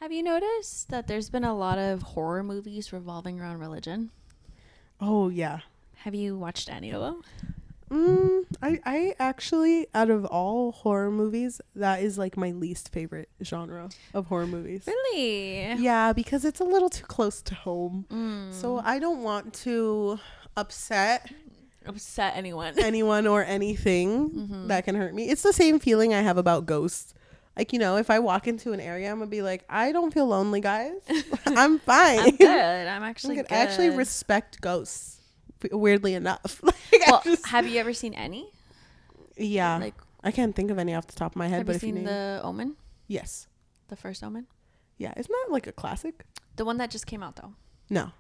Have you noticed that there's been a lot of horror movies revolving around religion? Oh, yeah. Have you watched any of them? I actually, out of all horror movies, that is like my least favorite genre of horror movies. Really? Yeah, because it's a little too close to home. So Mm. I don't want to upset Upset anyone. anyone or anything that can hurt me. It's the same feeling I have about ghosts. Like, if I walk into an area, I'm going to be like, I don't feel lonely, guys. I'm fine. I'm good. I'm actually good. I actually respect ghosts, weirdly enough. Well, have you ever seen any? Yeah. Like, I can't think of any off the top of my head. have you seen The Omen? Yes. The first Omen? Yeah. Isn't that like a classic? The one that just came out, though. No.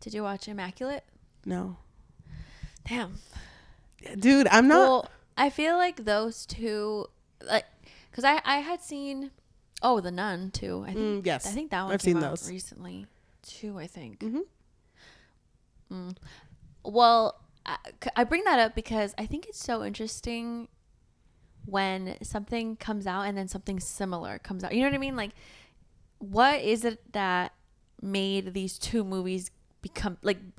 Did you watch Immaculate? No. Damn. Dude, I'm not. Well, I feel like those two, like, because I had seen, The Nun, too. I think. Yes. I think that one I've came seen out those recently, too, I think. Mm-hmm. Well, I bring that up because I think it's so interesting when something comes out and then something similar comes out. You know what I mean? Like, what is it that made these two movies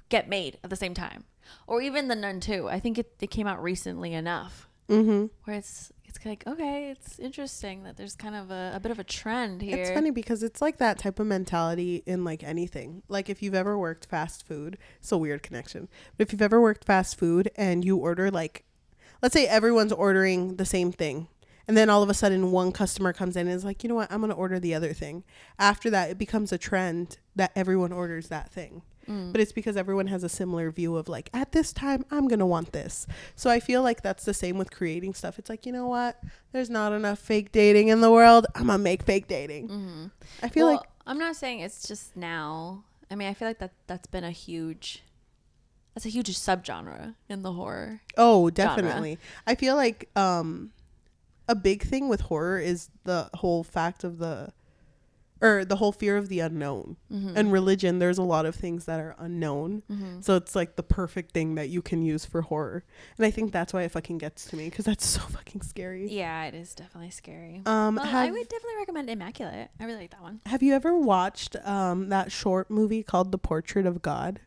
get made at the same time? Or even The Nun too. I think it came out recently enough. Mm-hmm. Where it's like, okay, it's interesting that there's kind of a bit of a trend here. It's funny because it's like that type of mentality in like anything. Like if you've ever worked fast food, it's a weird connection. But if you've ever worked fast food and you order like, let's say everyone's ordering the same thing. And then all of a sudden one customer comes in and is like, you know what, I'm going to order the other thing. After that, it becomes a trend that everyone orders that thing. But it's because everyone has a similar view of like, at this time, I'm going to want this. So I feel like that's the same with creating stuff. It's like, you know what? There's not enough fake dating in the world. I'm going to make fake dating. I feel like. I'm not saying it's just now. I mean, I feel like that's been a huge subgenre in the horror. Oh, definitely. Genre. I feel like a big thing with horror is the whole fact of the whole fear of the unknown. And religion, there's a lot of things that are unknown. So it's like the perfect thing that you can use for horror. And I think that's why it fucking gets to me because that's so fucking scary. Yeah, it is definitely scary. I would definitely recommend Immaculate. I really like that one. Have you ever watched that short movie called The Portrait of God?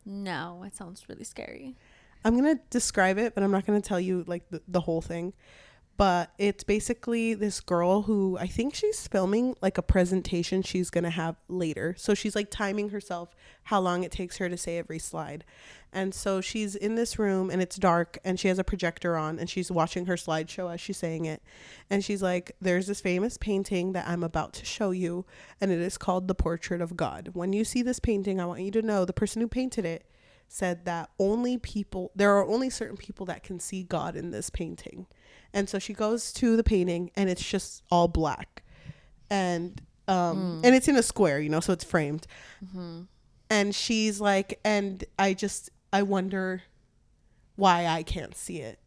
No, it sounds really scary. I'm going to describe it, but I'm not going to tell you like the whole thing. But it's basically this girl who I think she's filming like a presentation she's going to have later. So she's like timing herself how long it takes her to say every slide. And so she's in this room and it's dark and she has a projector on and she's watching her slideshow as she's saying it. And she's like, there's this famous painting that I'm about to show you. And it is called The Portrait of God. When you see this painting, I want you to know the person who painted it said that there are only certain people that can see God in this painting. And so she goes to the painting and it's just all black and it's in a square, so it's framed. And she's like, and I wonder why I can't see it,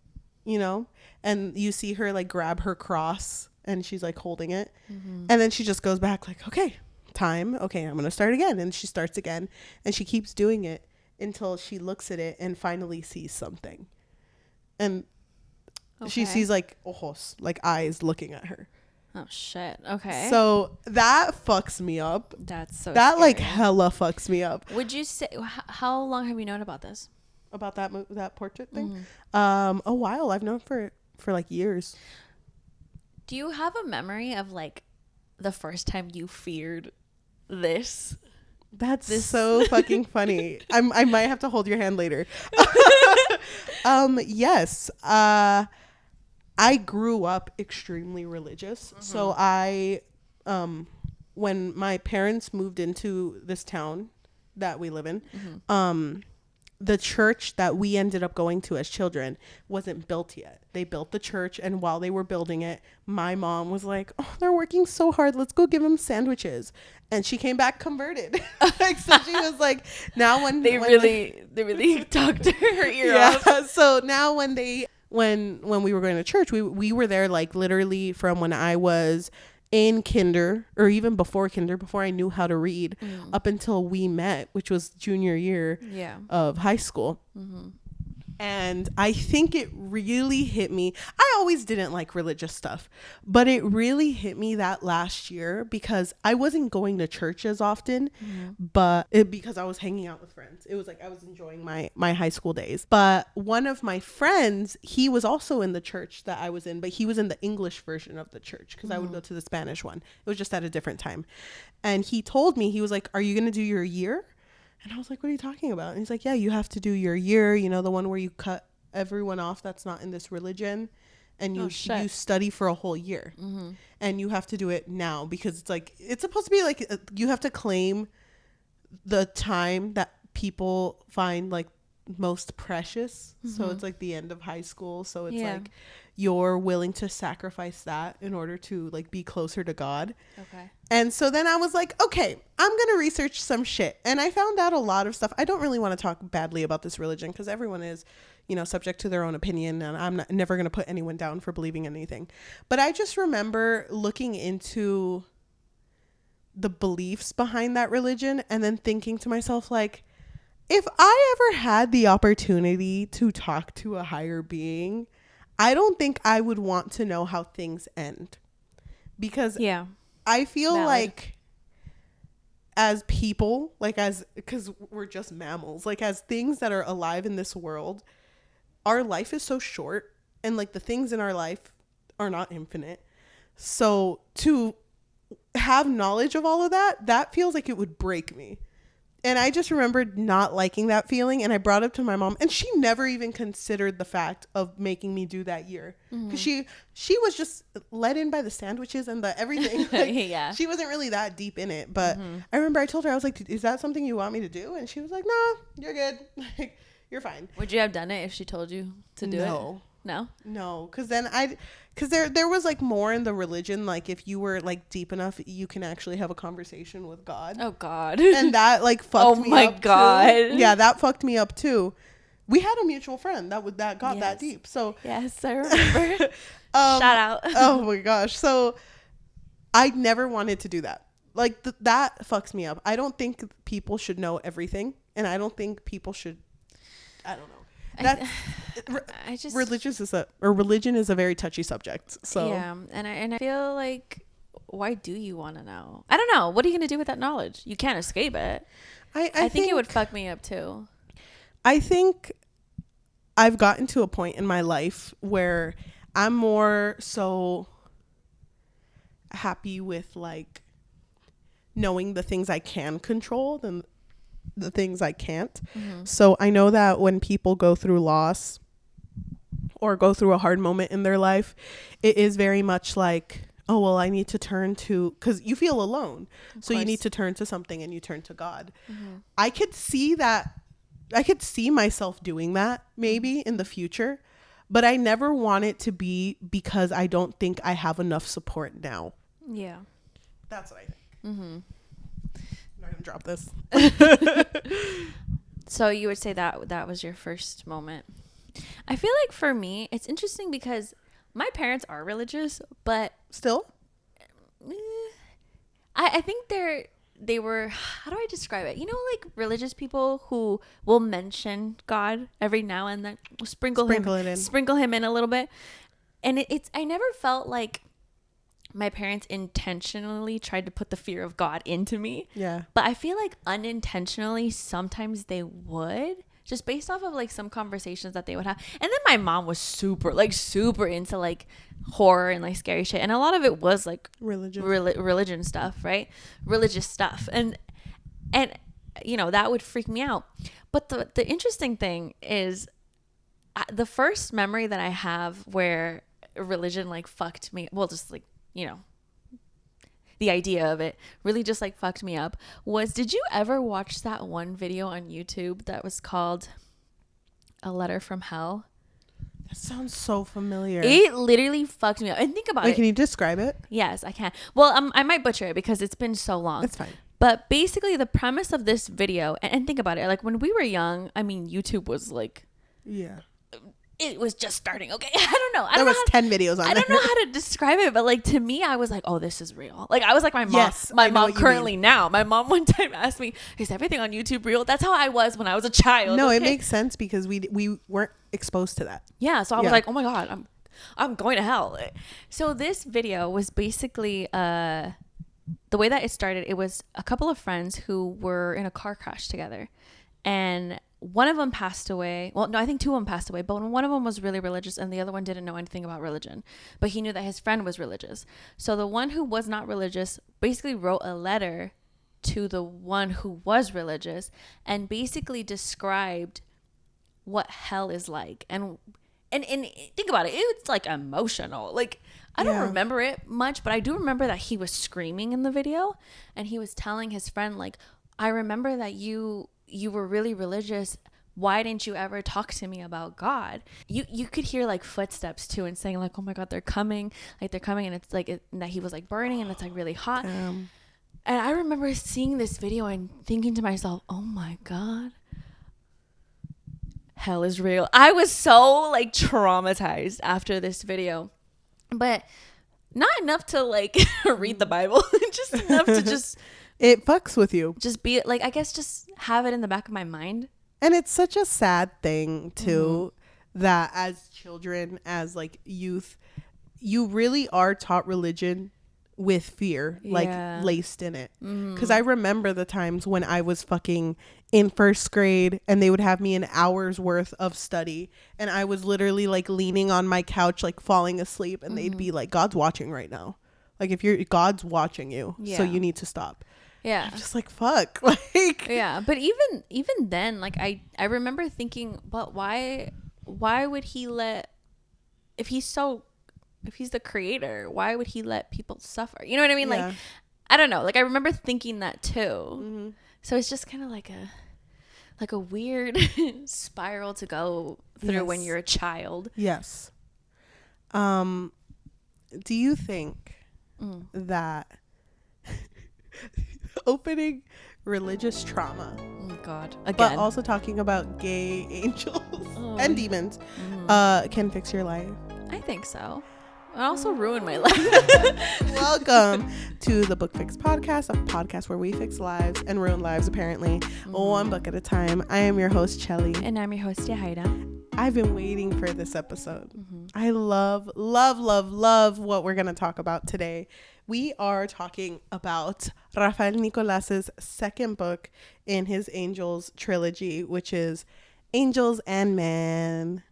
and you see her like grab her cross and she's like holding it. And then she just goes back like, okay, time. Okay, I'm going to start again. And she starts again and she keeps doing it until she looks at it and finally sees something. And she sees like ojos, like eyes looking at her. Oh shit. Okay. So that fucks me up. That's so that scary. Like hella fucks me up. Would you say how long have you known about this? About that portrait thing? A while. I've known for like years. Do you have a memory of like the first time you feared this? That's so fucking funny. I might have to hold your hand later. Yes. I grew up extremely religious. So when my parents moved into this town that we live in, the church that we ended up going to as children wasn't built yet. They built the church, and while they were building it, my mom was like, oh, they're working so hard. Let's go give them sandwiches. And she came back converted. So she was like, now when they really talked to her ear off. So now when we were going to church, we were there like literally from when I was in kinder or even before I knew how to read up until we met, which was junior year of high school. And I think it really hit me. I always didn't like religious stuff, but it really hit me that last year because I wasn't going to church as often, because I was hanging out with friends. It was like I was enjoying my high school days. But one of my friends, he was also in the church that I was in, but he was in the English version of the church because I would go to the Spanish one. It was just at a different time. And he told me, he was like, "Are you going to do your year?" And I was like, "What are you talking about?" And he's like, "Yeah, you have to do your year, you know, the one where you cut everyone off that's not in this religion, and you study for a whole year. And you have to do it now because it's like, it's supposed to be like, you have to claim the time that people find like most precious. So it's like the end of high school. So it's like you're willing to sacrifice that in order to like be closer to God." Okay. And so then I was like, okay, I'm going to research some shit. And I found out a lot of stuff. I don't really want to talk badly about this religion because everyone is, you know, subject to their own opinion. And I'm never going to put anyone down for believing anything. But I just remember looking into the beliefs behind that religion and then thinking to myself, like, if I ever had the opportunity to talk to a higher being, I don't think I would want to know how things end. Because I feel like as people, like because we're just mammals, like as things that are alive in this world, our life is so short and like the things in our life are not infinite. So to have knowledge of all of that feels like it would break me. And I just remembered not liking that feeling. And I brought it to my mom and she never even considered the fact of making me do that year. Because she was just led in by the sandwiches and the everything. Like, she wasn't really that deep in it. But I remember I told her, I was like, "Is that something you want me to do?" And she was like, "No, you're good. Like, you're fine." Would you have done it if she told you to do it? No, because then because there was like more in the religion, like if you were like deep enough you can actually have a conversation with God. Oh God. And that like fucked me up. Oh my God. Too. Yeah, that fucked me up too. We had a mutual friend that got that deep. So yes, I remember. Shout out. Oh my gosh. So I never wanted to do that. Like that fucks me up. I don't think people should know everything, and I don't think people should, I don't know. Religion is a very touchy subject. So yeah, and I feel like, why do you want to know? I don't know. What are you gonna do with that knowledge? You can't escape it. I think it would fuck me up too. I think I've gotten to a point in my life where I'm more so happy with like knowing the things I can control than the things I can't. So I know that when people go through loss or go through a hard moment in their life, it is very much like, oh, well, I need to turn to, because you feel alone. So you need to turn to something, and you turn to God. I could see that. I could see myself doing that maybe in the future, but I never want it to be because I don't think I have enough support now. Yeah. That's what I think. I'm gonna drop this. So you would say that was your first moment. I feel like for me, it's interesting because my parents are religious, but still, I think they were, how do I describe it? You know, like religious people who will mention God every now and then, sprinkle him in a little bit, and it's I never felt like my parents intentionally tried to put the fear of God into me. Yeah. But I feel like unintentionally sometimes they would, just based off of like some conversations that they would have. And then my mom was super into like horror and like scary shit. And a lot of it was like religion stuff, right? Religious stuff. And you know, that would freak me out. But the interesting thing is the first memory that I have where religion like fucked me, well, just like, you know, the idea of it really just like fucked me up was, did you ever watch that one video on YouTube that was called A Letter from Hell? That sounds so familiar. It literally fucked me up. And think about it. Can you describe it? Yes, I can. Well, I might butcher it because it's been so long. It's fine. But basically the premise of this video, and think about it, like when we were young, I mean, YouTube was like, it was just starting. Okay. I don't know. There was 10 videos on there. I don't know how to describe it, but like to me, I was like, oh, this is real. Like I was like my mom. Yes, My I know mom what you currently mean. now. My mom one time asked me, is everything on YouTube real? That's how I was when I was a child. No, okay? it makes sense because we weren't exposed to that. Yeah. So I was Yeah. like, oh my God, I'm going to hell. So this video was basically the way that it started, it was a couple of friends who were in a car crash together, and one of them passed away. Well, no, I think two of them passed away, but one of them was really religious and the other one didn't know anything about religion, but he knew that his friend was religious. So the one who was not religious basically wrote a letter to the one who was religious and basically described what hell is like. And think about it, it's like emotional. Like I don't remember it much, but I do remember that he was screaming in the video and he was telling his friend, like, I remember that you were really religious. Why didn't you ever talk to me about God? You could hear like footsteps too and saying like, oh my God, they're coming. Like they're coming. And it's like and that he was like burning and it's like really hot. And I remember seeing this video and thinking to myself, oh my God, hell is real. I was so like traumatized after this video, but not enough to like read the Bible, just enough to just It fucks with you. just be like, I guess just have it in the back of my mind. And it's such a sad thing too, that as children, as like youth, you really are taught religion with fear, like laced in it. Because I remember the times when I was fucking in first grade and they would have me an hour's worth of study and I was literally like leaning on my couch, like falling asleep, and they'd be like, God's watching right now. Like God's watching you, so you need to stop. Yeah. I'm just like, fuck. Like, Yeah. But even then, like I remember thinking, but why would he let, if he's the creator, why would he let people suffer? You know what I mean? Yeah. Like, I don't know. Like I remember thinking that too. So it's just kind of like a weird spiral to go through when you're a child. Yes. Do you think that opening religious trauma, Oh God, again, but also talking about gay angels and demons, can fix your life? I think so. It also ruined my life. Welcome to the Book Fix Podcast, a podcast where we fix lives and ruin lives, apparently, one book at a time. I am your host, Cheli. And I'm your host, Yajaira. I've been waiting for this episode. I love what we're going to talk about today. We are talking about Rafael Nicolas's second book in his Angels trilogy, which is Angels and Man.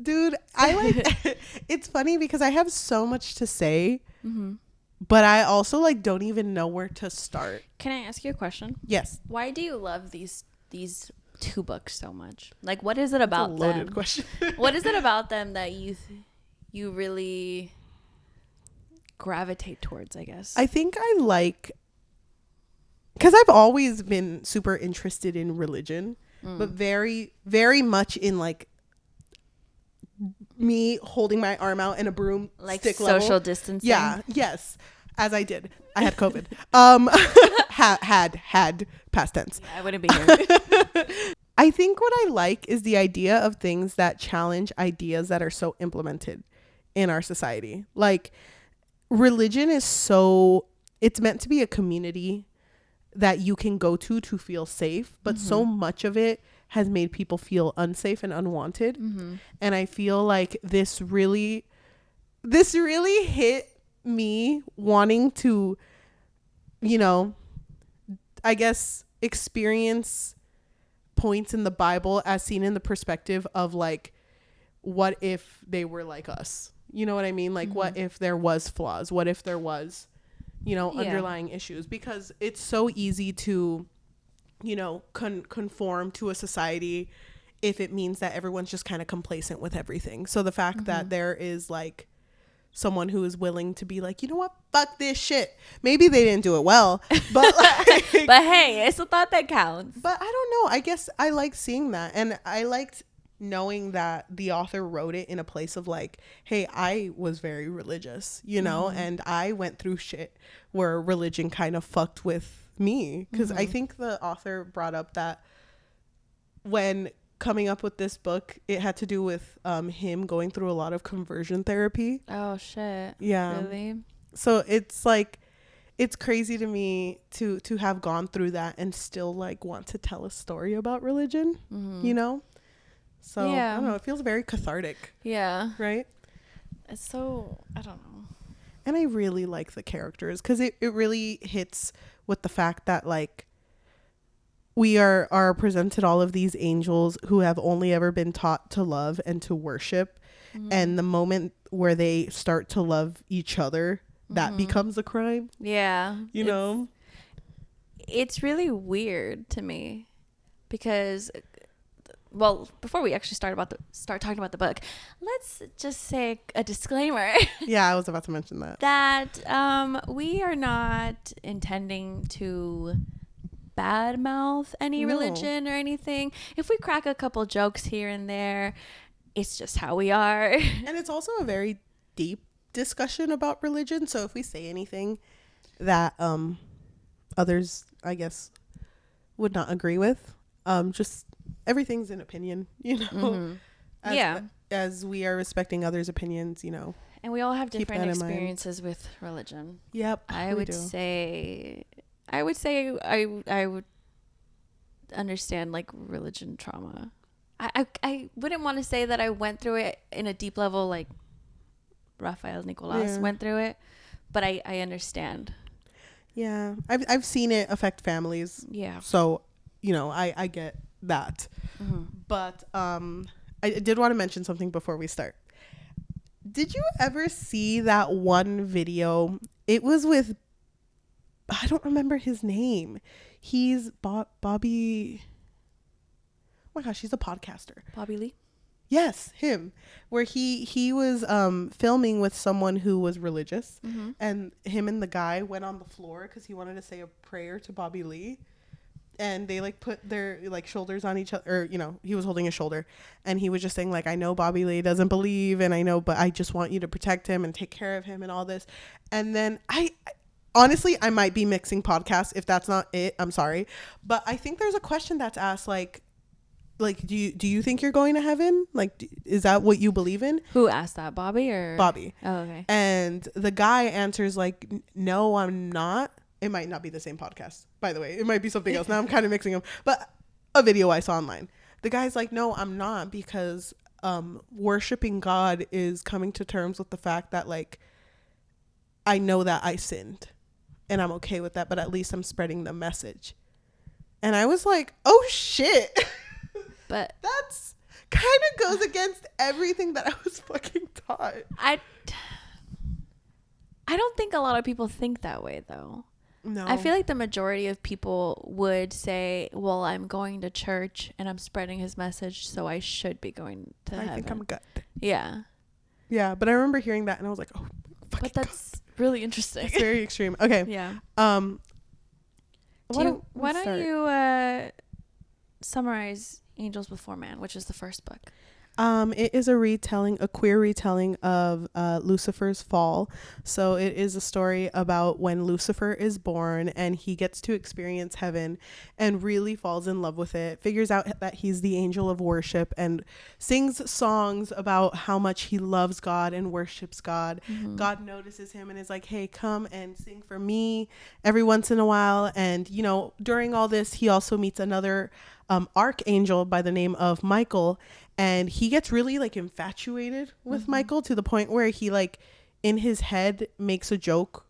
Dude, I like it's funny because I have so much to say, but I also like don't even know where to start. Can I ask you a question? Yes. Why do you love these two books so much? Like, what is it about That's a loaded them? question. What is it about them that you really gravitate towards, I guess? I think I like, because I've always been super interested in religion, but very, very much in like me holding my arm out and a broom like stick social level. distancing. Yeah. Yes. As I did. I had COVID. Had past tense. Yeah, I wouldn't be here. I think what I like is the idea of things that challenge ideas that are so implemented in our society. Like religion is it's meant to be a community that you can go to feel safe, but so much of it has made people feel unsafe and unwanted. And I feel like this really hit me wanting to, I guess, experience points in the Bible as seen in the perspective of like, what if they were like us? You know what I mean? Like, what if there was flaws? What if there was, underlying issues? Because it's so easy to, conform to a society if it means that everyone's just kind of complacent with everything. So the fact that there is like someone who is willing to be like, you know what, fuck this shit. Maybe they didn't do it well, but like, But hey, it's a thought that counts. But I don't know. I guess I like seeing that, and I liked knowing that the author wrote it in a place of like, hey, I was very religious, and I went through shit where religion kind of fucked with me, because I think the author brought up that when coming up with this book, it had to do with him going through a lot of conversion therapy. Oh shit. Yeah. Really? So it's like, it's crazy to me to have gone through that and still like want to tell a story about religion, you know? So I don't know, it feels very cathartic. Yeah. Right? It's so, I don't know. And I really like the characters because it really hits with the fact that like we are presented all of these angels who have only ever been taught to love and to worship. And the moment where they start to love each other, that becomes a crime. Yeah. You know? It's really weird to me because, well, before we actually start talking about the book, let's just say a disclaimer. Yeah, I was about to mention that. That we are not intending to badmouth any religion or anything. If we crack a couple jokes here and there, it's just how we are. And it's also a very deep discussion about religion. So if we say anything that others, I guess, would not agree with, just everything's an opinion, you know. As we are respecting others' opinions, you know. And we all have different experiences with religion. Yep. I would say I would understand like religion trauma. I wouldn't want to say that I went through it in a deep level like Rafael Nicolas went through it, but I understand. Yeah. I've seen it affect families. Yeah. So, you know, I get that. But I did want to mention something before we start. Did you ever see that one video? It was with, I don't remember his name. He's Bobby. Oh my gosh, he's a podcaster. Bobby Lee? Yes, him. Where he was filming with someone who was religious, and him and the guy went on the floor because he wanted to say a prayer to Bobby Lee, and they like put their like shoulders on each other, or you know, he was holding his shoulder, and he was just saying like, I know Bobby Lee doesn't believe, and I know, but I just want you to protect him and take care of him and all this. And then honestly, I might be mixing podcasts. If that's not it, I'm sorry. But I think there's a question that's asked like do you think you're going to heaven? Like, is that what you believe in? Who asked that? Bobby or? Bobby. Oh, okay. And the guy answers like, no, I'm not. It might not be the same podcast, by the way. It might be something else. Now I'm kind of mixing them. But a video I saw online. The guy's like, no, I'm not, because worshiping God is coming to terms with the fact that like, I know that I sinned and I'm okay with that, but at least I'm spreading the message. And I was like, oh shit. But that's kind of goes against everything that I was fucking taught. I don't think a lot of people think that way though. No. I feel like the majority of people would say, well, I'm going to church and I'm spreading his message, so I should be going to heaven. I think I'm good. Yeah. Yeah, but I remember hearing that and I was like, oh, fucking But that's really interesting. It's very extreme. Okay. Yeah. Why don't you summarize Angels Before Man, which is the first book? It is a queer retelling of Lucifer's fall. So it is a story about when Lucifer is born and he gets to experience heaven and really falls in love with it, figures out that he's the angel of worship, and sings songs about how much he loves God and worships God. God notices him and is like, hey, come and sing for me every once in a while. And, you know, during all this, he also meets another archangel by the name of Michael, and he gets really like infatuated with Michael to the point where he like in his head makes a joke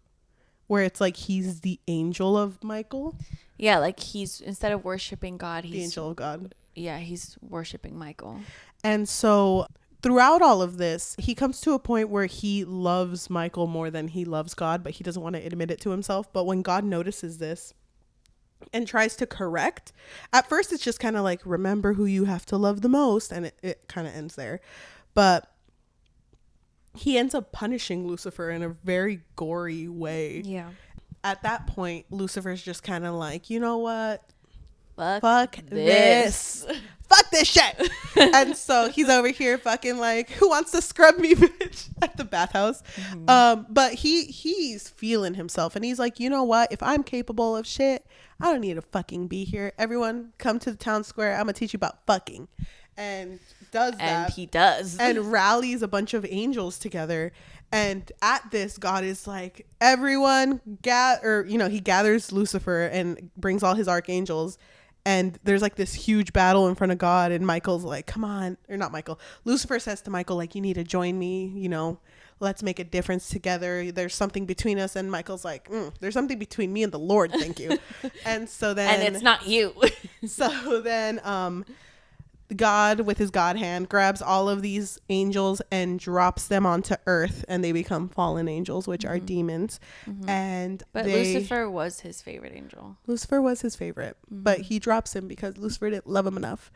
where it's like he's the angel of Michael. Yeah, like he's, instead of worshiping God, he's the angel of God. Yeah, he's worshiping Michael. And so throughout all of this, he comes to a point where he loves Michael more than he loves God, but he doesn't want to admit it to himself. But when God notices this and tries to correct, at first it's just kind of like, remember who you have to love the most, and it kind of ends there. But he ends up punishing Lucifer in a very gory way. Yeah. At that point, Lucifer's just kind of like, you know what, Fuck this fuck fuck this shit. And so he's over here fucking like, who wants to scrub me, bitch, at the bathhouse. But he's feeling himself, and he's like, you know what, if I'm capable of shit, I don't need to fucking be here. Everyone come to the town square, I'm gonna teach you about fucking. And does that, and he does, and rallies a bunch of angels together. And at this, God is like, everyone he gathers Lucifer and brings all his archangels, and there's like this huge battle in front of God, and Michael's like, come on, or not Michael, Lucifer says to Michael, like, you need to join me, let's make a difference together, there's something between us. And Michael's like, there's something between me and the Lord, thank you. And so then, and it's not you. so then God with his God hand grabs all of these angels and drops them onto earth, and they become fallen angels, which are demons. But Lucifer was his favorite angel. Lucifer was his favorite, but he drops him because Lucifer didn't love him enough.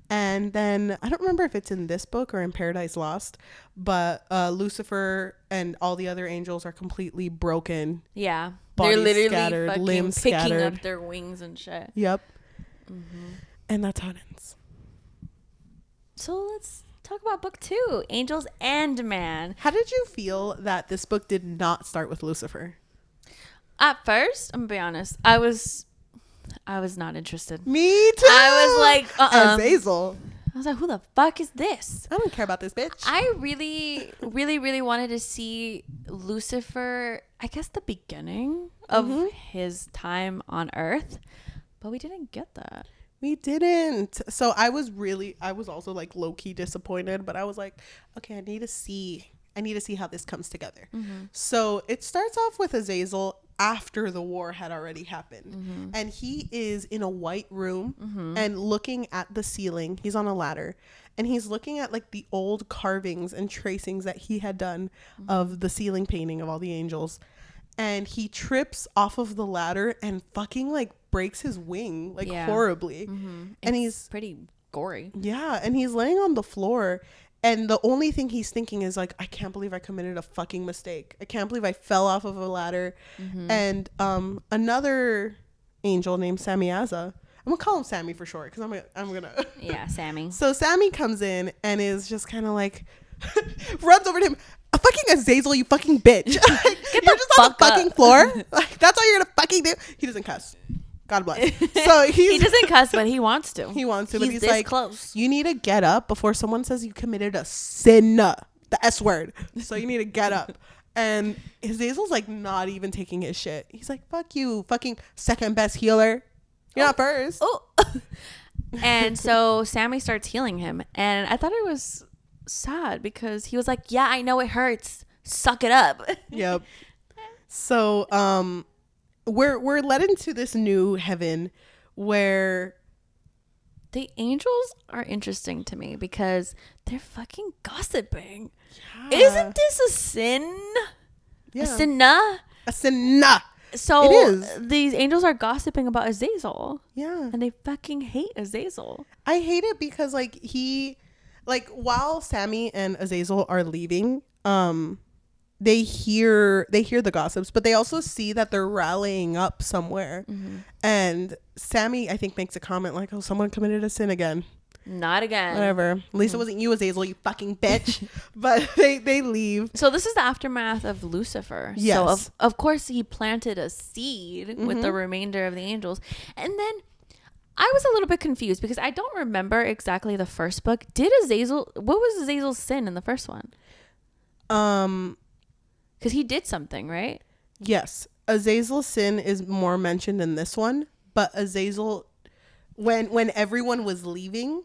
And then I don't remember if it's in this book or in Paradise Lost, but Lucifer and all the other angels are completely broken. Yeah, bodies they're literally scattered, fucking limbs picking scattered. up their wings and shit. Yep. And that's how it ends. So let's talk about book 2, Angels and Man. How did you feel that this book did not start with Lucifer? At first, I'm gonna be honest, I was not interested. Me too. I was like, Azazel. I was like, who the fuck is this? I don't care about this bitch. I really, really, really wanted to see Lucifer, I guess the beginning of his time on Earth, but we didn't get that. We didn't. So I was also like low-key disappointed, but I was like, okay, I need to see how this comes together. So it starts off with Azazel after the war had already happened. And he is in a white room and looking at the ceiling. He's on a ladder, and he's looking at like the old carvings and tracings that he had done of the ceiling painting of all the angels. And he trips off of the ladder and fucking like breaks his wing like horribly. And he's pretty gory. Yeah, and he's laying on the floor, and the only thing he's thinking is like, I can't believe I committed a fucking mistake. I can't believe I fell off of a ladder. And another angel named Samyaza, I'm gonna call him Sammy for short because I'm gonna yeah, Sammy. So Sammy comes in and is just kind of like runs over to him. A fucking Azazel, you fucking bitch. You're just on the fucking floor. Like, that's all you're gonna fucking do. He doesn't cuss. God bless. So he doesn't cuss, but he wants to. He wants to, but he's like, close. You need to get up before someone says you committed a sin. The S word. So you need to get up. And Azazel's like not even taking his shit. He's like, fuck you, fucking second best healer. You're not first. Oh. And so Sammy starts healing him, and I thought it was sad because he was like, yeah, I know it hurts, suck it up. Yep. So we're led into this new heaven where the angels are interesting to me because they're fucking gossiping. Isn't this a sin? A sinna? A sinna. So it is. These angels are gossiping about Azazel. Yeah. And they fucking hate Azazel. I hate it because while Sammy and Azazel are leaving, they hear the gossips, but they also see that they're rallying up somewhere. And Sammy, I think, makes a comment like, oh, someone committed a sin again. Not again. Whatever. At least it wasn't you, Azazel, you fucking bitch. But they leave. So this is the aftermath of Lucifer. Yes. So of course he planted a seed with the remainder of the angels. And then I was a little bit confused because I don't remember exactly the first book. What was Azazel's sin in the first one? Because he did something, right? Yes. Azazel's sin is more mentioned in this one. But Azazel, when everyone was leaving,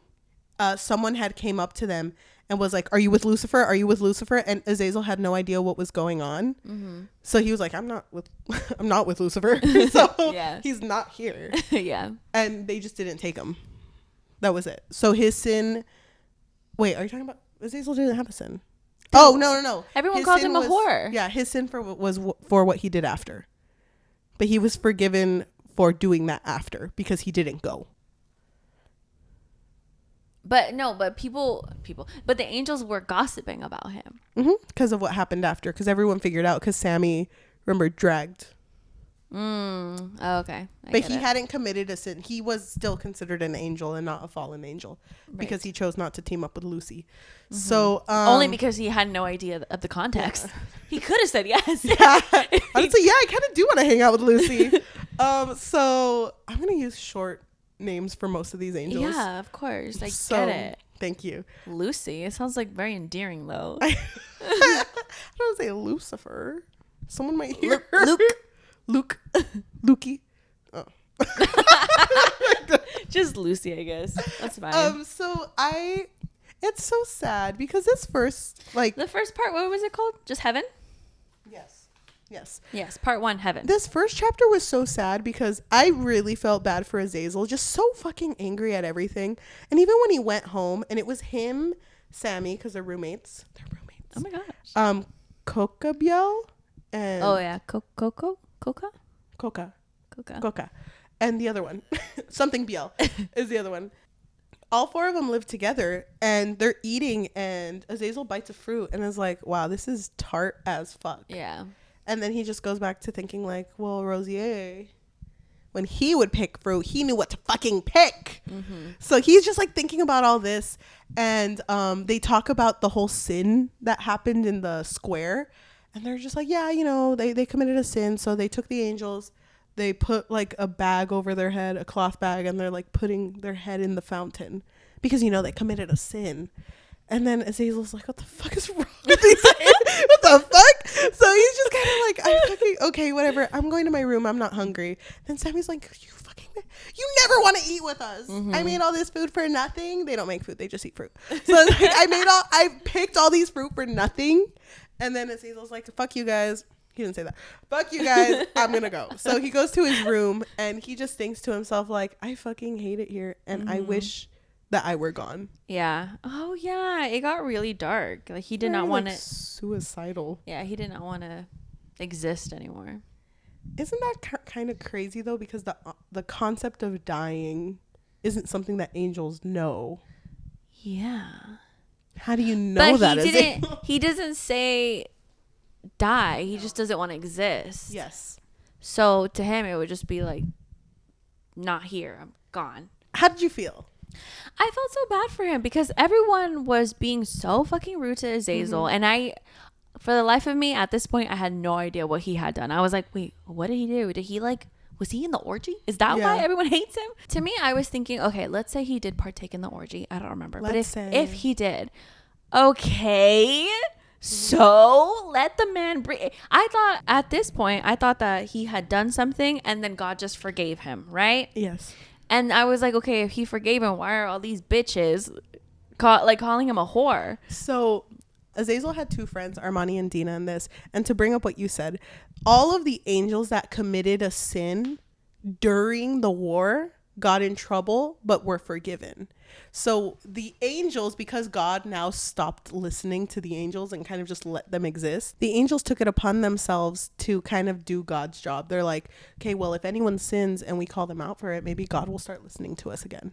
someone had came up to them and was like, are you with Lucifer? Are you with Lucifer? And Azazel had no idea what was going on. So he was like, I'm not with Lucifer. So he's not here. Yeah. And they just didn't take him. That was it. So his sin. Wait, are you talking about Azazel didn't have a sin? Oh, no. Everyone called him a whore. Yeah, his sin was for what he did after. But he was forgiven for doing that after because he didn't go. But the angels were gossiping about him. Because of what happened after. Because everyone figured out because Sammy, remember, dragged Oh, okay. But he hadn't committed a sin. He was still considered an angel and not a fallen angel because he chose not to team up with Lucy. So only because he had no idea of the context. Yeah. He could have said yes. Yeah. Honestly, yeah, I kind of do want to hang out with Lucy. So I'm gonna use short names for most of these angels. Yeah, of course. I So, get it. Thank you. Lucy. It sounds like very endearing, though. I don't say Lucifer. Someone might hear Luke. Lukey. Oh. Just Lucy, I guess. That's fine. So it's so sad because this first, like, The first part, what was it called? Just Heaven? Yes. Yes, part 1, Heaven. This first chapter was so sad because I really felt bad for Azazel, just so fucking angry at everything. And even when he went home, and it was him, Sammy, because they're roommates. Oh my gosh. Coca-Biel and Oh yeah, Coca. Coca, and the other one, something Biel, is the other one. All 4 of them live together, and they're eating, and Azazel bites a fruit, and is like, "Wow, this is tart as fuck." Yeah. And then he just goes back to thinking like, well, Rosier, when he would pick fruit, he knew what to fucking pick. So he's just like thinking about all this. And they talk about the whole sin that happened in the square. And they're just like, yeah, you know, they committed a sin. So they took the angels. They put like a bag over their head, a cloth bag, and they're like putting their head in the fountain because, you know, they committed a sin. And then Azazel's like, what the fuck is wrong with these? What the fuck? So he's just kind of like, okay, whatever. I'm going to my room. I'm not hungry. Then Sammy's like, you never want to eat with us. I made all this food for nothing. They don't make food. They just eat fruit. So like, I picked all these fruit for nothing. And then Azazel's like, fuck you guys. He didn't say that. Fuck you guys. I'm going to go. So he goes to his room and he just thinks to himself like, I fucking hate it here. And I wish that I were gone. Yeah. Oh yeah, it got really dark. Like he did not want to. Suicidal. Yeah, he did not want to exist anymore. Isn't that kind of crazy though? Because the concept of dying isn't something that angels know. Yeah. How do you know that? He doesn't say die. He just doesn't want to exist. Yes. So to him, it would just be like, not here. I'm gone. How did you feel? I felt so bad for him because everyone was being so fucking rude to Azazel. And for the life of me, at this point, I had no idea what he had done. I was like, wait, what did he do? Did he was he in the orgy? Is that why everyone hates him? To me, I was thinking, okay, let's say he did partake in the orgy. I don't remember. But if he did, okay, so let the man breathe. I thought at this point, that he had done something and then God just forgave him, right? Yes. And I was like, okay, if he forgave him, why are all these bitches calling him a whore? So Azazel had 2 friends, Armani and Dina, in this. And to bring up what you said, all of the angels that committed a sin during the war got in trouble, but were forgiven. So the angels, because God now stopped listening to the angels and kind of just let them exist, the angels took it upon themselves to kind of do God's job. They're like, okay, well, if anyone sins and we call them out for it, maybe God will start listening to us again.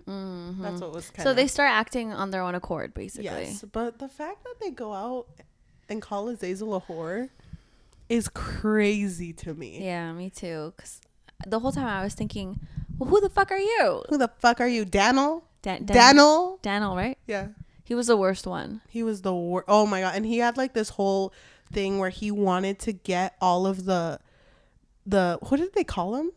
That's what was kind of... So they start acting on their own accord, basically. Yes, but the fact that they go out and call Azazel a whore is crazy to me. Yeah, me too. Because the whole time I was thinking, well, who the fuck are you? Who the fuck are you? Daniel? Daniel, right? Yeah. He was the worst one. He was the worst. Oh my God. And he had like this whole thing where he wanted to get all of the what did they call him?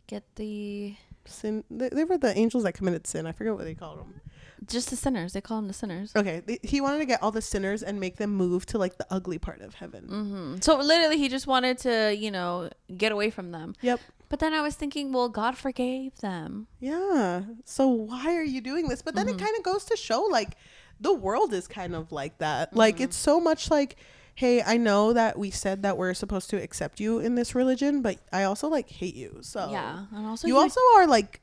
Get the... Sin. They were the angels that committed sin. I forget what they called them. Just the sinners. They call them the sinners. Okay. He wanted to get all the sinners and make them move to like the ugly part of heaven. So literally he just wanted to, get away from them. Yep. But then I was thinking, well, God forgave them. Yeah. So why are you doing this? But then it kind of goes to show like the world is kind of like that. Like it's so much like, hey, I know that we said that we're supposed to accept you in this religion, but I also like hate you. So yeah. And also you also are like,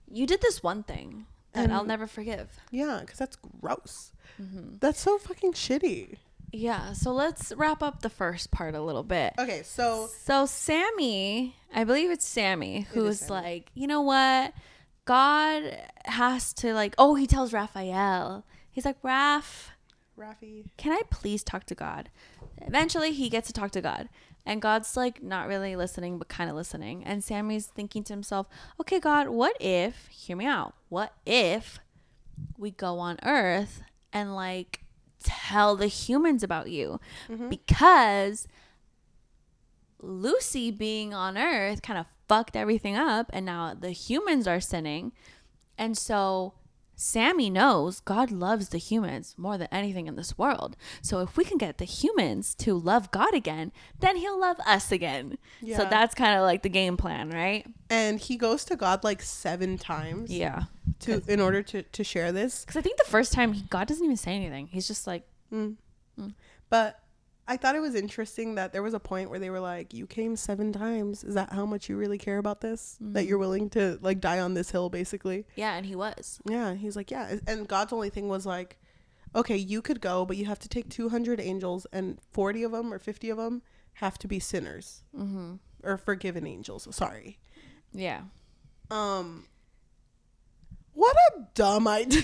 you did this one thing that I'll never forgive. Yeah. Cause that's gross. That's so fucking shitty. Yeah, so let's wrap up the first part a little bit. Okay, so Sammy, I believe it's Sammy, who's like, you know what? God has to he tells Raphael. He's like, Raph, Rafi. Can I please talk to God? Eventually, he gets to talk to God. And God's like not really listening, but kind of listening. And Sammy's thinking to himself, okay, God, what if, hear me out, what if we go on Earth and like tell the humans about you? Because Lucy being on Earth kind of fucked everything up. And now the humans are sinning. And so Sammy knows God loves the humans more than anything in this world. So if we can get the humans to love God again, then he'll love us again. Yeah. So that's kind of like the game plan, right? And he goes to God like 7 times. Yeah. In order to share this. Because I think the first time God doesn't even say anything. He's just like. But I thought it was interesting that there was a point where they were like, you came 7 times. Is that how much you really care about this? That you're willing to like die on this hill, basically? Yeah, and he was. Yeah, he's like, yeah. And God's only thing was like, okay, you could go, but you have to take 200 angels, and 40 of them or 50 of them have to be sinners. Or forgiven angels. Sorry. Yeah. What a dumb idea.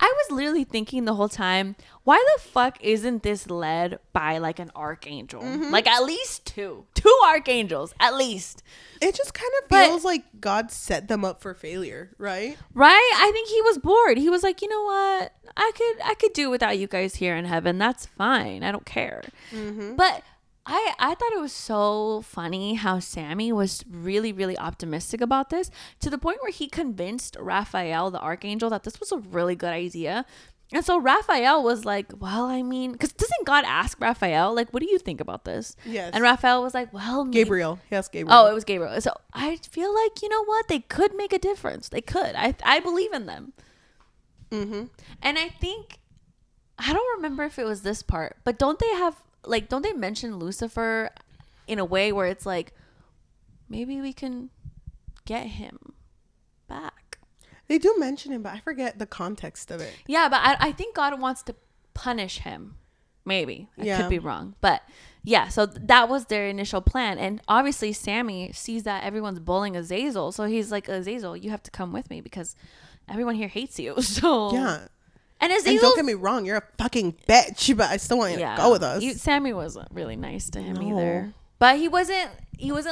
I was literally thinking the whole time, why the fuck isn't this led by like an archangel? Like at least two archangels, at least. It just kind of feels like God set them up for failure, right? Right? I think he was bored. He was like, you know what? I could do without you guys here in heaven. That's fine. I don't care. But I thought it was so funny how Sammy was really, really optimistic about this, to the point where he convinced Raphael, the archangel, that this was a really good idea. And so Raphael was like, well, I mean, because doesn't God ask Raphael, like, what do you think about this? Yes. And Raphael was like, well, Gabriel. Yes, Gabriel. Oh, it was Gabriel. So I feel like, you know what? They could make a difference. They could. I believe in them. And I think, I don't remember if it was this part, but don't they mention Lucifer in a way where it's like, maybe we can get him back? They do mention him, but I forget the context of it. Yeah, but I think God wants to punish him. Maybe. I could be wrong. But yeah, so that was their initial plan. And obviously Sammy sees that everyone's bullying Azazel. So he's like, Azazel, you have to come with me because everyone here hates you. So yeah. And Azazel, don't get me wrong, you're a fucking bitch, but I still want you to go with us. Sammy wasn't really nice to him either. But he wasn't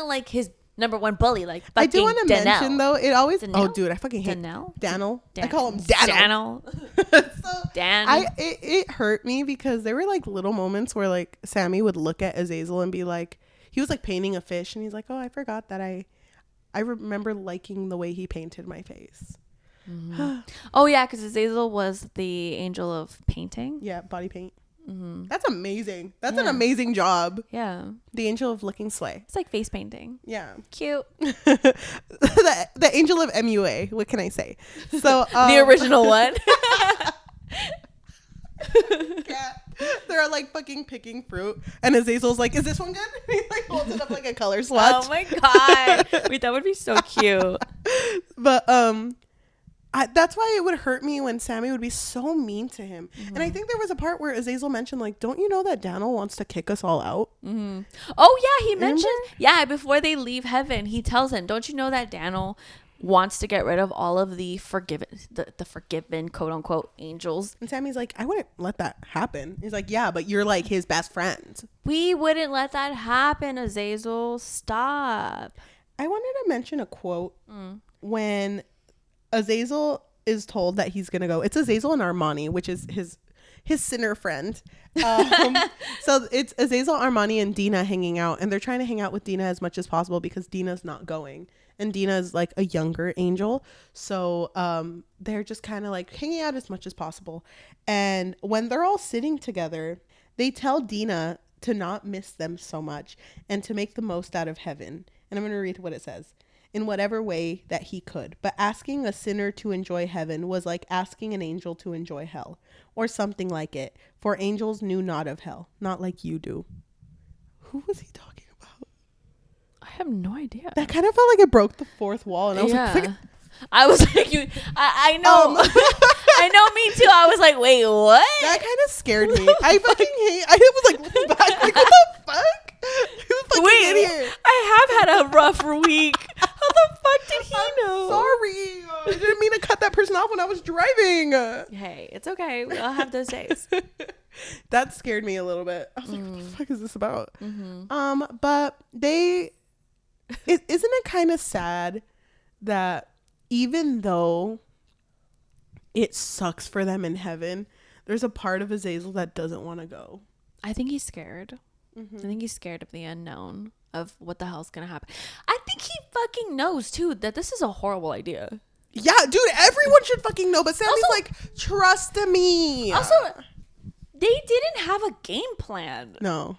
like his number one bully, like fucking I do want to mention though, it always Danelle? Oh dude, I fucking hate Daniel. I call him Daniel. So Dan. It hurt me because there were like little moments where like Sammy would look at Azazel and be like, he was like painting a fish and he's like, oh, I forgot that I remember liking the way he painted my face. Oh yeah, because Azazel was the angel of painting. Yeah, body paint. That's amazing. That's an amazing job. Yeah. The angel of looking slay. It's like face painting. Yeah. Cute. the angel of MUA. What can I say? So the original one. Yeah. They're like fucking picking fruit, and Azazel's like, "Is this one good?" And he like holds it up like a color swatch. Oh my god! Wait, that would be so cute. But that's why it would hurt me when Sammy would be so mean to him. And I think there was a part where Azazel mentioned, like, don't you know that Daniel wants to kick us all out? Oh yeah, he mentioned. Yeah, before they leave heaven, he tells him, "Don't you know that Daniel wants to get rid of all of the forgiven quote unquote angels?" And Sammy's like, I wouldn't let that happen. He's like, yeah, but you're like his best friend. We wouldn't let that happen, Azazel. Stop. I wanted to mention a quote when Azazel is told that he's gonna go. It's Azazel and Armani, which is his sinner friend. So it's Azazel, Armani, and Dina hanging out, and they're trying to hang out with Dina as much as possible because Dina's not going, and Dina is like a younger angel. So they're just kind of like hanging out as much as possible. And when they're all sitting together, they tell Dina to not miss them so much and to make the most out of heaven. And I'm going to read what it says. In whatever way that he could. But asking a sinner to enjoy heaven was like asking an angel to enjoy hell, or something like it. For angels knew not of hell, not like you do. Who was he talking about? I have no idea. That kind of felt like it broke the fourth wall, and I was like, I was like, I know. I know, me too. I was like, wait, what? That kind of scared me. I fucking hate. I was like looking back, like, what the fuck? Who fucking idiot? I have had a rough week. How the fuck did he know? Sorry. I didn't mean to cut that person off when I was driving. Hey, it's okay. We all have those days. That scared me a little bit. I was like, what the fuck is this about? But isn't it kind of sad that even though it sucks for them in heaven, there's a part of Azazel that doesn't want to go? I think he's scared. I think he's scared of the unknown, of what the hell's gonna happen. I think he fucking knows too that this is a horrible idea. Yeah, dude, everyone should fucking know. But Sammy's also, like, trust me. Also, they didn't have a game plan. No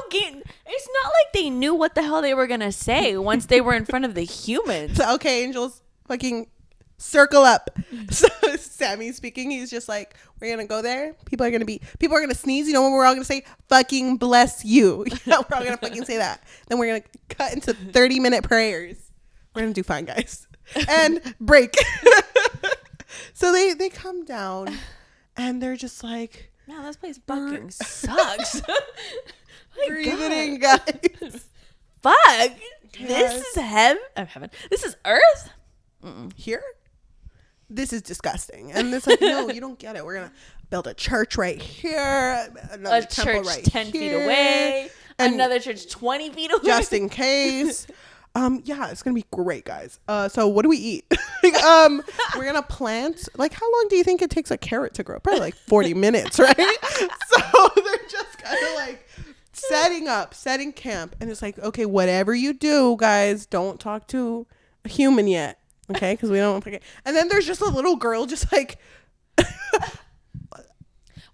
game. It's not like they knew what the hell they were gonna say once they were in front of the humans. So, okay, angels, fucking circle up. So Sammy's speaking. He's just like, we're gonna go there. People are gonna sneeze. You know when we're all gonna say fucking bless you. We're all gonna fucking say that. Then we're gonna cut into 30-minute prayers. We're gonna do fine, guys. And break. So they come down and they're just like, man, this place fucking sucks. Breathe it in, guys. Fuck. This is heaven. This is earth. Here, this is disgusting. And it's like, no, you don't get it. We're gonna build a church right here, another a church right 10 feet away, another church 20 feet away, just in case. Yeah, it's gonna be great, guys. So what do we eat? We're gonna plant. Like, how long do you think it takes a carrot to grow? Probably like 40 minutes, right? So they're just kind of like setting camp, and it's like, okay, whatever you do, guys, don't talk to a human yet, okay? Because we don't forget. And then there's just a little girl, just like.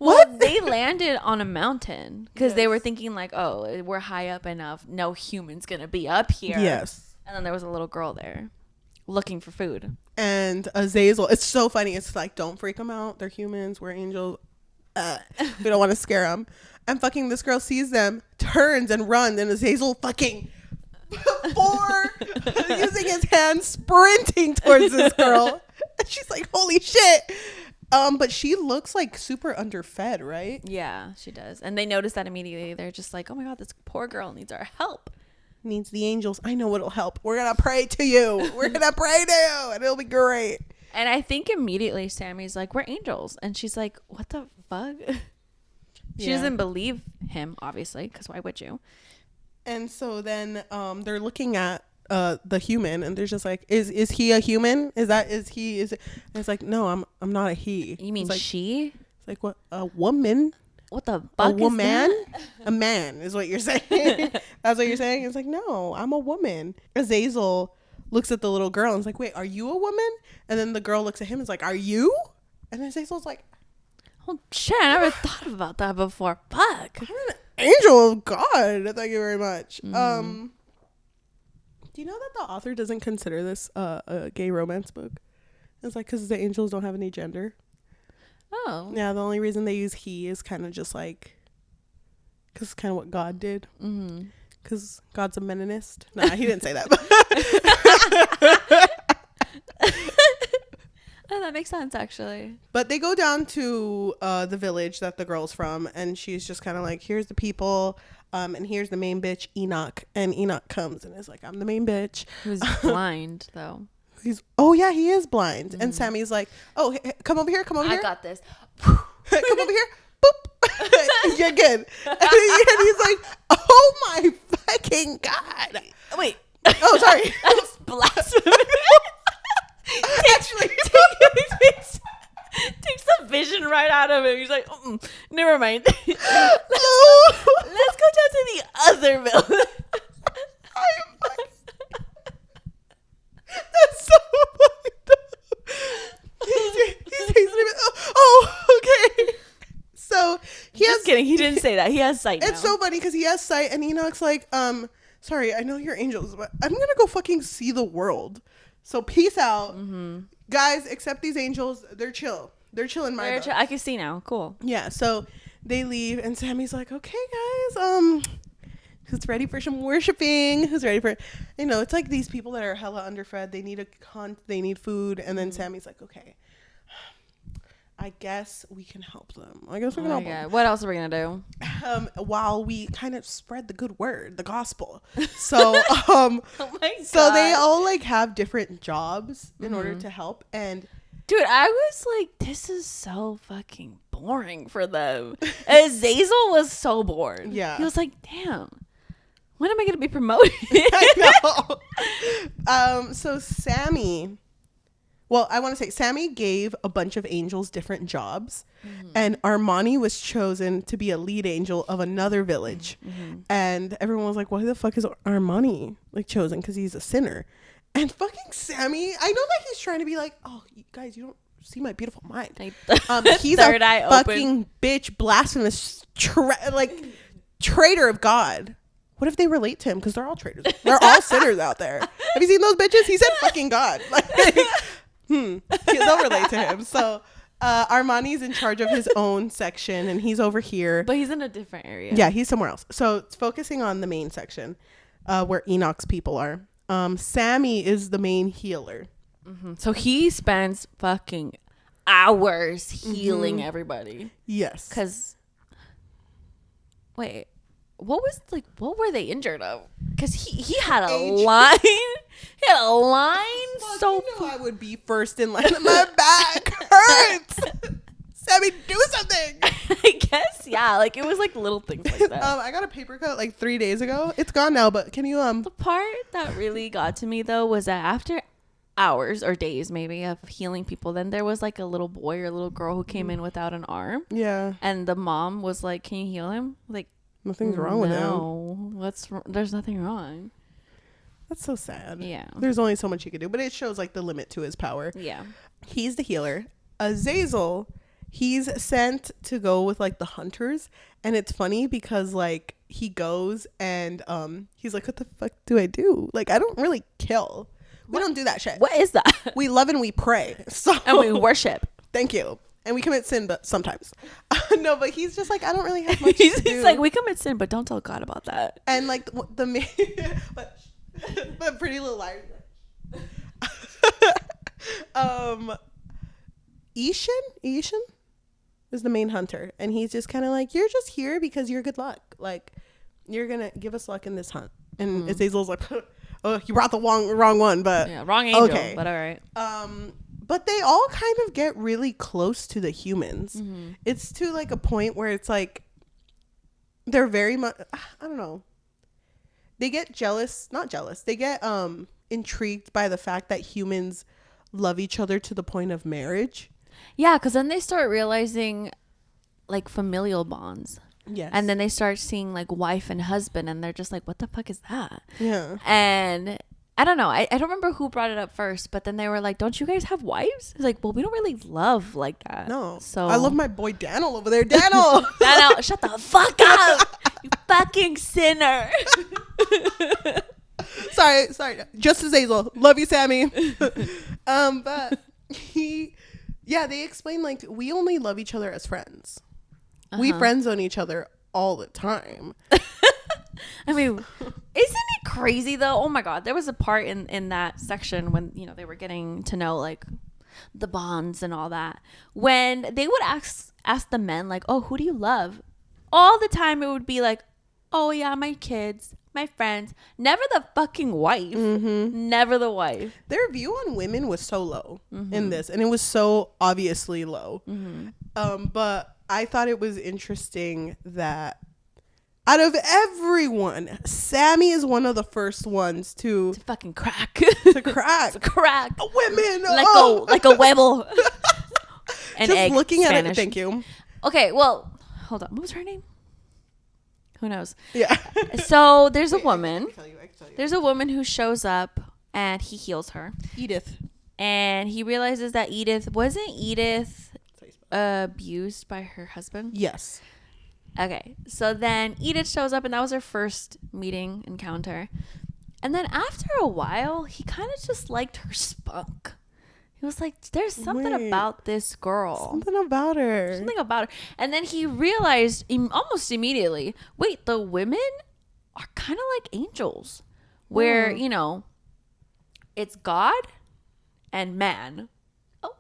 Well, they landed on a mountain because they were thinking like, oh, we're high up enough. No human's going to be up here. Yes. And then there was a little girl there looking for food. And Azazel, it's so funny. It's like, don't freak them out. They're humans. We're angels. We don't want to scare them. And fucking this girl sees them, turns and runs. And Azazel fucking using his hand, sprinting towards this girl. And she's like, holy shit. But she looks like super underfed, right? Yeah, she does. And they notice that immediately. They're just like, oh my God, this poor girl needs our help. Needs the angels. I know what'll help. We're going to pray to you. We're going to pray to you. And it'll be great. And I think immediately Sammy's like, we're angels. And she's like, what the fuck? She doesn't believe him, obviously, because why would you? And so then they're looking at the human, and they're just like, is he a human? Is he? And it's like, no, I'm not a he. You mean like, she? It's like, what, a woman? What the fuck? A woman? A man is what you're saying. That's what you're saying. It's like, no, I'm a woman. Azazel looks at the little girl and is like, wait, are you a woman? And then the girl looks at him and is like, are you? And Azazel's like, oh shit, I never thought about that before. Fuck. I'm an angel of God. Thank you very much. Mm-hmm. Do you know that the author doesn't consider this a gay romance book? It's like, because the angels don't have any gender. Oh. Yeah, the only reason they use he is kind of just like, because it's kind of what God did. Because God's a Menonist. Nah, he didn't say that. Oh, that makes sense, actually. But they go down to the village that the girl's from, and she's just kind of like, here's the people, and here's the main bitch, Enoch. And Enoch comes and is like, I'm the main bitch. Who's blind, though. Yeah, he is blind. And Sammy's like, oh, hey, come over here, I got this. Come over here. Boop. You're good. And he's like, oh my fucking God. Wait. Oh, sorry. That's blasphemy. Actually, takes the vision right out of him. He's like, never mind. Let's go down to the other village. That's so fucked up. Okay. So Just kidding. He didn't say that. He has sight. It's so funny because he has sight, and Enoch's like, sorry, I know you're angels, but I'm gonna go fucking see the world. So peace out, guys. Except these angels, they're chill. They're chill in my book. I can see now. Cool. Yeah. So they leave, and Sammy's like, okay, guys, who's ready for some worshiping? Who's ready for, it's like these people that are hella underfed. They need they need food, and then Sammy's like, okay, I guess we can help them. I guess we Oh can my help them. God. What else are we gonna do? While we kind of spread the good word, the gospel. So, Oh my God. so they all like have different jobs in order to help. And dude, I was like, this is so fucking boring for them. Azazel was so bored. Yeah. He was like, damn, when am I gonna be promoted? I know. So Sammy, well, I want to say Sammy gave a bunch of angels different jobs, and Armani was chosen to be a lead angel of another village. And everyone was like, why the fuck is Armani like chosen? Because he's a sinner. And fucking Sammy, I know that he's trying to be like, oh, you guys, you don't see my beautiful mind. He's Third a eye fucking open. bitch, blasphemous, traitor of God. What if they relate to him? Because they're all traitors. They're all sinners out there. Have you seen those bitches? He said fucking God. Like, they'll relate to him. So Armani's in charge of his own section, and he's over here. But he's in a different area. Yeah, he's somewhere else. So it's focusing on the main section where Enoch's people are. Sammy is the main healer. So he spends fucking hours healing everybody. Yes. Because, wait, what were they injured of? Because he had a line. He had a line. Well, So you know I would be first in line. My back hurts. Sammy, do something. I guess, yeah. Like, it was like little things like that. I got a paper cut like 3 days ago. It's gone now, but can you The part that really got to me, though, was that after hours or days maybe of healing people, then there was like a little boy or a little girl who came in without an arm. Yeah. And the mom was like, can you heal him? Like, Nothing's wrong with him. No, there's nothing wrong. That's so sad. Yeah. There's only so much he could do, but it shows like the limit to his power. Yeah. He's the healer. Azazel, he's sent to go with like the hunters, and it's funny because like he goes and he's like, what the fuck do I do? Like, I don't really kill. We don't do that shit. What is that? We love and we pray. So And we worship. Thank you. And we commit sin, but sometimes. No, but he's just like, I don't really have much He's to do. like, we commit sin, but don't tell God about that. And like the main, but Pretty Little Liars. Ishan is the main hunter, and he's just kind of like, you're just here because you're good luck. Like, you're gonna give us luck in this hunt. And Azazel's like, oh, you brought the wrong one, but Yeah, wrong angel, okay. but all right. But they all kind of get really close to the humans. It's to like a point where it's like they're very much, I don't know. They get not jealous. They get intrigued by the fact that humans love each other to the point of marriage. Yeah, because then they start realizing like familial bonds. Yes. And then they start seeing like wife and husband, and they're just like, what the fuck is that? Yeah. And I don't know. I don't remember who brought it up first, but then they were like, don't you guys have wives? It's like, well, we don't really love like that. No. So I love my boy Daniel over there. Daniel. Daniel, shut the fuck up. You fucking sinner. sorry. Just Azazel. Love you, Sammy. But they explain like we only love each other as friends. We friend zone each other all the time. I mean, isn't it crazy though? Oh my God. There was a part in that section when, you know, they were getting to know like the bonds and all that. When they would ask the men like, oh, who do you love? All the time it would be like, oh yeah, my kids, my friends. Never the fucking wife. Never the wife. Their view on women was so low in this, and it was so obviously low. But I thought it was interesting that out of everyone, Sammy is one of the first ones to Fucking crack. crack women like a huevo. And just egg, looking Spanish. at it. Thank you. Okay, well, hold on. What was her name? Who knows? Yeah. So there's a woman. I can tell you. There's a woman who shows up and he heals her. Edith. And he realizes that wasn't Edith abused by her husband? Yes. Okay. So then Edith shows up, and that was her first encounter. And then after a while, he kind of just liked her spunk. He was like, there's something about this girl. Something about her. And then he realized almost immediately, wait, the women are kind of like angels. Where, you know, it's God and man. Oh.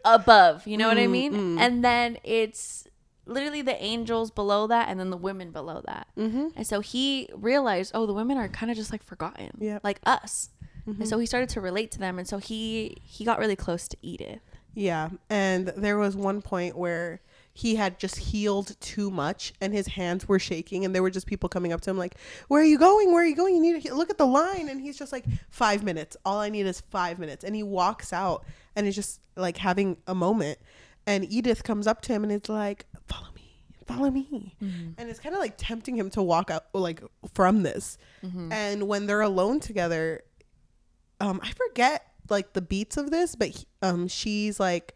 above. You know what I mean? And then it's literally the angels below that and then the women below that. And so he realized, oh, the women are kind of just like forgotten, like us. And so he started to relate to them. And so he got really close to Edith. Yeah. And there was one point where he had just healed too much and his hands were shaking and there were just people coming up to him like, where are you going? You need to look at the line. And he's just like, 5 minutes. All I need is 5 minutes. And he walks out and is just like having a moment. And Edith comes up to him and it's like, follow me. And it's kind of like tempting him to walk out like from this. And when they're alone together, I forget like the beats of this, but she's like,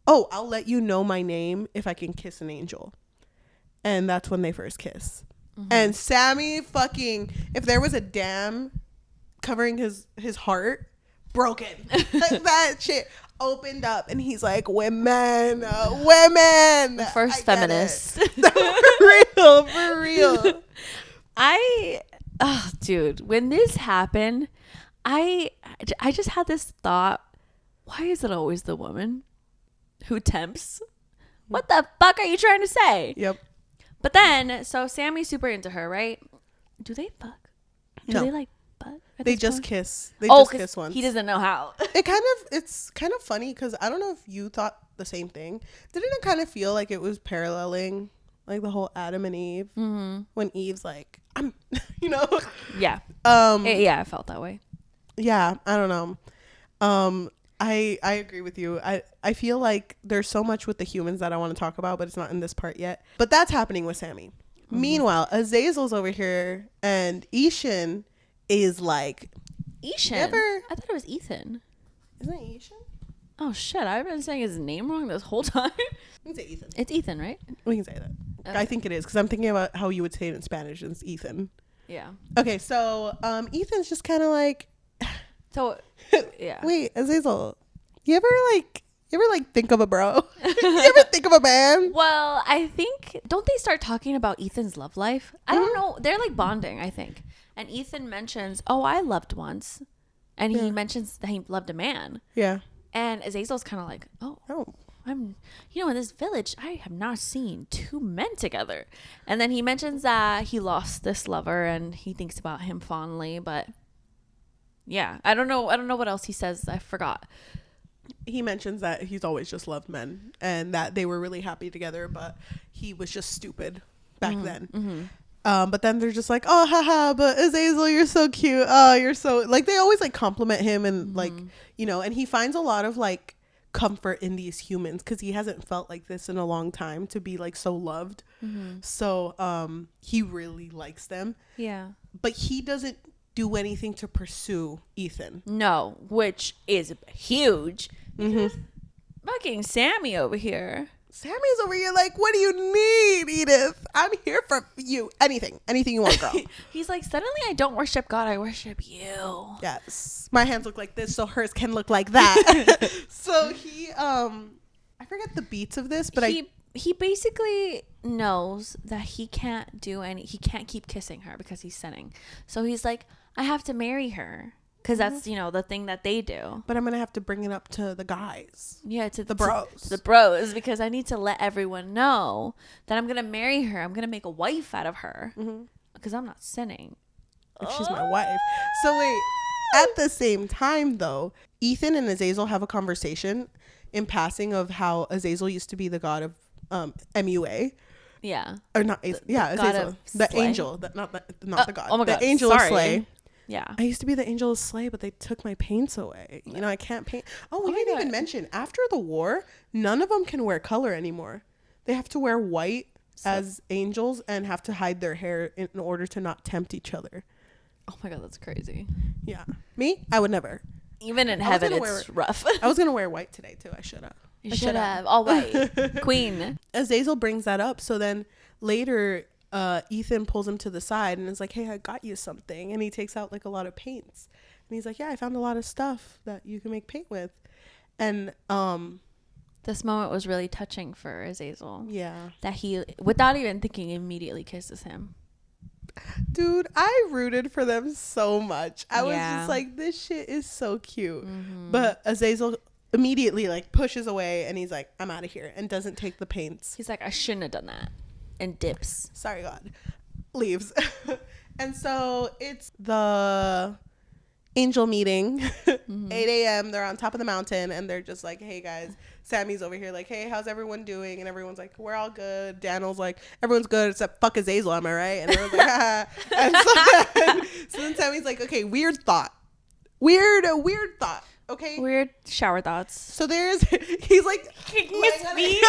oh, I'll let you know my name if I can kiss an angel. And that's when they first kiss. And Sammy fucking, if there was a dam covering his heart, broken. Like that shit opened up and he's like, women. The first feminist. For real. Dude, when this happened, I just had this thought, why is it always the woman who tempts? What the fuck are you trying to say? Yep. But then, so Sammy's super into her, right? Do they fuck? No. They like fuck? They just kiss. They just kiss once. He doesn't know how. It's kind of funny because I don't know if you thought the same thing. Didn't it kind of feel like it was paralleling like the whole Adam and Eve when Eve's like, I'm, you know? Yeah. Yeah, I felt that way. Yeah, I don't know. I agree with you. I feel like there's so much with the humans that I want to talk about, but it's not in this part yet. But that's happening with Sammy. Meanwhile, Azazel's over here and Ishan is like, Ishan? I thought it was Ethan. Isn't it Ishan? Oh shit, I've been saying his name wrong this whole time. We can say Ethan. It's Ethan, right? We can say that. Okay. I think it is because I'm thinking about how you would say it in Spanish. And it's Ethan. Yeah. Okay, so Ethan's just kind of like, so yeah. Wait, Azazel, you ever think of a bro? You ever think of a man? Well, I think, don't they start talking about Ethan's love life? I don't know. They're like bonding, I think. And Ethan mentions, oh, I loved once. And he mentions that he loved a man. Yeah. And Azazel's kind of like, oh. I'm, in this village, I have not seen two men together. And then he mentions that he lost this lover and he thinks about him fondly, but yeah, I don't know what else he says. I forgot. He mentions that he's always just loved men and that they were really happy together, but he was just stupid back then. But then they're just like, oh, haha, but Azazel, you're so cute. Oh, you're so, like, they always like compliment him and like, and he finds a lot of like comfort in these humans because he hasn't felt like this in a long time to be like so loved. So he really likes them. Yeah. But he doesn't do anything to pursue Ethan. No, which is huge. Fucking Sammy over here. Sammy's over here like, what do you need, Edith? I'm here for you. Anything you want, girl. He's like, suddenly I don't worship God, I worship you. Yes. My hands look like this, so hers can look like that. So he, I forget the beats of this, but he basically knows that he can't keep kissing her because he's sinning. So he's like, I have to marry her. Because that's, the thing that they do. But I'm going to have to bring it up to the guys. Yeah, to the bros. The bros, because I need to let everyone know that I'm going to marry her. I'm going to make a wife out of her. Because I'm not sinning. If she's my wife. So wait, at the same time, though, Ethan and Azazel have a conversation in passing of how Azazel used to be the god of MUA. Yeah. Or not, Azazel. The angel. Not the god. Oh my God. The angel of Slay. Yeah. I used to be the angel of Slay, but they took my paints away. I can't paint. Oh, we didn't even mention, after the war, none of them can wear color anymore. They have to wear white as angels and have to hide their hair in order to not tempt each other. Oh my God, that's crazy. Yeah. Me? I would never. Even in heaven, it's rough. I was going to wear white today, too. I should have. You should have. All white. Queen. Azazel brings that up. So then later, Ethan pulls him to the side and is like, hey, I got you something. And he takes out like a lot of paints. And he's like, yeah, I found a lot of stuff that you can make paint with. And this moment was really touching for Azazel. Yeah. That he, without even thinking, immediately kisses him. Dude, I rooted for them so much. I was just like, this shit is so cute. But Azazel immediately like pushes away and he's like, I'm out of here, and doesn't take the paints. He's like, I shouldn't have done that. And dips. Sorry, God. Leaves. And so it's the angel meeting. 8 a.m. They're on top of the mountain and they're just like, hey guys, Sammy's over here like, hey, how's everyone doing? And everyone's like, we're all good. Daniel's like, everyone's good except fuck Azazel, am I right? And everyone's like, haha. And so then Sammy's like, okay, weird thought. Weird thought. Okay. Weird shower thoughts. So he's like kicking his feet.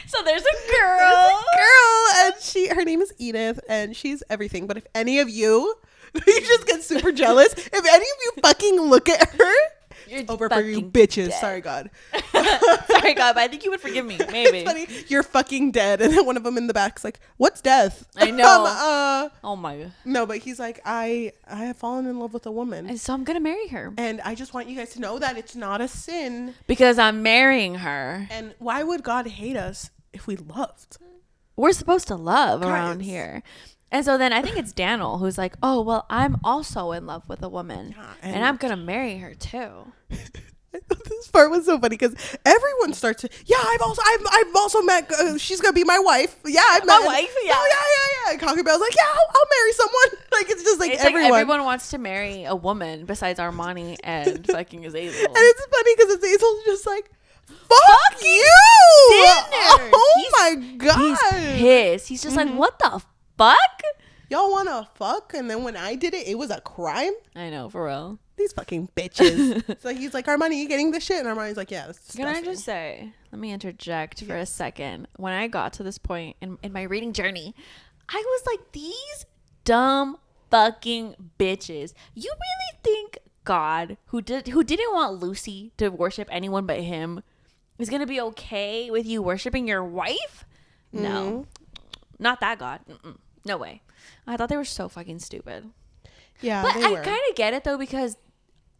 So there's a girl. And her name is Edith, and she's everything. But if any of you, you just get super jealous. If any of you fucking look at her, You're over for you bitches. Dead. Sorry, God. Sorry, God, but I think you would forgive me. Maybe. It's funny. You're fucking dead. And then one of them in the back's like, what's death? I know. Oh my God. No, but he's like, I have fallen in love with a woman. And so I'm going to marry her. And I just want you guys to know that it's not a sin. Because I'm marrying her. And why would God hate us if we loved? We're supposed to love around here. And so then I think it's Daniel who's like, oh, well, I'm also in love with a woman. Yeah, and I'm going to marry her too. This part was so funny because everyone starts to, yeah, I've also met, she's going to be my wife. Yeah, I've met my wife. Yeah. Oh, yeah. And Cocker Bell's like, yeah, I'll marry someone. Like, it's just like it's everyone. Like everyone wants to marry a woman besides Armani and fucking Azazel. And it's funny because Azazel's just like, fuck you. Sinner. Oh my God. He's pissed. He's just like, what the fuck? Y'all want to fuck? And then when I did it, it was a crime? I know, for real. These fucking bitches. So he's like, Armani, you getting this shit? And Armani's like, yeah, that's Can I just say, let me interject for a second. When I got to this point in my reading journey, I was like, these dumb fucking bitches. You really think God, who didn't want Lucy to worship anyone but him, is going to be okay with you worshiping your wife? No. Not that God. No way. I thought they were so fucking stupid. Yeah, but I kind of get it though, because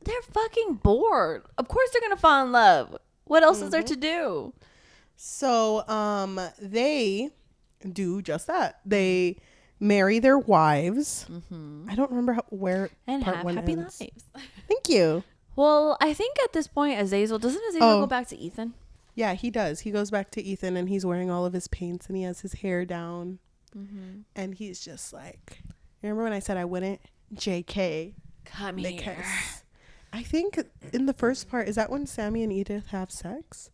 they're fucking bored. Of course they're gonna fall in love. What else is there to do? So they do just that. They marry their wives. I don't remember where and part have one happy ends. lives. Thank you. Well, I think at this point doesn't Azazel go back to Ethan? Yeah, he does. He goes back to Ethan and he's wearing all of his paints and he has his hair down. And he's just like, remember when I said I wouldn't? JK. Come here. I think in the first part, is that when Sammy and Edith have sex?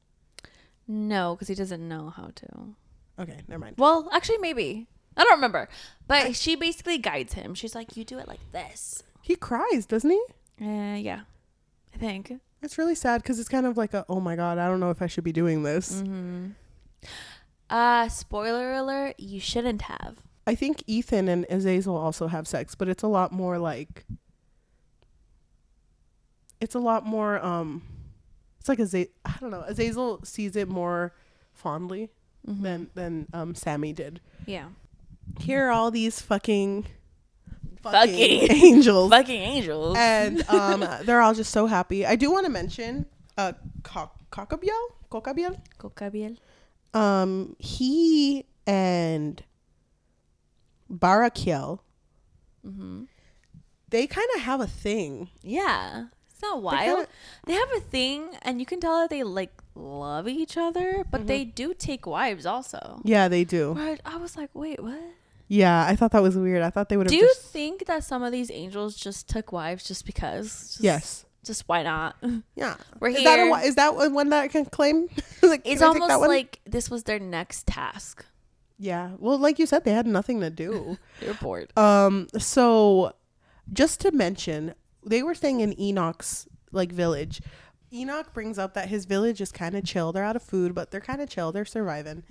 No, because he doesn't know how to. Okay, never mind. Well, actually, maybe. I don't remember. But she basically guides him. She's like, you do it like this. He cries, doesn't he? Yeah, I think. It's really sad because it's kind of like oh my God, I don't know if I should be doing this. Spoiler alert, you shouldn't have. I think Ethan and Azazel also have sex, but it's a lot more like, it's like I don't know, Azazel sees it more fondly than Sammy did. Yeah. Here are all these fucking angels. Fucking angels. And they're all just so happy. I do want to mention Cocabiel. He and Barakiel, they kind of have a thing. Yeah. It's not wild. They have a thing, and you can tell that they like love each other, but they do take wives also. Yeah, they do. But I was like, wait, what? Yeah, I thought that was weird. I thought they would have. Do you think that some of these angels just took wives just because? Yes. Just why not? Yeah. We're here. Is that one that I can claim? Like, it's almost like this was their next task. Yeah. Well, like you said, they had nothing to do. They're bored. So just to mention, they were staying in Enoch's like village. Enoch brings up that his village is kind of chill. They're out of food, but they're kind of chill. They're surviving.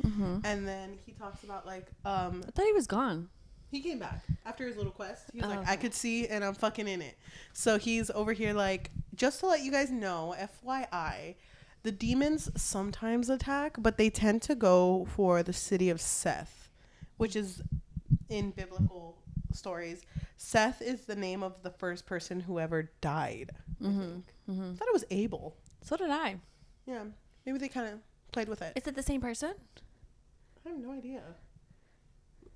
And then he talks about like I thought he was gone. He came back after his little quest. He was like, I could see and I'm fucking in it. So he's over here like, just to let you guys know, FYI, the demons sometimes attack, but they tend to go for the city of Seth, which is in biblical stories. Seth is the name of the first person who ever died. I think. I thought it was Abel. So did I. Yeah. Maybe they kind of played with it. Is it the same person? I have no idea.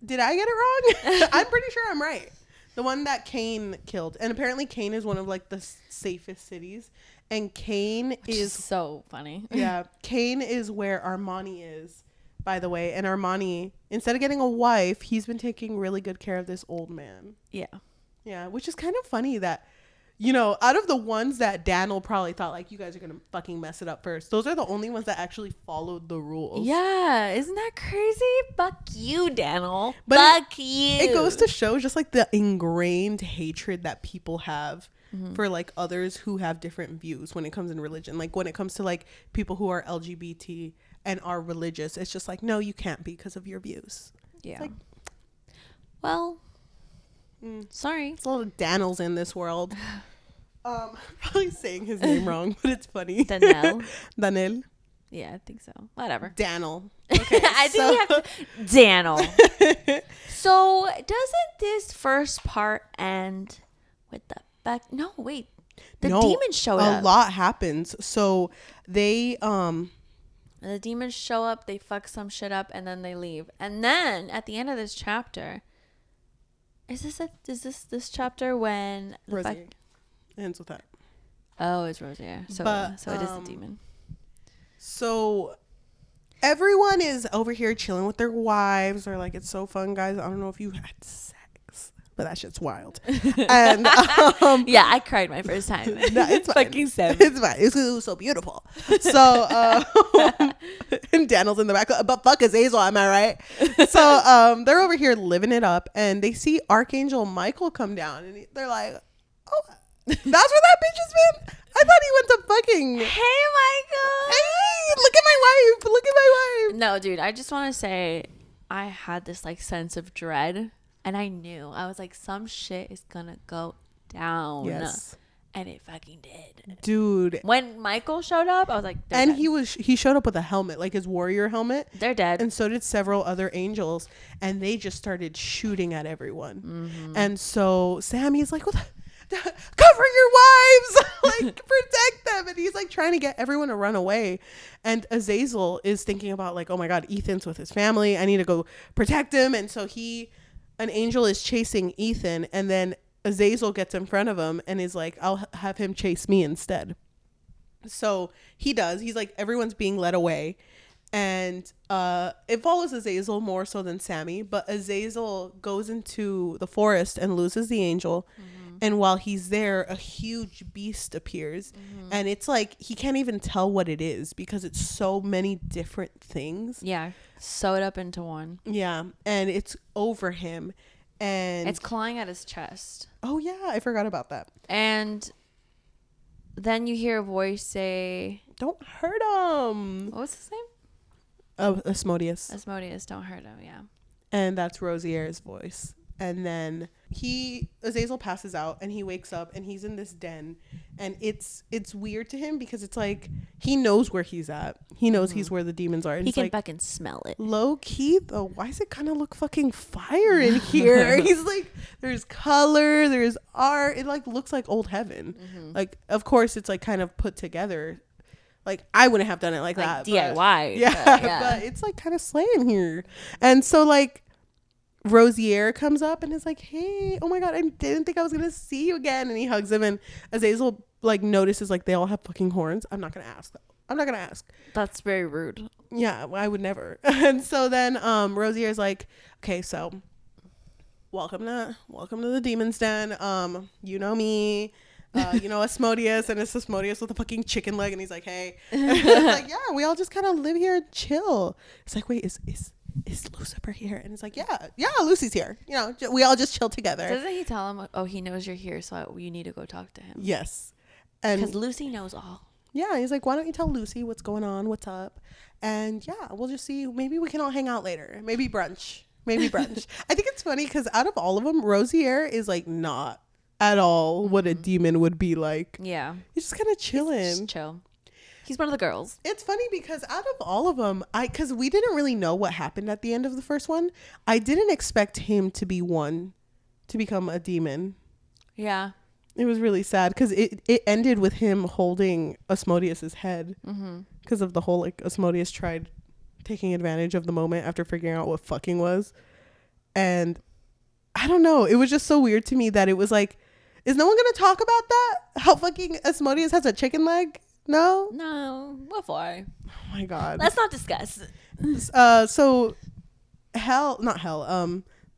Did I get it wrong? I'm pretty sure I'm right. The one that Kane killed. And apparently Kane is one of like the safest cities. And Kane is so funny. Yeah. Kane is where Armani is, by the way. And Armani, instead of getting a wife, he's been taking really good care of this old man. Yeah. Yeah. Which is kind of funny that, you know, out of the ones that Daniel probably thought like, you guys are gonna fucking mess it up first, those are the only ones that actually followed the rules. Yeah, isn't that crazy? Fuck you, Daniel. But Fuck you. It goes to show just like the ingrained hatred that people have for like others who have different views when it comes in religion. Like when it comes to like people who are LGBT and are religious, it's just like, no, you can't be because of your views. Yeah. Like, well, sorry. it's a lot of Daniels in this world. Probably saying his name wrong, but it's funny. Daniel. Daniel. Yeah, I think so. Whatever. Daniel. Okay, I think we have to. Daniel. So doesn't this first part end with the back? No, wait. The demons showed up. A lot happens. So they The demons show up, they fuck some shit up, and then they leave. And then at the end of this chapter, is this chapter when the Rosie ends with that. Oh, it's Rosier. So it is the demon. So everyone is over here chilling with their wives. They're like, it's so fun, guys. I don't know if you had sex, but that shit's wild. And yeah, I cried my first time. No, it's fine. Fucking 7. It's fine. It was so beautiful. So and Daniel's in the back, but fuck Azazel, am I right? So they're over here living it up, and they see Archangel Michael come down, and they're like, oh, that's where that bitch has been? I thought he went to fucking. Hey, Michael. Hey, look at my wife. Look at my wife. No, dude, I just want to say I had this like sense of dread, and I knew. I was like, some shit is gonna go down. Yes. And it fucking did. Dude. When Michael showed up, I was like, and dead. he showed up with a helmet, like his warrior helmet. They're dead. And so did several other angels, and they just started shooting at everyone. Mm-hmm. And so Sammy's like, what cover your wives, like protect them. And he's like trying to get everyone to run away. And Azazel is thinking about like, oh my God, Ethan's with his family. I need to go protect him. And so an angel is chasing Ethan, and then Azazel gets in front of him and is like, I'll have him chase me instead. So he does. He's like, everyone's being led away. And it follows Azazel more so than Sammy. But Azazel goes into the forest and loses the angel. Mm-hmm. And while he's there, a huge beast appears. Mm-hmm. And it's like, he can't even tell what it is because it's so many different things. Yeah. Sewed up into one. Yeah. And it's over him. And it's clawing at his chest. Oh yeah, I forgot about that. And then you hear a voice say, don't hurt him. What was his name? Oh, Asmodeus. Don't hurt him. Yeah. And that's Rosier's voice. And then Azazel passes out, and he wakes up, and he's in this den, and it's weird to him because it's like he knows where he's at. He knows he's where the demons are. And he can like, fucking smell it. Low key though, why does it kind of look fucking fire in here? He's like, there's color, there's art. It like looks like old heaven. Mm-hmm. Like, of course, it's like kind of put together. Like, I wouldn't have done it like that. DIY. But, yeah, but it's like kind of slaying here. And so like Rosier comes up and is like, hey, oh my God, I didn't think I was gonna see you again. And he hugs him, and Azazel like notices like they all have fucking horns. I'm not gonna ask. That's very rude. Yeah, I would never. And so then Rosier's like, okay, so welcome to the demon's den. You know me. You know Asmodeus, and it's Asmodeus with a fucking chicken leg, and he's like, hey. It's like, yeah, we all just kind of live here and chill. It's like, wait, is Lucifer here? And it's like, yeah, Lucy's here. You know, we all just chill together. Doesn't he tell him, oh, he knows you're here, so you need to go talk to him? Yes. Because Lucy knows all. Yeah, he's like, why don't you tell Lucy what's going on, what's up? And yeah, we'll just see. Maybe we can all hang out later. Maybe brunch. I think it's funny because out of all of them, Rosier is like not at all what a demon would be like. Yeah. He's just kind of chilling. He's just chill. He's one of the girls. It's funny because out of all of them, because we didn't really know what happened at the end of the first one, I didn't expect him to be one to become a demon. Yeah. It was really sad because it ended with him holding Asmodeus's head because of the whole like Asmodeus tried taking advantage of the moment after figuring out what fucking was. And I I don't know. It was just so weird to me that it was like, is no one going to talk about that? How fucking Asmodeus has a chicken leg? No? No. What for? Oh my God. Let's not discuss. So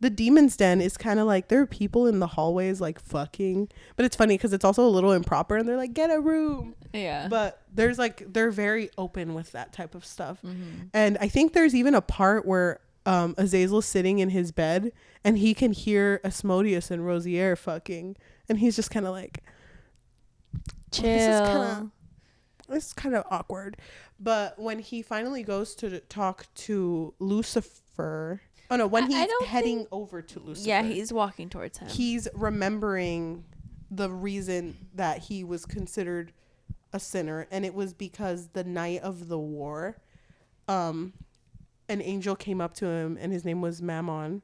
the demon's den is kind of like, there are people in the hallways like fucking, but it's funny because it's also a little improper and they're like, get a room. Yeah. But there's like, they're very open with that type of stuff. And I think there's even a part where Azazel's sitting in his bed and he can hear Asmodeus and Rosier fucking, and he's just kind of like, chill. It's kind of awkward. But when he finally goes to talk to Lucifer, when he's heading over to Lucifer, yeah, he's walking towards him, he's remembering the reason that he was considered a sinner, and it was because the night of the war, an angel came up to him and his name was Mammon,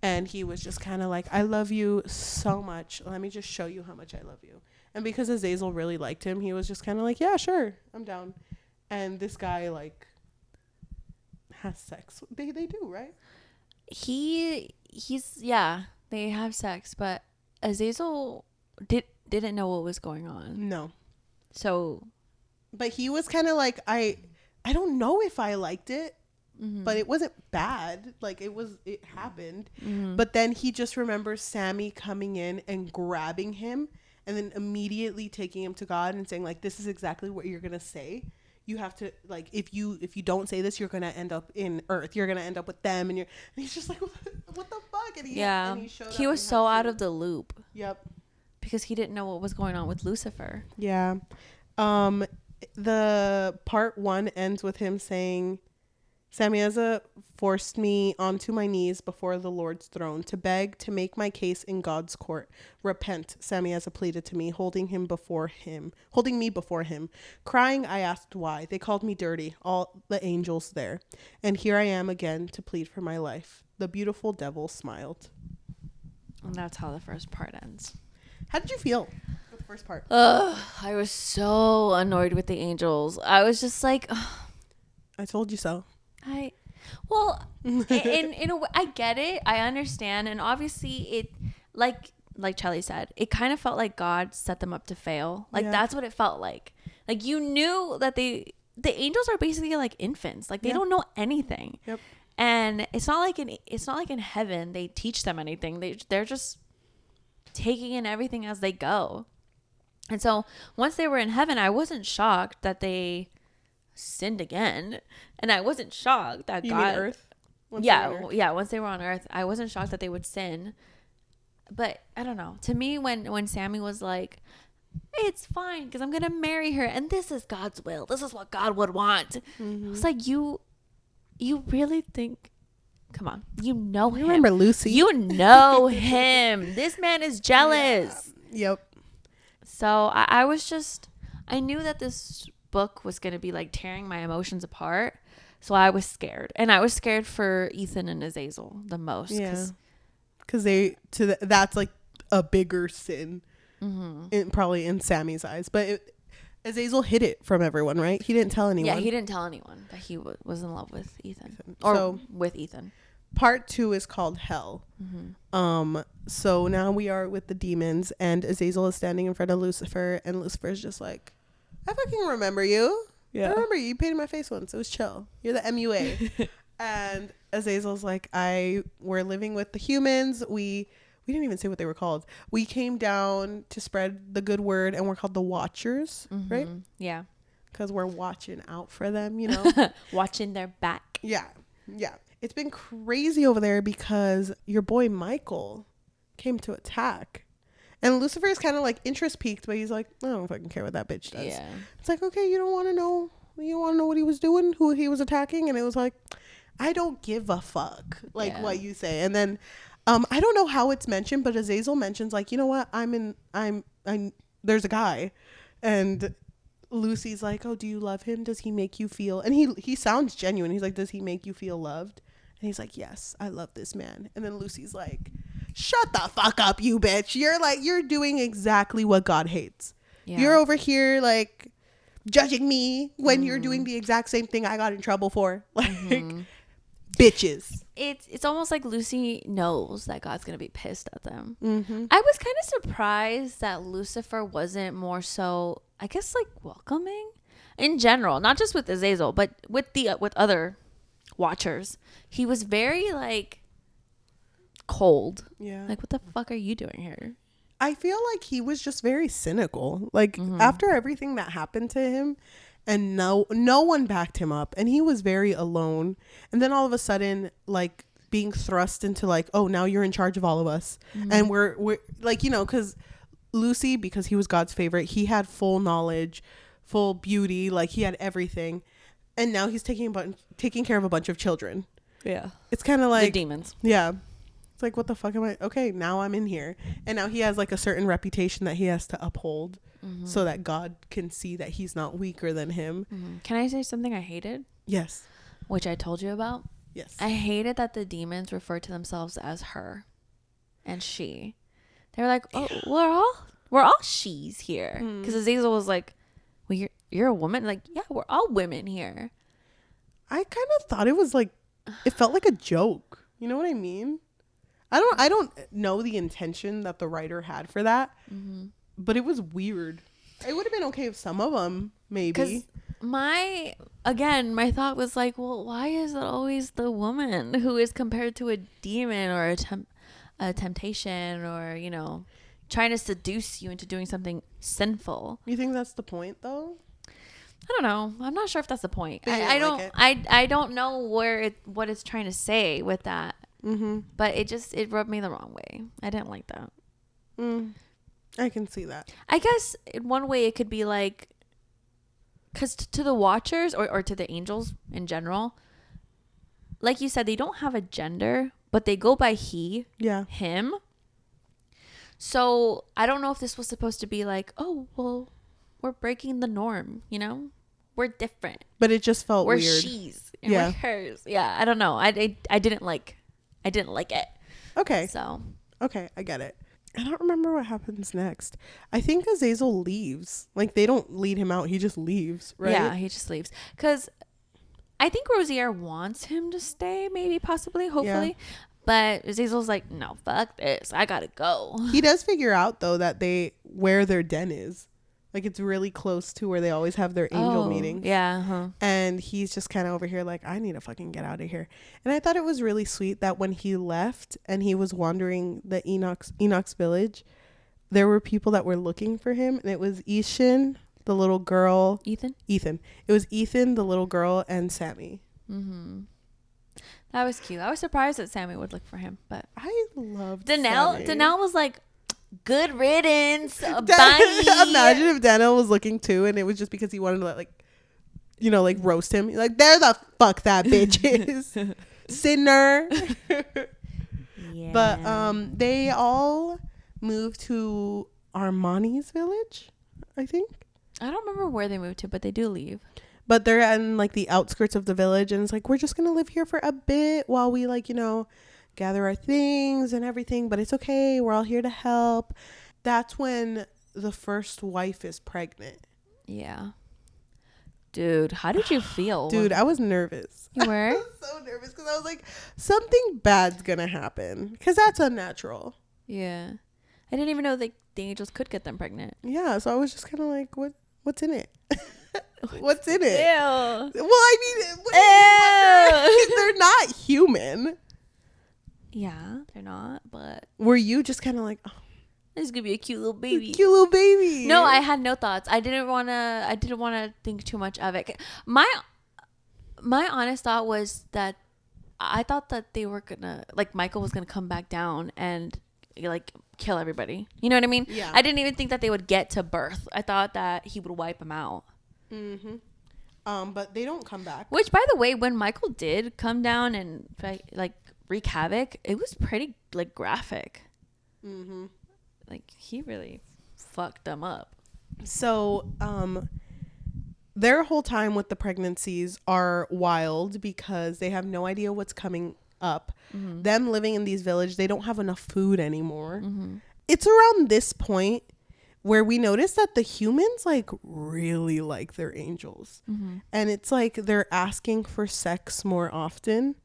and he was just kind of like, I love you so much, let me just show you how much I love you. And because Azazel really liked him, he was just kind of like, yeah, sure, I'm down. And this guy like has sex. They do, right? They have sex, but Azazel didn't know what was going on. No. So, but he was kind of like, I don't know if I liked it, but it wasn't bad. Like it happened. But then he just remembers Sammy coming in and grabbing him and then immediately taking him to God and saying like, this is exactly what you're going to say. You have to, like, if you don't say this, you're going to end up in Earth. You're going to end up with them. And he's just like, what the fuck? And he was so out of the loop. Yep. Because he didn't know what was going on with Lucifer. Yeah. The part 1 ends with him saying, Sammieza forced me onto my knees before the Lord's throne to beg to make my case in God's court. Repent, Sammieza pleaded to me, holding me before him. Crying, I asked why. They called me dirty, all the angels there. And here I am again to plead for my life. The beautiful devil smiled. And that's how the first part ends. How did you feel with the first part? I was so annoyed with the angels. I was just like, I told you so. in a way, I get it. I understand. And obviously it, like Cheli said, it kind of felt like God set them up to fail. Like that's what it felt like. Like you knew that the angels are basically like infants. Like they don't know anything. Yep. And it's not like in heaven they teach them anything. They're just taking in everything as they go. And so once they were in heaven, I wasn't shocked that they sinned again, and I wasn't shocked that you God. Mean Earth? Once they were on Earth, I wasn't shocked that they would sin. But I don't know. To me, when Sammy was like, "It's fine because I'm gonna marry her, and this is God's will. This is what God would want," it's like you really think? Come on, you know him. Remember Lucy? You know him. This man is jealous. Yeah. Yep. So I knew that this book was going to be like tearing my emotions apart. So I was scared. And I was scared for Ethan and Azazel the most. Yeah. Because that's like a bigger sin, probably in Sammy's eyes. But Azazel hid it from everyone, right? He didn't tell anyone. Yeah, he didn't tell anyone that he was in love with Ethan. Or with Ethan. Part 2 is called Hell. So now we are with the demons, and Azazel is standing in front of Lucifer, and Lucifer's just like, I fucking remember you. Yeah. I remember you. You painted my face once. It was chill. You're the MUA. And Azazel's like, we're living with the humans. We didn't even say what they were called. We came down to spread the good word, and we're called the Watchers, right? Yeah. Because we're watching out for them, you know? Watching their back. Yeah. Yeah. It's been crazy over there because your boy Michael came to attack. And Lucifer is kind of like interest piqued, but he's like, I don't fucking care what that bitch does. Yeah. It's like, okay, you don't want to know. You want to know what he was doing, who he was attacking? And it was like, I don't give a fuck, like what you say. And then I don't know how it's mentioned, but Azazel mentions like, you know what? There's a guy. And Lucy's like, oh, do you love him? Does he make you feel? And he sounds genuine. He's like, does he make you feel loved? And he's like, yes, I love this man. And then Lucy's like, shut the fuck up, you bitch. You're doing exactly what God hates. Yeah. You're over here like judging me when you're doing the exact same thing I got in trouble for. Like bitches. it's almost like Lucy knows that God's gonna be pissed at them. Mm-hmm. I was kind of surprised that Lucifer wasn't more so, I guess, like welcoming in general, not just with Azazel, but with other watchers. He was very like cold. Yeah. Like, what the fuck are you doing here? I feel like he was just very cynical. Like after everything that happened to him, and no one backed him up, and he was very alone. And then all of a sudden, like being thrust into like, oh, now you're in charge of all of us, and we're like, you know, because Lucy, because he was God's favorite, he had full knowledge, full beauty, like he had everything, and now he's taking care of a bunch of children. Yeah, It's kind of like the demons. Yeah. It's like, what the fuck am I? Okay, now I'm in here. And now he has like a certain reputation that he has to uphold so that God can see that he's not weaker than him. Can I say something I hated? Yes. Which I told you about? Yes. I hated that the demons referred to themselves as her and she. They were like, oh, we're all she's here. Because Azazel was like, well, you're a woman? Like, yeah, we're all women here. I kind of thought it was like, it felt like a joke. You know what I mean? I don't know the intention that the writer had for that, but it was weird. It would have been okay if some of them, maybe. Because my thought was like, well, why is it always the woman who is compared to a demon or a temptation, or, you know, trying to seduce you into doing something sinful? You think that's the point, though? I don't know. I'm not sure if that's the point. I don't like I don't know what it's trying to say with that. But it rubbed me the wrong way. I didn't like that. I can see that. I guess in one way it could be like, because to the watchers or to the angels in general, like you said, they don't have a gender, but they go by he, him. So I don't know if this was supposed to be like, oh, well, we're breaking the norm, you know? We're different. But it just felt we're weird. We're she's and we're hers. Yeah, I don't know. I didn't like it. Okay. So. Okay, I get it. I don't remember what happens next. I think Azazel leaves. Like, they don't lead him out. He just leaves, right? Yeah, he just leaves. Because I think Rosier wants him to stay, maybe, possibly, hopefully. Yeah. But Azazel's like, no, fuck this. I gotta go. He does figure out, though, that where their den is. Like, it's really close to where they always have their angel meetings. Yeah. Uh-huh. And he's just kind of over here like, I need to fucking get out of here. And I thought it was really sweet that when he left and he was wandering the Enoch's village, there were people that were looking for him. And it was Ishin, the little girl. Ethan. It was Ethan, the little girl, and Sammy. That was cute. I was surprised that Sammy would look for him. But I loved Danelle. Sammy. Danelle was like, good riddance. Bye. Imagine if Daniel was looking too, and it was just because he wanted to like, you know, like roast him. Like, there the fuck that bitch is, sinner. Yeah. But they all moved to Armani's village, I think. I don't remember where they moved to, but they do leave. But they're in like the outskirts of the village, and it's like, we're just gonna live here for a bit while we, like, you know, gather our things and everything, but it's okay, we're all here to help. That's when the first wife is pregnant. Yeah. Dude, how did you feel? Dude, I was nervous. You were? I was so nervous because I was like, something bad's gonna happen, because that's unnatural. Yeah. I didn't even know that the angels could get them pregnant. Yeah, so I was just kind of like, what's in it? What's in it? Ew. Well, I mean, they're not human. Yeah, they're not, but... Were you just kind of like, oh, this is gonna be a cute little baby. Cute little baby. No, I had no thoughts. I didn't want to think too much of it. My honest thought was that I thought that they were gonna, like, Michael was gonna come back down and, like, kill everybody. You know what I mean? Yeah. I didn't even think that they would get to birth. I thought that he would wipe them out. But they don't come back. Which, by the way, when Michael did come down and, like, wreak havoc, it was pretty, like, graphic. Like, he really fucked them up. So their whole time with the pregnancies are wild because they have no idea what's coming up. Them living in these villages, they don't have enough food anymore. It's around this point where we notice that the humans, like, really like their angels. And it's like they're asking for sex more often.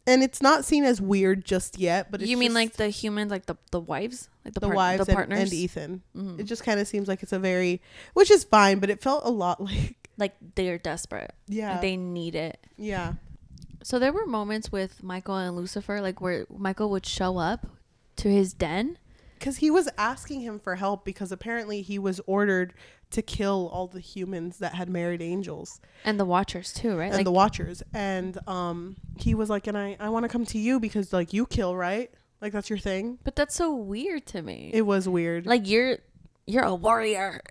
And it's not seen as weird just yet, but it's You mean just like the humans, like the wives, like the wives the partners, and Ethan. It just kind of seems like it's a very, which is fine, but it felt a lot like they're desperate. yeah, Like they need it. yeah. So there were moments with Michael and Lucifer, like where Michael would show up to his den. Because he was asking him for help because apparently he was ordered to kill all the humans that had married angels. And the Watchers too, right? And like, the Watchers. And he was like, and I want to come to you because like you kill, right? Like that's your thing. But that's so weird to me. It was weird. Like you're a warrior.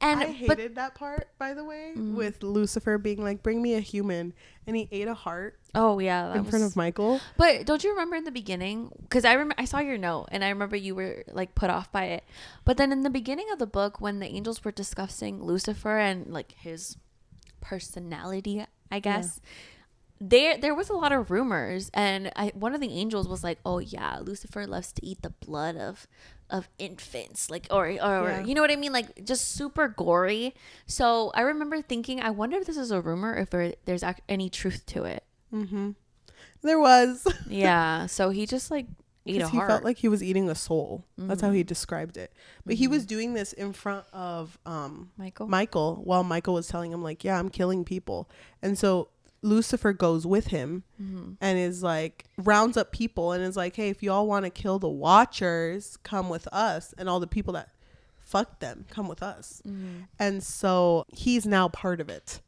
And I hated that part, by the way, with Lucifer being like, bring me a human. And he ate a heart. Oh, yeah. In front of Michael. But don't you remember in the beginning? Because I saw your note and I remember you were like put off by it. But then in the beginning of the book, when the angels were discussing Lucifer and like his personality, I guess, there was a lot of rumors. And one of the angels was like, oh, yeah, Lucifer loves to eat the blood of infants, like or you know what I mean, like just super gory. So I remember thinking, I wonder if this is a rumor, if there's any truth to it. There was. Yeah. So he just like ate a heart. He felt like he was eating a soul. That's how he described it. But he was doing this in front of Michael while Michael was telling him like, yeah, I'm killing people. And so Lucifer goes with him and is like, rounds up people and is like, hey, if you all want to kill the Watchers, come with us. And all the people that fucked them, come with us. And so he's now part of it.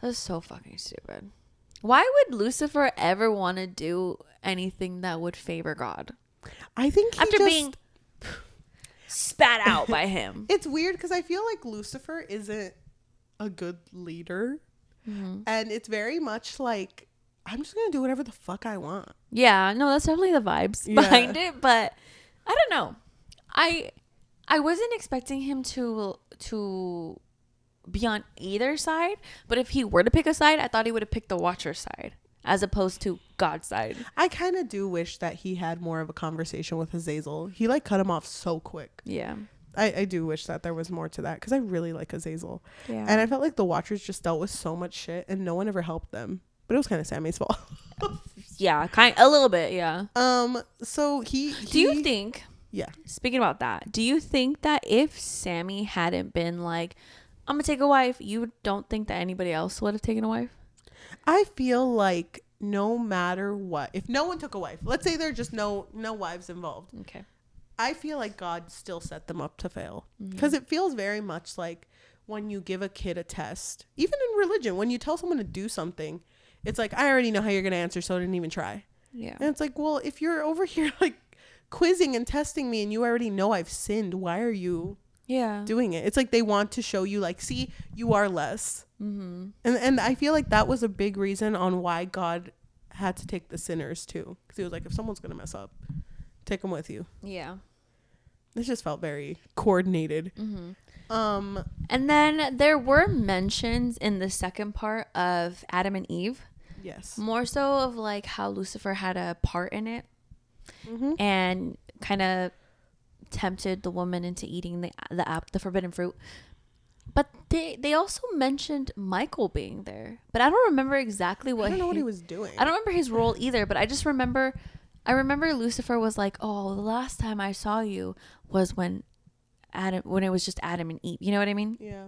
That's so fucking stupid. Why would Lucifer ever want to do anything that would favor God? I think after being spat out by him. It's weird because I feel like Lucifer isn't a good leader. And it's very much like, I'm just gonna do whatever the fuck I want. Yeah, no, that's definitely the vibes behind it. But I don't know. I wasn't expecting him to be on either side. But if he were to pick a side, I thought he would have picked the Watcher side as opposed to God's side. I kind of do wish that he had more of a conversation with Azazel. He like cut him off so quick. Yeah. I do wish that there was more to that because I really like Azazel. Yeah. And I felt like the Watchers just dealt with so much shit and no one ever helped them. But it was kind of Sammy's fault. Yeah, a little bit, yeah. So he do you think, yeah, speaking about that, do you think that if Sammy hadn't been like, I'm gonna take a wife, you don't think that anybody else would have taken a wife? I feel like no matter what, if no one took a wife, let's say there are just no wives involved. Okay. I feel like God still set them up to fail because it feels very much like when you give a kid a test, even in religion, when you tell someone to do something, it's like, I already know how you're going to answer, so I didn't even try. Yeah. And it's like, well, if you're over here like quizzing and testing me and you already know I've sinned, why are you doing it? It's like they want to show you like, see, you are less. And I feel like that was a big reason on why God had to take the sinners too. Because he was like, if someone's going to mess up, take them with you. Yeah. This just felt very coordinated. And then there were mentions in the second part of Adam and Eve. Yes. More so of like how Lucifer had a part in it and kind of tempted the woman into eating the forbidden fruit. But they also mentioned Michael being there. But I don't remember exactly what. I don't know what he was doing. I don't remember his role either. But I just remember. I remember Lucifer was like, "Oh, the last time I saw you was when it was just Adam and Eve." You know what I mean? Yeah.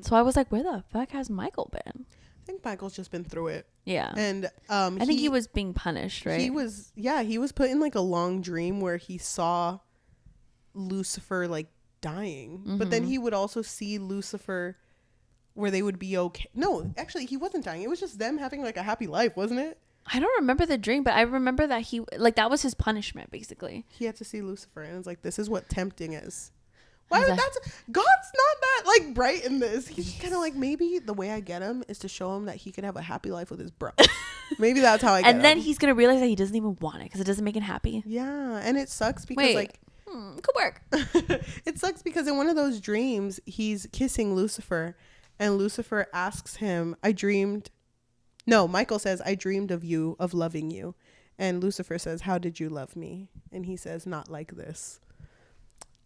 So I was like, "Where the fuck has Michael been?" I think Michael's just been through it. Yeah. And I think he was being punished, right? He was put in like a long dream where he saw Lucifer like dying, but then he would also see Lucifer where they would be okay. No, actually, he wasn't dying. It was just them having like a happy life, wasn't it? I don't remember the dream, but I remember that he like that was his punishment basically. He had to see Lucifer, and it's like, this is what tempting is. Why would God's not that like bright in this. He's kind of like, maybe the way I get him is to show him that he could have a happy life with his bro. Maybe that's how I get him. And then he's gonna realize that he doesn't even want it because it doesn't make him happy. Yeah, and it sucks because could work. It sucks because in one of those dreams he's kissing Lucifer, and Lucifer asks him, Michael says, I dreamed of you, of loving you. And Lucifer says, how did you love me? And he says, not like this.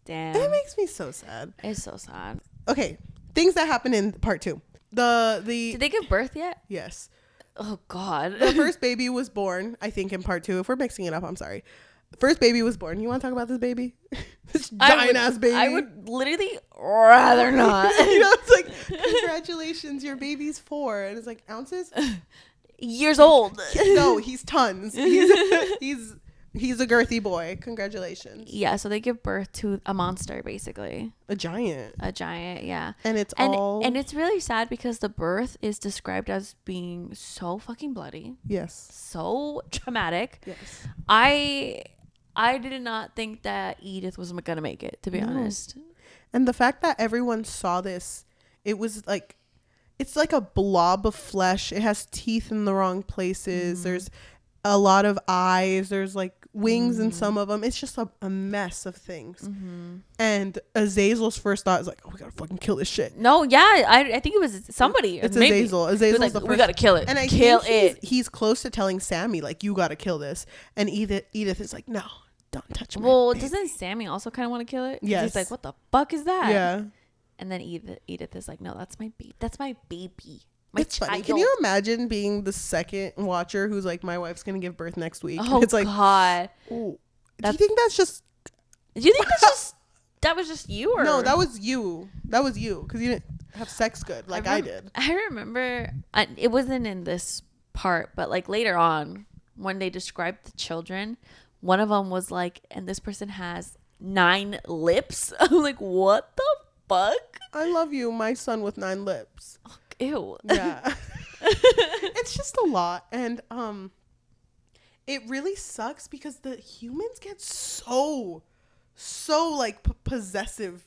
Damn. That makes me so sad. It's so sad. Okay. Things that happen in part 2. Did they give birth yet? Yes. Oh God. The first baby was born, I think, in part 2. If we're mixing it up, I'm sorry. First baby was born. You want to talk about this baby? This giant ass baby. I would literally rather not. You know, it's like, congratulations, your baby's 4, and it's like ounces. Years old. No, he's tons. He's a girthy boy. Congratulations. Yeah, so they give birth to a monster, basically. A giant, yeah. and and it's really sad because the birth is described as being so fucking bloody, yes, so traumatic. yes. I did not think that Edith was gonna make it, to be honest. And the fact that everyone saw this, it was like, it's like a blob of flesh. It has teeth in the wrong places. There's a lot of eyes. There's like wings in some of them. It's just a mess of things. And Azazel's first thought is like, oh, we gotta fucking kill this shit. No, yeah, I think it was somebody. It's maybe. Azazel. Azazel's like, the first. we gotta kill it. And I kill think it. He's close to telling Sammy, like, you gotta kill this. And Edith is like, no, don't touch me. Well, doesn't Sammy also kind of want to kill it? Yes. He's like, what the fuck is that? Yeah. And then Edith is like, no, that's my baby. That's my baby. It's funny. Can you imagine being the second watcher who's like, my wife's gonna give birth next week? Oh, it's like, God. ooh. Do you think that's just? Do you think that was just you, or No, that was you. That was you, because you didn't have sex good like I did. I remember it wasn't in this part, but like later on when they described the children, one of them was like, and this person has 9 lips. I'm like, what the fuck? I love you, my son with 9 lips. Ew. Yeah. It's just a lot. And it really sucks because the humans get so like possessive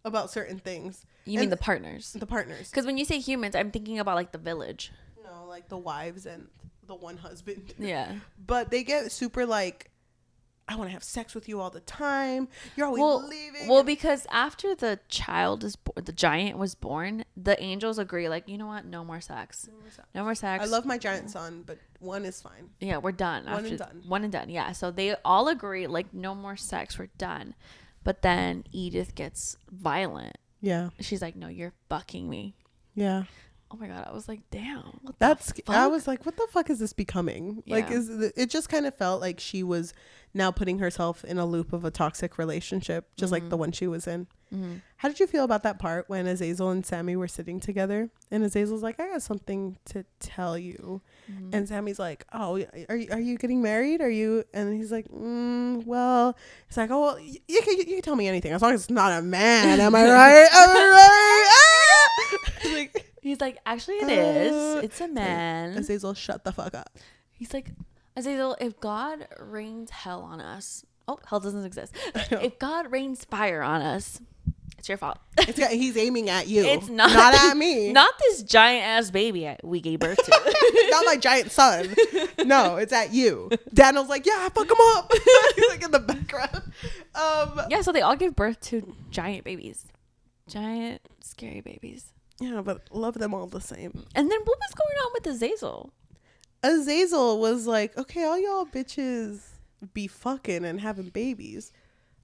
about certain things. You mean the partners? The partners. Because when you say humans, I'm thinking about like the village. No, like the wives and the one husband. Yeah. But they get super like, I want to have sex with you all the time. You're always leaving. Well, because after the the giant was born, the angels agree, like, you know what? No more sex. No more sex. I love my giant son, but one is fine. Yeah, we're done. One and done. Yeah. So they all agree, like, no more sex. We're done. But then Edith gets violent. Yeah. She's like, no, you're fucking me. Yeah. Oh my God. I was like, damn. I was like, what the fuck is this becoming? Yeah. Like, it just kind of felt like she was now putting herself in a loop of a toxic relationship, just like the one she was in. How did you feel about that part when Azazel and Sammy were sitting together and Azazel's like, I got something to tell you. And Sammy's like, oh, are you getting married? Are you? And he's like, well, it's like, oh, well, you can tell me anything as long as it's not a man. Am I right? Am I right? Like, he's like, actually it is. It's a man. Azazel, shut the fuck up. He's like, Azazel, if God rains hell on us, hell doesn't exist. If God rains fire on us, it's your fault. He's aiming at you. It's not at me. Not this giant ass baby we gave birth to. Not my giant son. No, it's at you. Daniel's like, yeah, fuck him up. He's like in the background. Yeah, so they all give birth to giant babies. Giant, scary babies. Yeah, but love them all the same. And then what was going on with Azazel? Azazel was like, okay, all y'all bitches be fucking and having babies,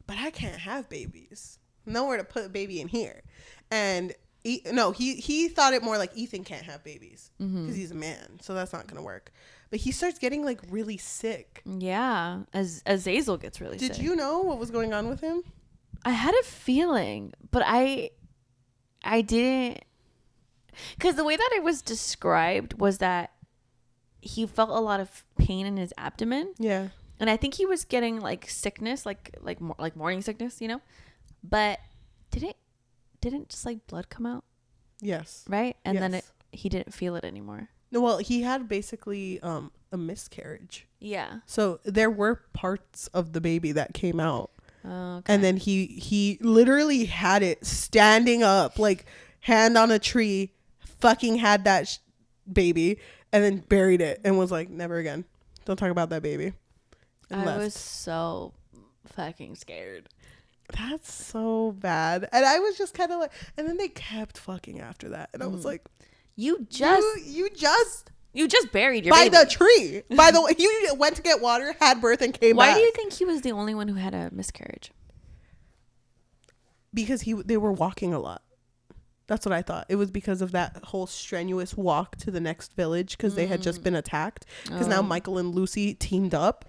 but I can't have babies. Nowhere to put a baby in here. And he thought it more like Ethan can't have babies because he's a man, so that's not gonna work. But he starts getting like really sick. Yeah, as Azazel gets really sick. Did you know what was going on with him? I had a feeling, but I didn't, because the way that it was described was that he felt a lot of pain in his abdomen. Yeah. And I think he was getting like sickness, like morning sickness, you know? But didn't just like blood come out? Yes. Right? And then he didn't feel it anymore. No, well, he had basically a miscarriage. Yeah. So there were parts of the baby that came out. Oh, okay. And then he literally had it standing up, like hand on a tree, fucking had that baby, and then buried it and was like, never again. Don't talk about that baby. And I was so fucking scared. That's so bad. And I was just kind of like, and then they kept fucking after that. And I was like, you just buried your by baby. the tree. By the way, you went to get water, had birth, and came back. Why do you think he was the only one who had a miscarriage? Because they were walking a lot. That's what I thought. It was because of that whole strenuous walk to the next village because they had just been attacked. Because now Michael and Lucy teamed up.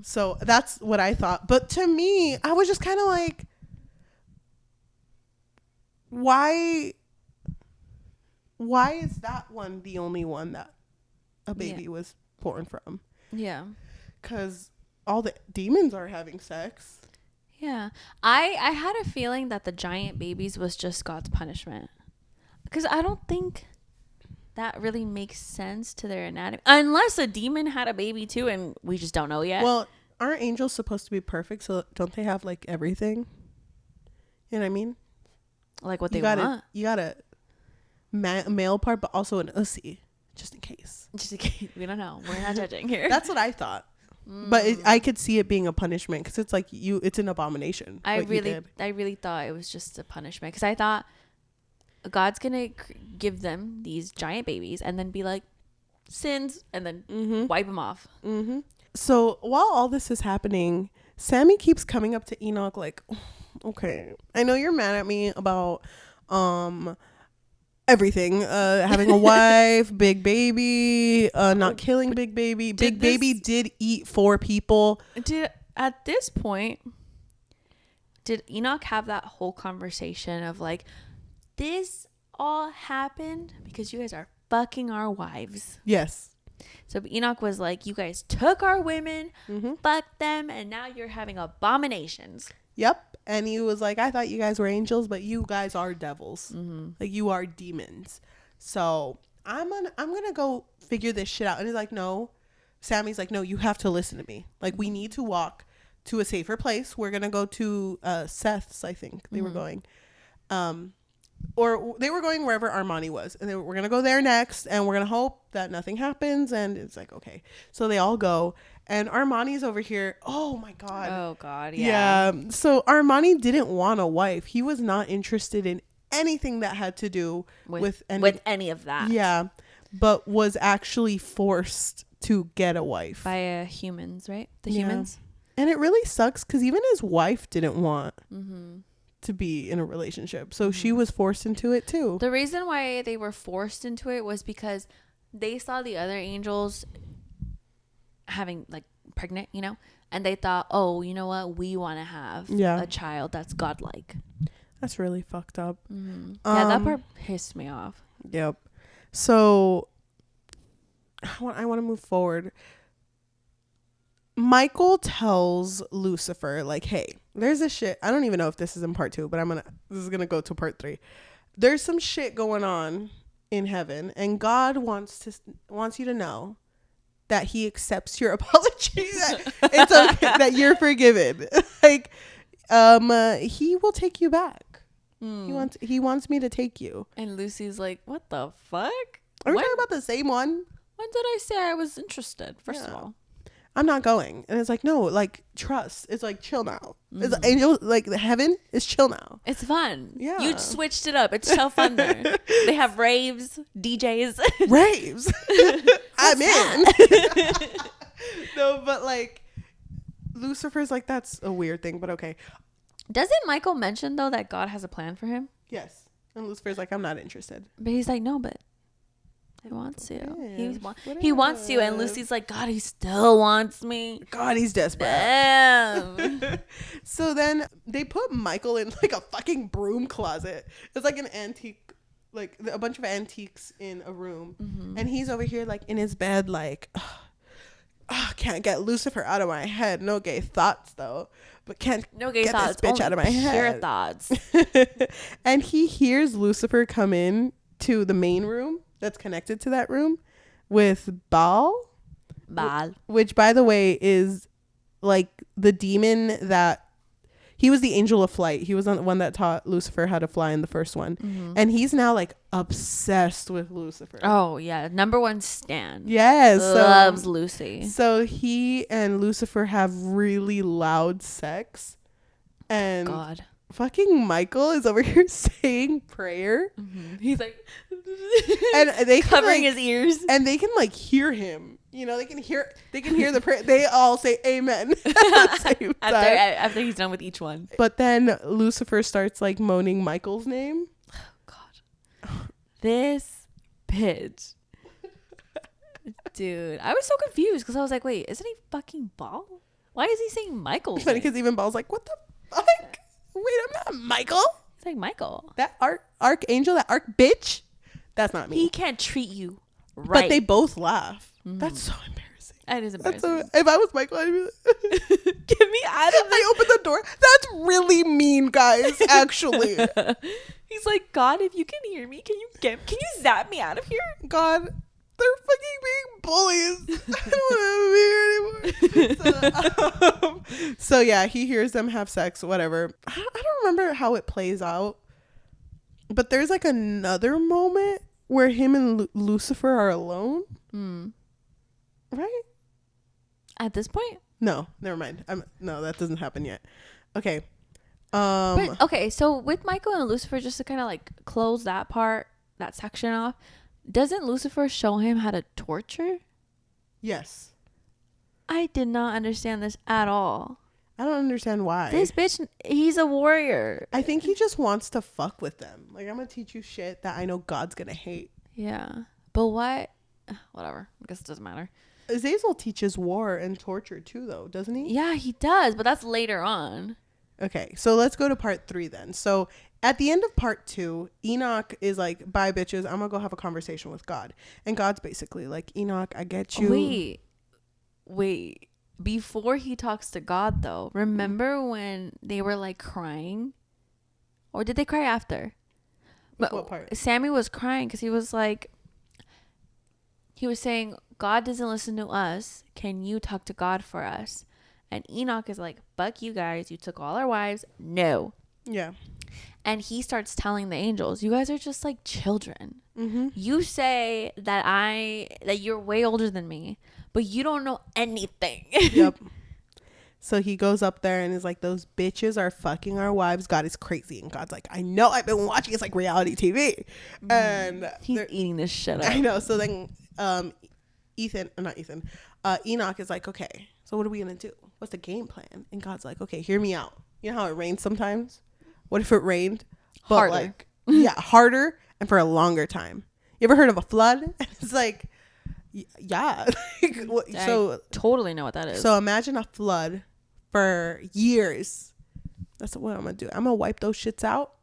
So that's what I thought. But to me, I was just kind of like, why is that one the only one that a baby was born from? Yeah. Because all the demons are having sex. Yeah. I had a feeling that the giant babies was just God's punishment. Because I don't think that really makes sense to their anatomy. Unless a demon had a baby too and we just don't know yet. Well, aren't angels supposed to be perfect? So don't they have like everything? You know what I mean? Like what they want. You got a male part, but also an ussy, just in case. Just in case. We don't know. We're not judging here. That's what I thought. But I could see it being a punishment because it's like it's an abomination. I really thought it was just a punishment because I thought God's gonna give them these giant babies and then be like, sins, and then wipe them off. So while all this is happening, Sammy keeps coming up to Enoch like, okay, I know you're mad at me about everything, having a wife, big baby, not killing big baby. Big baby did eat 4 people. At this point, did Enoch have that whole conversation of like, this all happened because you guys are fucking our wives? Yes. So Enoch was like, you guys took our women, fucked them, and now you're having abominations. Yep. And he was like, I thought you guys were angels, but you guys are devils. Like, you are demons. So I'm gonna go figure this shit out. And he's like, no. Sammy's like, no, you have to listen to me. Like, we need to walk to a safer place. We're gonna go to Seth's, I think they were going. Or they were going wherever Armani was. And we're going to go there next. And we're going to hope that nothing happens. And it's like, okay. So they all go. And Armani's over here. Oh, my God. Oh, God. Yeah. So Armani didn't want a wife. He was not interested in anything that had to do with any of that. Yeah. But was actually forced to get a wife. By humans, right? The humans. And it really sucks because even his wife didn't want to be in a relationship. So she was forced into it too. The reason why they were forced into it was because they saw the other angels having like pregnant, you know, and they thought, oh, you know what, we want to have a child that's godlike. That's really fucked up. Yeah, that part pissed me off. Yep. So I want to move forward. Michael tells Lucifer, like, hey, there's this shit. I don't even know if this is in part 2, but this is going to go to part 3. There's some shit going on in heaven, and God wants you to know that he accepts your apology, that it's okay, that you're forgiven. Like, he will take you back. He wants me to take you. And Lucy's like, what the fuck? Are we talking about the same one? When did I say I was interested? First of all, I'm not going. And it's like, no, like, trust. It's like, chill now. It's like, angel, like, the heaven is chill now. It's fun. Yeah. You switched it up. It's so fun there. They have raves, DJs. Raves. I'm in. No, but like, Lucifer's like, that's a weird thing, but okay. Doesn't Michael mention, though, that God has a plan for him? Yes. And Lucifer's like, I'm not interested. But he's like, no, but he wants you. He wants you. And Lucy's like, God, he still wants me. God, he's desperate. Damn. So then they put Michael in like a fucking broom closet. It's like an antique, like a bunch of antiques in a room. And he's over here like in his bed like, can't get Lucifer out of my head. No gay thoughts though. But can't get this bitch out of my head. Pure thoughts. And he hears Lucifer come in to the main room that's connected to that room with Baal, which by the way is like the demon that he was the angel of flight. He was the one that taught Lucifer how to fly in the first one. And he's now like obsessed with Lucifer. Oh yeah, #1 stan. Yes, loves Lucy. So he and Lucifer have really loud sex, and God, fucking Michael is over here saying prayer. He's like, and they covering like, his ears, and they can like hear him. You know, they can hear the prayer. They all say amen at the same time. After he's done with each one. But then Lucifer starts like moaning Michael's name. Oh God. This bitch. Dude, I was so confused because I was like, wait, isn't he fucking Ball? Why is he saying Michael's Funny name? because even Ball's like, what the fuck? Wait, I'm not Michael. He's like, Michael. That archangel, that arc bitch. That's not me. He can't treat you right. But they both laugh. That's so embarrassing. That is embarrassing. If I was Michael, I'd be like, get me out of this. I opened the door. That's really mean, guys, actually. He's like, God, if you can hear me, can you zap me out of here? God, they're fucking being bullies. I don't want to be here anymore. So yeah, he hears them have sex, whatever. I don't remember how it plays out. But there's like another moment where him and Lucifer are alone. Right? At this point? No, never mind. No, that doesn't happen yet. Okay. But, okay, so with Michael and Lucifer, just to kind of like close that section off, doesn't Lucifer show him how to torture? Yes. I did not understand this at all. I don't understand why. This bitch, he's a warrior. I think he just wants to fuck with them. Like, I'm gonna teach you shit that I know God's gonna hate. Yeah. But what? Whatever. I guess it doesn't matter. Azazel teaches war and torture too, though, doesn't he? Yeah, he does, but that's later on. Okay, so let's go to part 3 then. So at the end of part 2, Enoch is like, bye, bitches. I'm gonna go have a conversation with God. And God's basically like, Enoch, I get you. Wait. Before he talks to God, though, remember when they were like crying? Or did they cry after? What part? Sammy was crying because he was saying, God doesn't listen to us. Can you talk to God for us? And Enoch is like, fuck you guys. You took all our wives. No. Yeah. And he starts telling the angels, you guys are just like children. Mm-hmm. You say that you're way older than me, but you don't know anything. Yep. So he goes up there and is like, those bitches are fucking our wives. God is crazy. And God's like, I know, I've been watching. It's like reality TV. And he's eating this shit up. I know. So then Enoch is like, okay, so what are we going to do? What's the game plan? And God's like, okay, hear me out. You know how it rains sometimes? What if it rained? But harder. Like, yeah, harder and for a longer time. You ever heard of a flood? It's like, yeah. I totally know what that is. So imagine a flood for years. That's what I'm going to do. I'm going to wipe those shits out.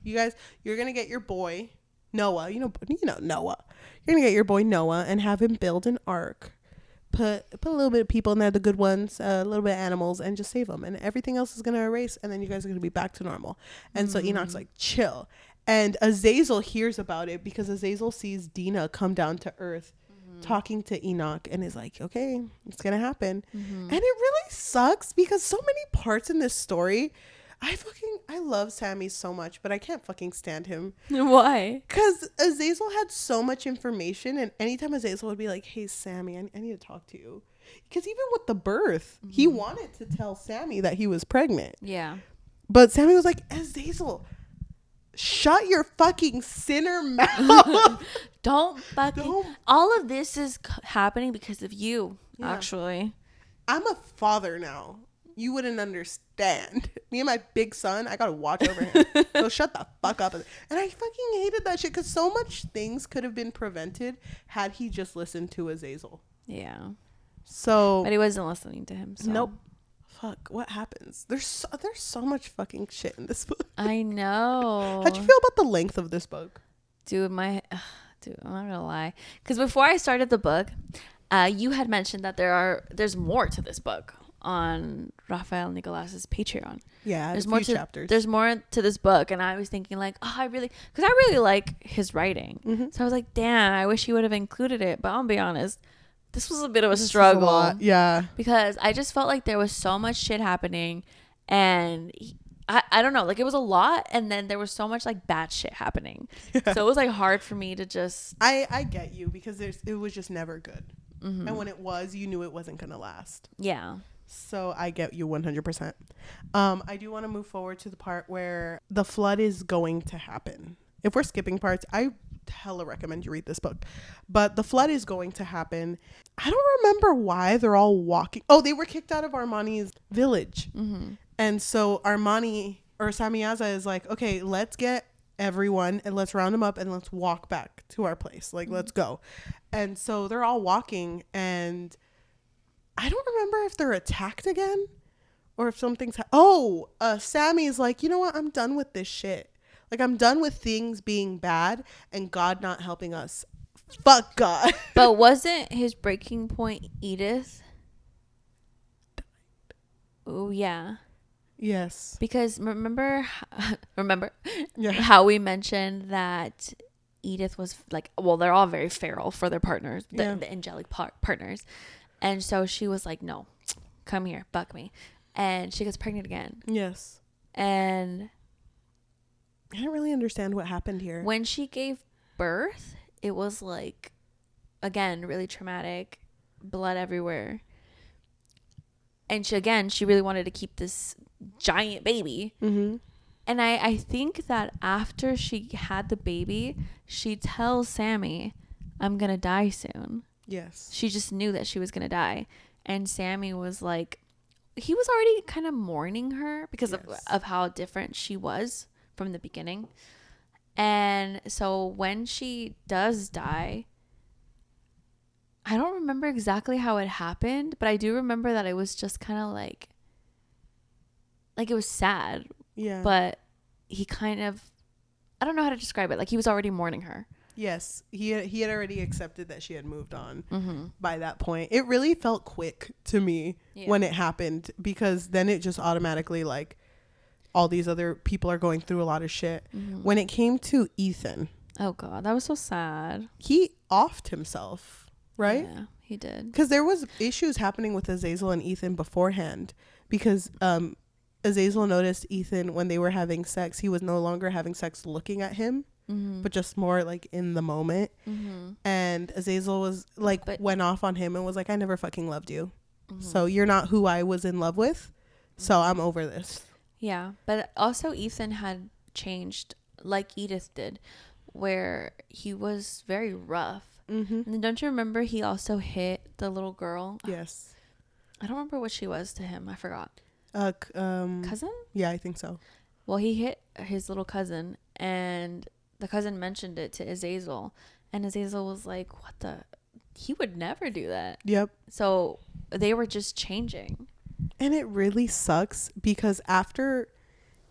You guys, you're going to get your boy, Noah. You know Noah. You're going to get your boy Noah and have him build an ark. Put a little bit of people in there, the good ones, a little bit of animals, and just save them. And everything else is going to erase, and then you guys are going to be back to normal. And so Enoch's like, chill. And Azazel hears about it because Azazel sees Dina come down to earth talking to Enoch and is like, okay, it's going to happen. And it really sucks because so many parts in this story, I love Sammy so much, but I can't fucking stand him. Why? Because Azazel had so much information, and anytime Azazel would be like, hey, Sammy, I need to talk to you. Because even with the birth, he wanted to tell Sammy that he was pregnant. Yeah. But Sammy was like, Azazel, shut your fucking sinner mouth. Don't. All of this is happening because of you, actually. I'm a father now. You wouldn't understand. Me and my big son, I gotta watch over him. So shut the fuck up. And I fucking hated that shit because so much things could have been prevented had he just listened to Azazel. Yeah. So, but he wasn't listening to him. So. Nope. Fuck. What happens? There's so much fucking shit in this book. I know. How'd you feel about the length of this book? Dude, I'm not gonna lie. Because before I started the book, you had mentioned that there's more to this book on Rafael Nicolas's Patreon. Yeah, there's more chapters. There's more to this book, and I was thinking like, because I really like his writing. So I was like, damn, I wish he would have included it. But I'll be honest, this was a bit of a struggle. Yeah, because I just felt like there was so much shit happening, and I don't know, like it was a lot, and then there was so much like bad shit happening. So it was like hard for me to just. I get you because it was just never good, and when it was, you knew it wasn't gonna last. Yeah. So I get you 100%. I do want to move forward to the part where the flood is going to happen. If we're skipping parts, I hella recommend you read this book. But the flood is going to happen. I don't remember why they're all walking. Oh, they were kicked out of Armani's village. And so Armani or Samyaza is like, okay, let's get everyone and let's round them up and let's walk back to our place. Like, let's go. And so they're all walking, and I don't remember if they're attacked again or if something's Sammy's like, you know what, I'm done with this shit. Like, I'm done with things being bad and God not helping us. Fuck God. But wasn't his breaking point Edith? Oh yeah. Yes. Because remember Yeah. how we mentioned that Edith was like, well, they're all very feral for their partners, the angelic partners. And so she was like, no, come here, buck me. And she gets pregnant again. Yes. And I don't really understand what happened here. when she gave birth, it was like, again, really traumatic, blood everywhere. And she really wanted to keep this giant baby. Mm-hmm. And I think that after she had the baby, she tells Sammy, I'm going to die soon. Yes. She just knew that she was going to die. And Sammy was like, he was already kind of mourning her because of how different she was from the beginning. And so when she does die, I don't remember exactly how it happened, but I do remember that it was just kind of like it was sad. Yeah. But he kind of, I don't know how to describe it. Like, he was already mourning her. Yes. He had already accepted that she had moved on by that point. It really felt quick to me when it happened, because then it just automatically, like, all these other people are going through a lot of shit. When it came to Ethan. Oh, God. That was so sad. He offed himself, right? Yeah, he did. Because there was issues happening with Azazel and Ethan beforehand, because Azazel noticed Ethan when they were having sex, he was no longer having sex looking at him, but just more like in the moment. And Azazel was like, went off on him and was like, I never fucking loved you. So you're not who I was in love with. So I'm over this. Yeah. But also Ethan had changed like Edith did, where he was very rough. And then don't you remember he also hit the little girl? Yes. I don't remember what she was to him. I forgot. Cousin? Yeah, I think so. Well, he hit his little cousin, and the cousin mentioned it to Azazel, and Azazel was like, what the? He would never do that. Yep. So they were just changing. And it really sucks because after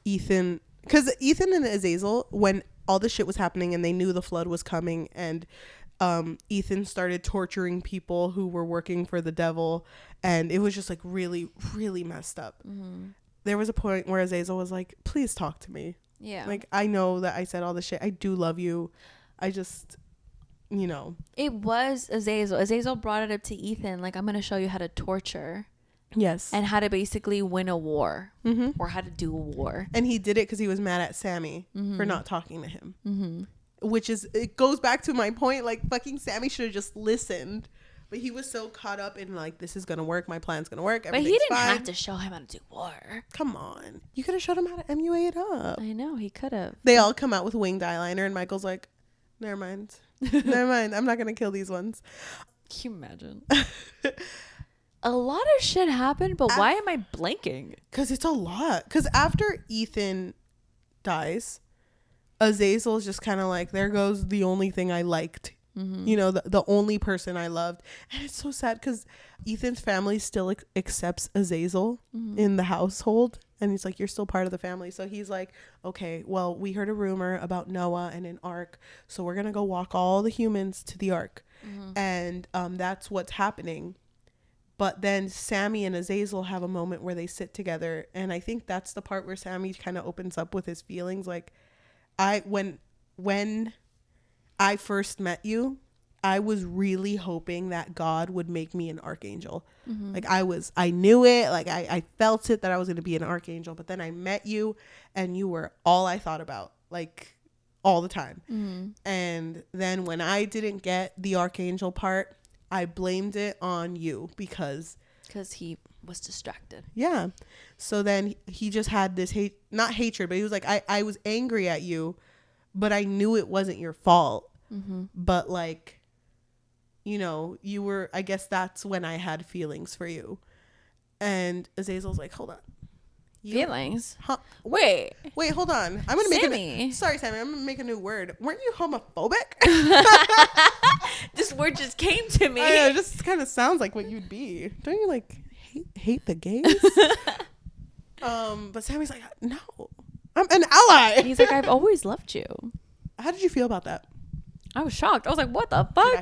Ethan and Azazel, when all the shit was happening and they knew the flood was coming, and Ethan started torturing people who were working for the devil, and it was just like really, really messed up. There was a point where Azazel was like, please talk to me. Yeah. Like, I know that I said all this shit. I do love you. I just, you know. It was Azazel. Azazel brought it up to Ethan, like, I'm going to show you how to torture. Yes. And how to basically win a war. Or how to do a war. And he did it because he was mad at Sammy for not talking to him. Which is, it goes back to my point, like, fucking Sammy should have just listened. But he was so caught up in, like, this is going to work, my plan's going to work, but he didn't have to show him how to do war. Come on. You could have showed him how to MUA it up. I know, he could have. They all come out with winged eyeliner, and Michael's like, never mind. Never mind. I'm not going to kill these ones. Can you imagine? A lot of shit happened, but why am I blanking? Because it's a lot. Because after Ethan dies, Azazel is just kind of like, there goes the only thing I liked. You know, the only person I loved. And it's so sad because Ethan's family still accepts Azazel in the household. And he's like, you're still part of the family. So he's like, okay, well, we heard a rumor about Noah and an ark. So we're going to go walk all the humans to the ark. And that's what's happening. But then Sammy and Azazel have a moment where they sit together. And I think that's the part where Sammy kind of opens up with his feelings. Like, when I first met you, I was really hoping that God would make me an archangel. Like, I knew it. Like, I felt it that I was going to be an archangel. But then I met you and you were all I thought about, like, all the time. And then when I didn't get the archangel part, I blamed it on you because he was distracted. Yeah. So then he just had this not hatred, but he was like, I was angry at you, but I knew it wasn't your fault. But, like, you know, you were, I guess that's when I had feelings for you. And Azazel's like, hold on. Feelings. Huh? Wait. Wait, hold on. I'm gonna Sammy. sorry, Sammy. I'm gonna make a new word. Weren't you homophobic? This word just came to me. I know, it just kind of sounds like what you'd be. Don't you like hate the gays? But Sammy's like, no, I'm an ally. He's like, I've always loved you. How did you feel about that? I was shocked. I was like, what the fuck? Dude,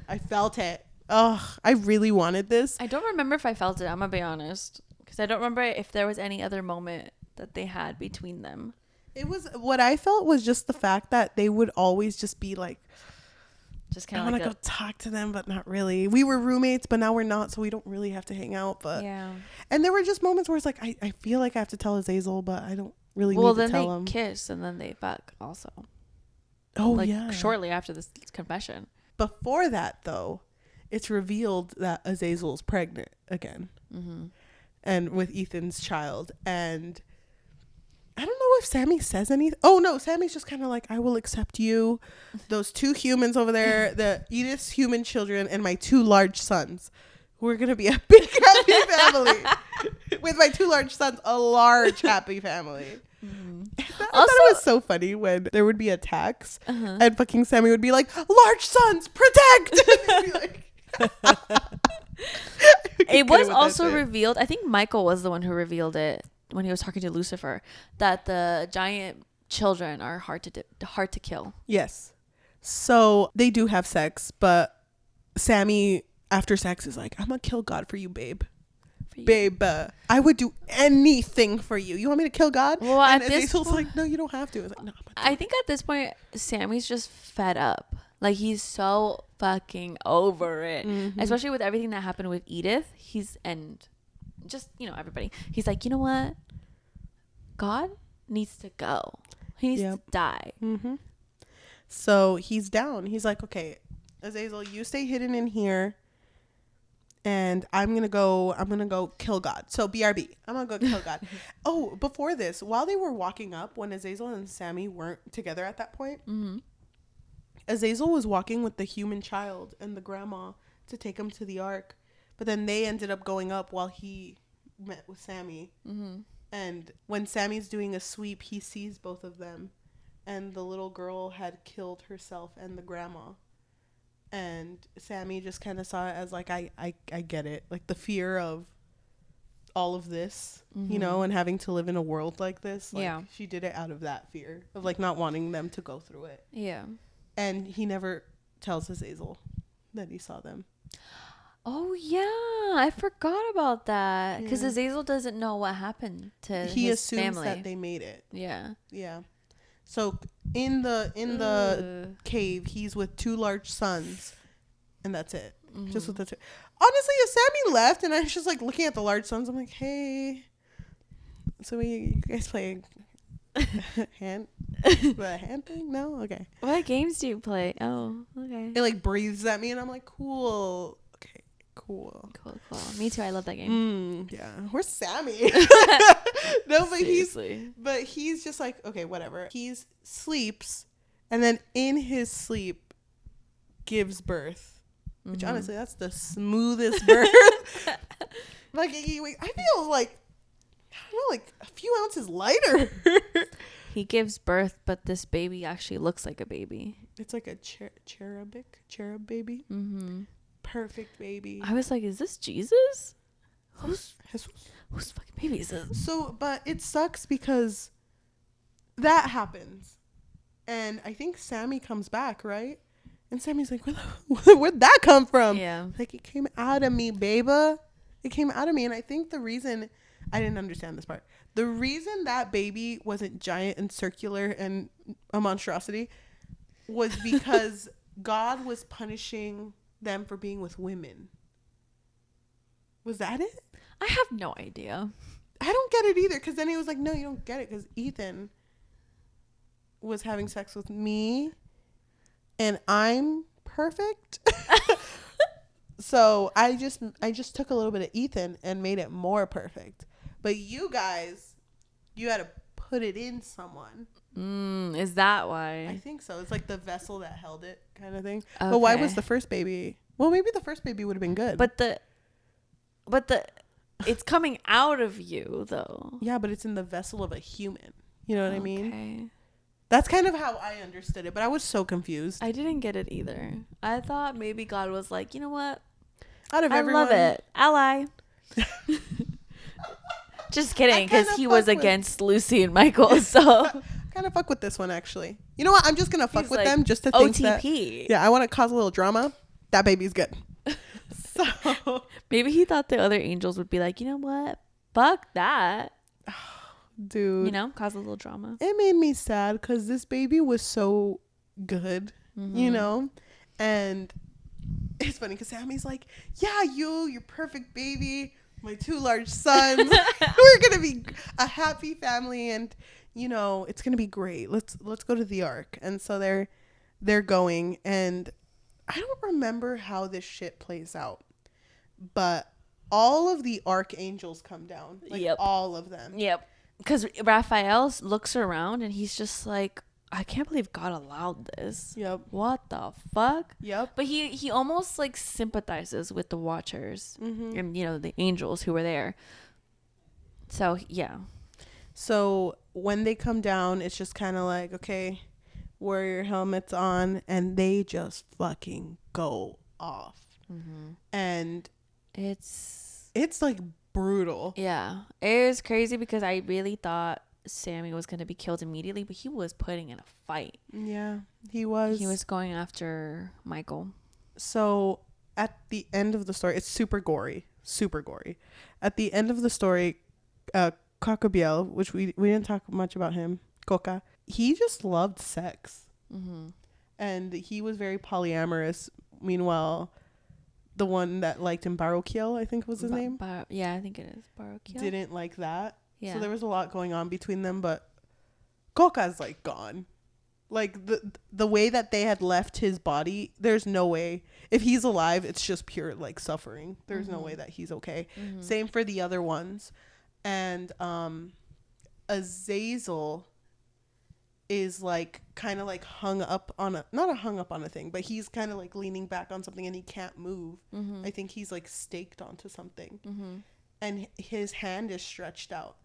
I felt it. Ugh, I really wanted this. I don't remember if I felt it. I'm gonna be honest, because I don't remember if there was any other moment that they had between them. It was what I felt was just the fact that they would always just be like, Just kind I of want to go talk to them, but not really. We were roommates, but now we're not, so we don't really have to hang out. But yeah. And there were just moments where it's like, I feel like I have to tell Azazel, but I don't really need to tell him. Well, then they kiss and then they fuck also. Oh, like, yeah. shortly after this confession. Before that, though, it's revealed that Azazel's pregnant again. Mm-hmm. And with Ethan's child. And I don't know if Sammy says anything. Oh, no. Sammy's just kind of like, I will accept you. Those 2 humans over there, the Edith's human children, and my 2 large sons. We're going to be a big happy family. With my 2 large sons, a large happy family. Mm-hmm. I thought it was so funny when there would be attacks and fucking Sammy would be like, large sons, protect! And be like, it was also revealed, I think Michael was the one who revealed it when he was talking to Lucifer, that the giant children are hard to kill. Yes. So they do have sex, but Sammy after sex is like, I'm gonna kill God for you, babe. Babe, I would do anything for you. You want me to kill God? Well, and at this point, like, no, you don't have to. I was like, no. I think at this point, Sammy's just fed up. Like, he's so fucking over it. Mm-hmm. Especially with everything that happened with Edith. And just, everybody. He's like, you know what? God needs to go. He needs to die. Mm-hmm. So he's down. He's like, okay, Azazel, you stay hidden in here. And I'm going to go kill God. So BRB, I'm going to go kill God. Oh, before this, while they were walking up, when Azazel and Sammy weren't together at that point, Azazel was walking with the human child and the grandma to take him to the ark. But then they ended up going up while he met with Sammy. Mm-hmm. And when Sammy's doing a sweep, he sees both of them. And the little girl had killed herself and the grandma. And Sammy just kind of saw it as like, I get it. Like the fear of all of this, and having to live in a world like this. Like, yeah. She did it out of that fear of like not wanting them to go through it. Yeah. And he never tells Azazel that he saw them. Oh, yeah. I forgot about that. Because Azazel doesn't know what happened to his family. He assumes that they made it. Yeah. Yeah. So in the cave, he's with 2 large sons, and that's it. Mm-hmm. Just with the 2. Honestly, if Sammy left, and I was just like looking at the large sons, I'm like, hey, so you guys play hand thing? No, okay. What games do you play? Oh, okay. It like breathes at me, and I'm like, cool. Okay, cool. Me too. I love that game. Yeah. Where's Sammy? No, but seriously. he's just like, okay, whatever. He sleeps, and then in his sleep gives birth. Which honestly, that's the smoothest birth. Like, I feel like, I don't know, like a few ounces lighter. He gives birth, but this baby actually looks like a baby. It's like a cherub baby. Mm-hmm. Perfect baby. I was like, is this Jesus? Whose fucking baby is this? So, but it sucks because that happens. And I think Sammy comes back, right? And Sammy's like, where'd that come from? Yeah. Like, it came out of me, baby. It came out of me. And I think the reason, I didn't understand this part. The reason that baby wasn't giant and circular and a monstrosity was because God was punishing them for being with women. Was that it? I have no idea. I don't get it either, because then he was like, no, you don't get it, because Ethan was having sex with me and I'm perfect. So I just took a little bit of Ethan and made it more perfect. But you guys, you had to put it in someone. Is that why? I think so. It's like the vessel that held it kind of thing. Okay. But why was the first baby? Well, maybe the first baby would have been good. But the it's coming out of you though. Yeah, but it's in the vessel of a human. You know what I mean? Okay. That's kind of how I understood it, but I was so confused. I didn't get it either. I thought maybe God was like, you know what? Out of I everyone, love it. Ally. Just kidding, because he was against Lucy and Michael, so. Kind of fuck with this one, actually. You know what? I'm just going to fuck He's with like, them just to think that. OTP. Yeah, I want to cause a little drama. That baby's good. So. Maybe he thought the other angels would be like, you know what? Fuck that. Dude. You know, cause a little drama. It made me sad because this baby was so good, you know? And it's funny because Sammy's like, yeah, you're perfect baby. My 2 large sons. We're going to be a happy family. And, you know, it's going to be great. Let's go to the Ark. And so they're going. And I don't remember how this shit plays out. But all of the archangels come down. Like, all of them. Yep. Because Raphael looks around and he's just like, I can't believe God allowed this. Yep. What the fuck? Yep. But he almost like sympathizes with the Watchers and, you know, the angels who were there. So, yeah. So when they come down, it's just kind of like, okay, wear your helmets on. And they just fucking go off. And It's like brutal. Yeah. It was crazy because I really thought Sammy was going to be killed immediately, but he was putting in a fight. Yeah, he was. He was going after Michael. So at the end of the story, it's super gory. At the end of the story, Cocobiel, which we didn't talk much about him, Coca, he just loved sex. And he was very polyamorous. Meanwhile, the one that liked him, Barokiel, I think was his name. Yeah, I think it is Barokiel. Didn't like that. Yeah. So there was a lot going on between them, but Coca's like gone. Like the way that they had left his body, there's no way. If he's alive, it's just pure like suffering. There's no way that he's okay. Same for the other ones. And Azazel is like kind of like hung up on a thing, but he's kind of like leaning back on something and he can't move. I think he's like staked onto something. And his hand is stretched out.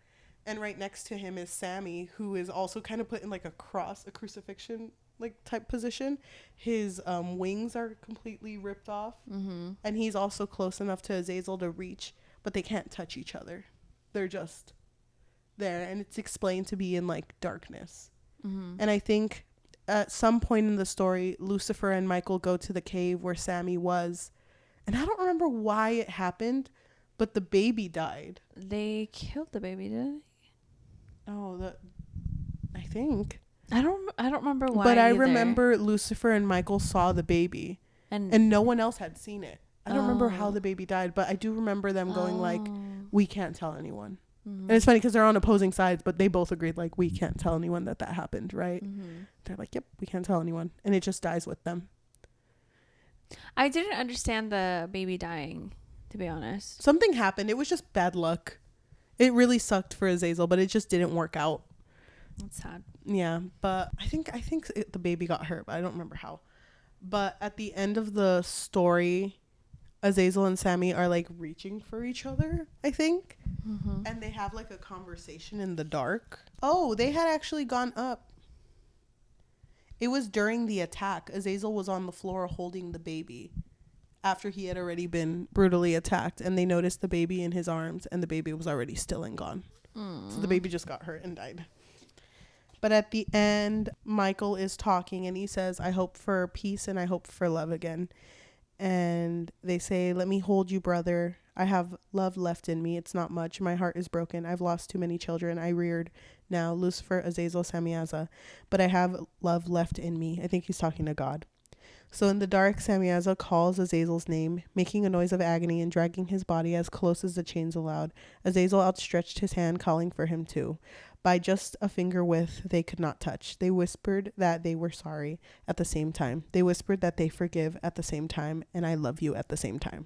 And right next to him is Sammy, who is also kind of put in like a crucifixion like type position. His wings are completely ripped off. And he's also close enough to Azazel to reach, but they can't touch each other. They're just there. And it's explained to be in like darkness. And I think at some point in the story, Lucifer and Michael go to the cave where Sammy was. And I don't remember why it happened, but the baby died. They killed the baby, didn't they? Oh, I think. I don't remember why. But I remember Lucifer and Michael saw the baby, and no one else had seen it. I don't remember how the baby died, but I do remember them going like, "We can't tell anyone." And it's funny because they're on opposing sides, but they both agreed like, "We can't tell anyone that happened," right? They're like, "Yep, we can't tell anyone," and it just dies with them. I didn't understand the baby dying, to be honest. Something happened. It was just bad luck. It really sucked for Azazel, but it just didn't work out. That's sad. Yeah, but I think the baby got hurt, but I don't remember how. But at the end of the story, Azazel and Sammy are like reaching for each other, I think. And they have like a conversation in the dark. Oh, they had actually gone up. It was during the attack. Azazel was on the floor holding the baby after he had already been brutally attacked, and they noticed the baby in his arms, and the baby was already still and gone. So the baby just got hurt and died. But at the end, Michael is talking and he says, "I hope for peace and I hope for love again." And they say, "Let me hold you, brother. I have love left in me. It's not much. My heart is broken. I've lost too many children I reared. Now, Lucifer, Azazel, Samyaza. But I have love left in me." I think he's talking to God. So in the dark, Samyaza calls Azazel's name, making a noise of agony and dragging his body as close as the chains allowed. Azazel outstretched his hand, calling for him too. By just a finger width, they could not touch. They whispered that they were sorry at the same time. They whispered that they forgive at the same time, and I love you at the same time.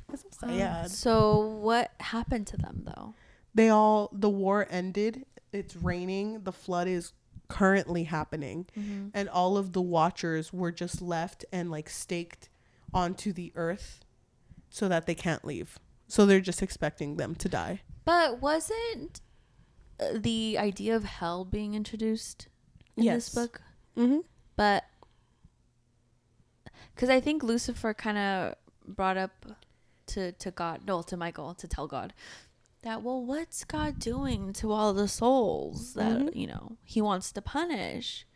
That's so sad. So what happened to them, though? The war ended. It's raining. The flood is currently happening. And all of the watchers were just left and like staked onto the earth. so that they can't leave. So they're just expecting them to die. But wasn't the idea of hell being introduced in this book? Mm-hmm. But because I think Lucifer kind of brought up to God, no, to Michael, to tell God that, well, what's God doing to all the souls that, you know, he wants to punish?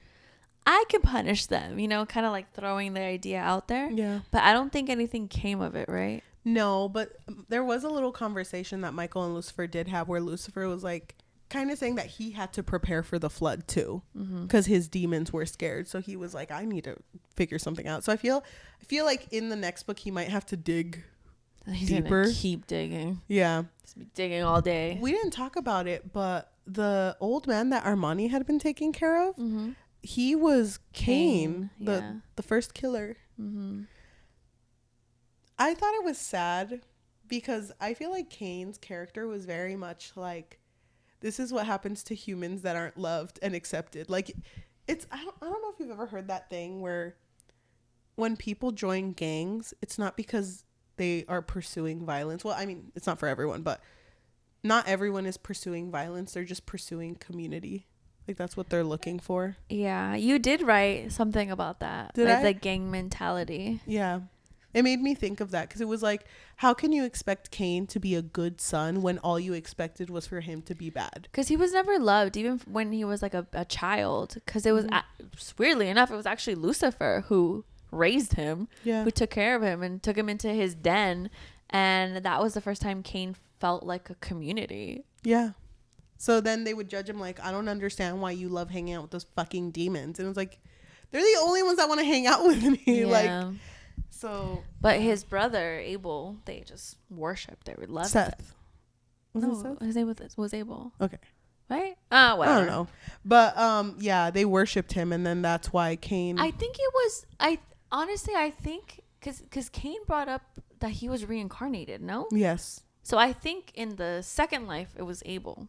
I can punish them, you know, kind of like throwing the idea out there. Yeah. But I don't think anything came of it, right? No, but there was a little conversation that Michael and Lucifer did have where Lucifer was like kind of saying that he had to prepare for the flood too, because his demons were scared. So he was like, I need to figure something out. So I feel like in the next book he might have to dig He's deeper. Gonna keep digging. Yeah. He's be digging all day. We didn't talk about it, but the old man that Armani had been taking care of, he was Cain, the first killer. I thought it was sad because I feel like Cain's character was very much like, this is what happens to humans that aren't loved and accepted. Like, it's, I don't know if you've ever heard that thing where when people join gangs, it's not because they are pursuing violence. Well, I mean, it's not for everyone, but not everyone is pursuing violence. They're just pursuing community. Like, that's what they're looking for. Yeah, you did write something about that. Did like I? the gang mentality. Yeah. It made me think of that because it was like, how can you expect Cain to be a good son when all you expected was for him to be bad? Because he was never loved, even when he was like a child. Because it was, weirdly enough, it was actually Lucifer who raised him, who took care of him and took him into his den. And that was the first time Cain felt like a community. Yeah. So then they would judge him like, I don't understand why you love hanging out with those fucking demons. And it was like, they're the only ones that want to hang out with me. Yeah. Like, so. But his brother, Abel, they just worshipped. They would love Seth. No, his name was Abel. Okay. Right? Whatever. I don't know. But, yeah, they worshipped him. And then that's why Cain. I think it was, honestly, I think, because Cain brought up that he was reincarnated, no? Yes. So I think in the second life, it was Abel.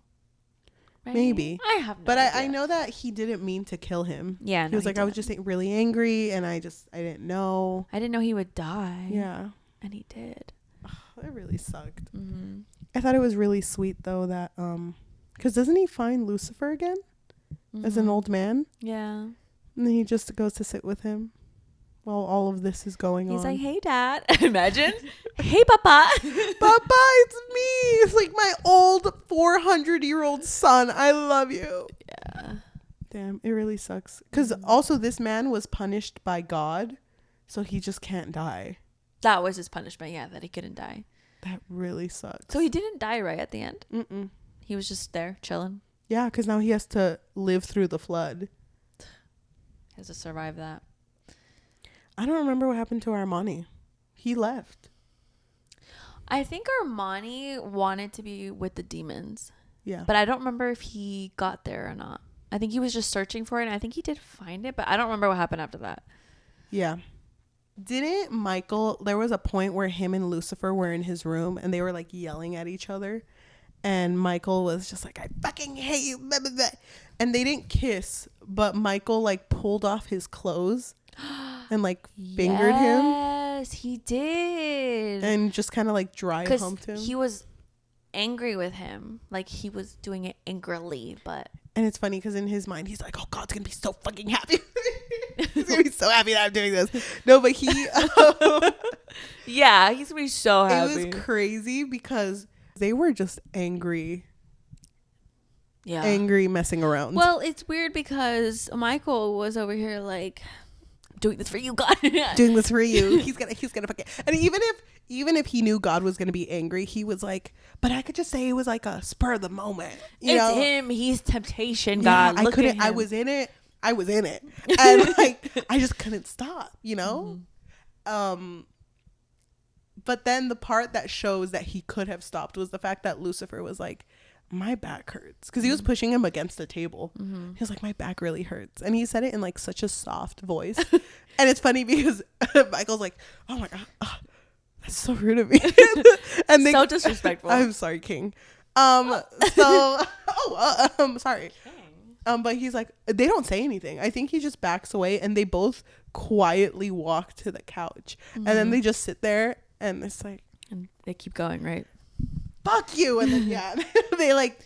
Right? Maybe. I have no But idea. I know that he didn't mean to kill him. Yeah, he was like, I was just really angry and I didn't know. I didn't know he would die. Yeah. And he did. It really sucked. I thought it was really sweet though that, because doesn't he find Lucifer again as an old man? Yeah. And then he just goes to sit with him while all of this is going on. He's like, hey, Dad. Imagine. Hey, Papa. Papa, it's me. It's like my old 400-year-old son. I love you. Yeah. Damn, it really sucks. Because also this man was punished by God, so he just can't die. That was his punishment, yeah, that he couldn't die. That really sucks. So he didn't die right at the end? Mm-mm. He was just there chilling? Yeah, because now he has to live through the flood. He has to survive that. I don't remember what happened to Armani. He left. I think Armani wanted to be with the demons. Yeah. But I don't remember if he got there or not. I think he was just searching for it, and I think he did find it, but I don't remember what happened after that. Yeah. Didn't Michael, there was a point where him and Lucifer were in his room and they were like yelling at each other. And Michael was just like, I fucking hate you. Blah, blah, blah. And they didn't kiss, but Michael like pulled off his clothes and like fingered him. Yes, he did. And just kind of like dry humped him. He was angry with him. Like he was doing it angrily, but. And it's funny because in his mind, he's like, oh, God's going to be so fucking happy. He's going to be so happy that I'm doing this. No, but he. Yeah, he's going to be so happy. It was crazy because they were just angry. Yeah. Angry messing around. Well, it's weird because Michael was over here like, doing this for you, God. Doing this for you. He's gonna fucking. And even if he knew God was gonna be angry, he was like, but I could just say it was like a spur of the moment. It's him. He's temptation, God. Yeah, I couldn't. I was in it. And like I just couldn't stop. But then the part that shows that he could have stopped was the fact that Lucifer was like, my back hurts, because he was pushing him against a table. He was like, my back really hurts, and he said it in like such a soft voice. And it's funny because Michael's like, oh my God, that's so rude of me. And so disrespectful. I'm sorry, King. Sorry. But he's like, they don't say anything. I think he just backs away, and they both quietly walk to the couch, and then they just sit there, and it's like, And they keep going, right? Fuck you. And then, yeah, they like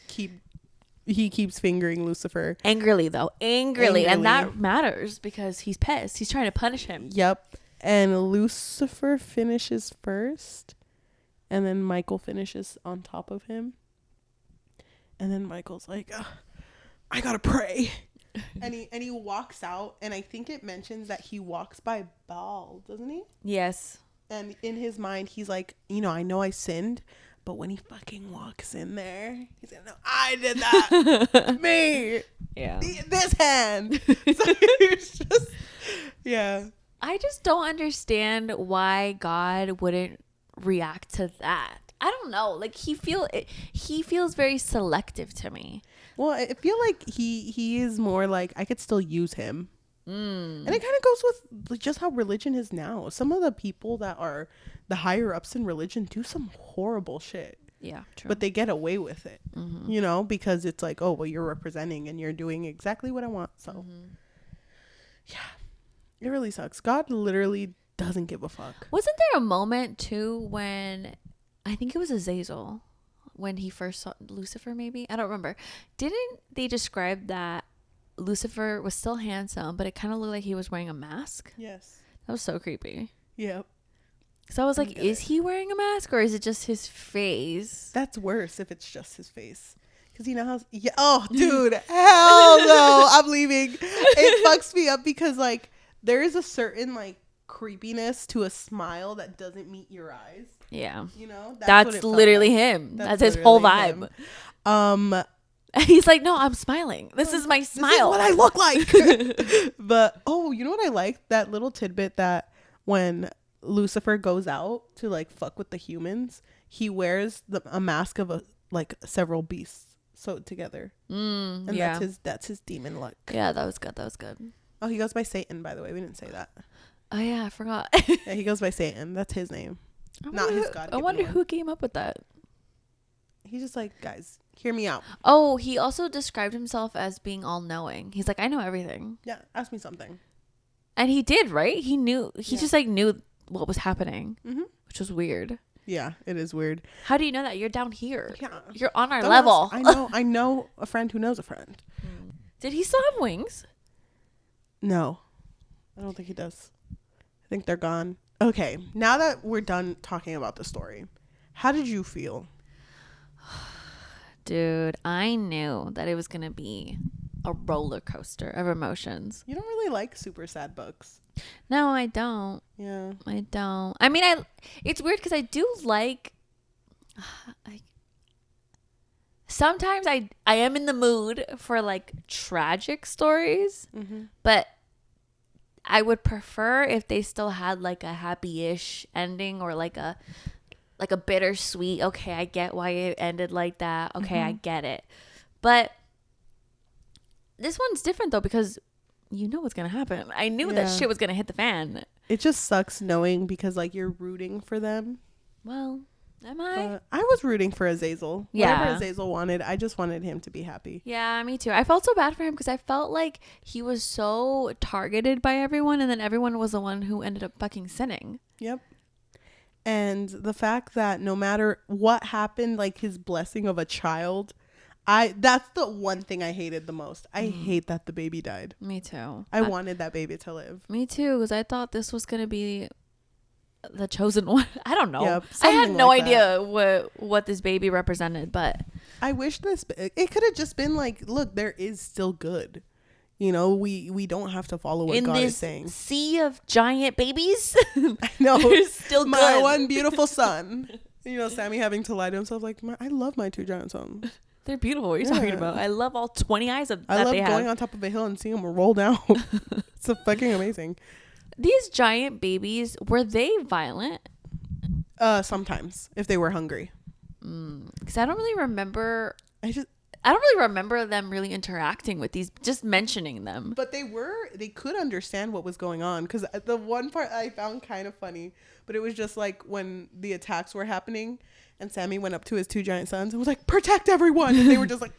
he keeps fingering Lucifer. Angrily, though. Angrily. And that matters because he's pissed. He's trying to punish him. Yep. And Lucifer finishes first. And then Michael finishes on top of him. And then Michael's like, I gotta pray. and he walks out. And I think it mentions that he walks by Baal, doesn't he? Yes. And in his mind, he's like, I know I sinned. But when he fucking walks in there, he's like, no, I did that. Me. Yeah. This hand. So it's just, yeah. I just don't understand why God wouldn't react to that. I don't know. Like he feels very selective to me. Well, I feel like he is more like I could still use him. And it kind of goes with just how religion is now. Some of the people that are the higher ups in religion do some horrible shit. Yeah, true. But they get away with it, because it's like, oh, well, you're representing and you're doing exactly what I want. So, yeah, it really sucks. God literally doesn't give a fuck. Wasn't there a moment too when I think it was Azazel when he first saw Lucifer? Maybe I don't remember. Didn't they describe that Lucifer was still handsome, but it kind of looked like he was wearing a mask? Yes. That was so creepy. Yep. So I was like, is he wearing a mask or is it just his face? That's worse if it's just his face. Because you know how... Yeah, oh, dude. Hell no. I'm leaving. It fucks me up because, like, there is a certain, like, creepiness to a smile that doesn't meet your eyes. Yeah. That's literally like. Him. That's his whole vibe. He's like, no, I'm smiling. This is my smile. This is what I look like. But, you know what I like? That little tidbit that when Lucifer goes out to, like, fuck with the humans, he wears a mask of, several beasts sewed together. And that's his demon look. Yeah, that was good. Oh, he goes by Satan, by the way. We didn't say that. Oh, yeah, I forgot. Yeah, he goes by Satan. That's his name. Not his God. I wonder who came up with that. He's just like, guys, hear me out. Oh, he also described himself as being all-knowing. He's like, I know everything. Yeah, ask me something. And he did, right? He knew. He just like knew what was happening, which was weird. Yeah, it is weird. How do you know that? You're down here. Yeah, you're on our level. I know a friend who knows a friend. Did he still have wings? No, I don't think he does. I think they're gone. Okay, now that we're done talking about the story, how did you feel? Dude, I knew that it was going to be a roller coaster of emotions. You don't really like super sad books. No, I don't. Yeah. I don't. I mean, it's weird because I do like... sometimes I am in the mood for, like, tragic stories. But I would prefer if they still had, like, a happy-ish ending or, like a bittersweet, okay, I get why it ended like that. Okay, I get it. But this one's different, though, because you know what's going to happen. I knew that shit was going to hit the fan. It just sucks knowing because, like, you're rooting for them. Well, am I? I was rooting for Azazel. Yeah. Whatever Azazel wanted, I just wanted him to be happy. Yeah, me too. I felt so bad for him because I felt like he was so targeted by everyone, and then everyone was the one who ended up fucking sinning. Yep. And the fact that no matter what happened, like his blessing of a child, that's the one thing I hated the most. I hate that the baby died. Me too. I wanted that baby to live. Me too, because I thought this was going to be the chosen one. I don't know. Yep, I had no idea what this baby represented, but I wish it could have just been like, look, there is still good. You know, we don't have to follow what God is saying. In this sea of giant babies, I know. There's still my good. one beautiful son. You know, Sammy having to lie to himself like, I love my two giant sons. They're beautiful. What are you talking about? I love all 20 eyes that they have. I love going on top of a hill and seeing them roll down. It's so fucking amazing. These giant babies, were they violent? Sometimes, if they were hungry. Because I don't really remember. I don't really remember them really interacting with these, just mentioning them. But they could understand what was going on. Because the one part I found kind of funny, but it was just like when the attacks were happening and Sammy went up to his two giant sons and was like, protect everyone. And they were just like,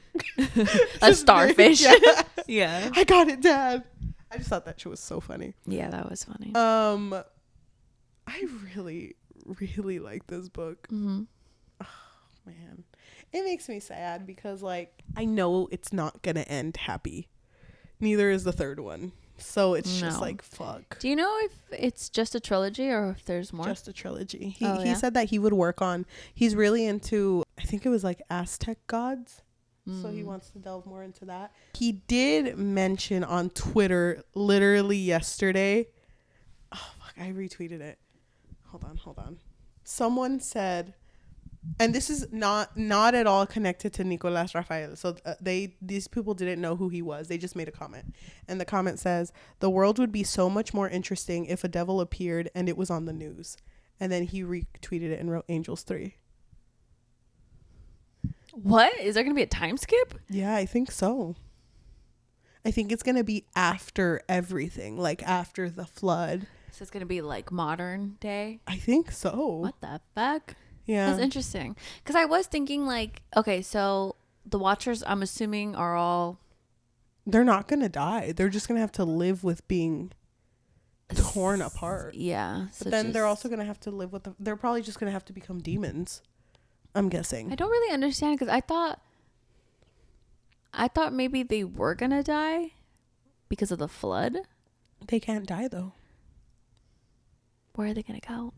a starfish. Yeah. Yeah. I got it, Dad. I just thought that shit was so funny. Yeah, that was funny. I really, really like this book. Man, it makes me sad because like I know it's not gonna end happy. Neither is the third one, so it's just like fuck. Do you know if it's just a trilogy or if there's more? Just a trilogy. He said that he would work on, he's really into, I think it was like Aztec gods, so he wants to delve more into that. He did mention on Twitter literally yesterday, oh fuck, I retweeted it, hold on, someone said, and this is not at all connected to Nicolas Rafael, so these people didn't know who he was, they just made a comment, and the comment says, the world would be so much more interesting if a devil appeared and it was on the news. And then he retweeted it and wrote Angels 3. What? Is there gonna be a time skip? Yeah, I think so. I think it's gonna be after everything, like after the flood. So it's gonna be like modern day. I think so. What the fuck? Yeah, that's interesting. Because I was thinking like, okay, so the Watchers, I'm assuming, are all. They're not gonna die. They're just gonna have to live with being torn apart. Yeah. But then they're also gonna have to live with they're probably just gonna have to become demons, I'm guessing. I don't really understand because I thought maybe they were gonna die because of the flood. They can't die though. Where are they gonna go?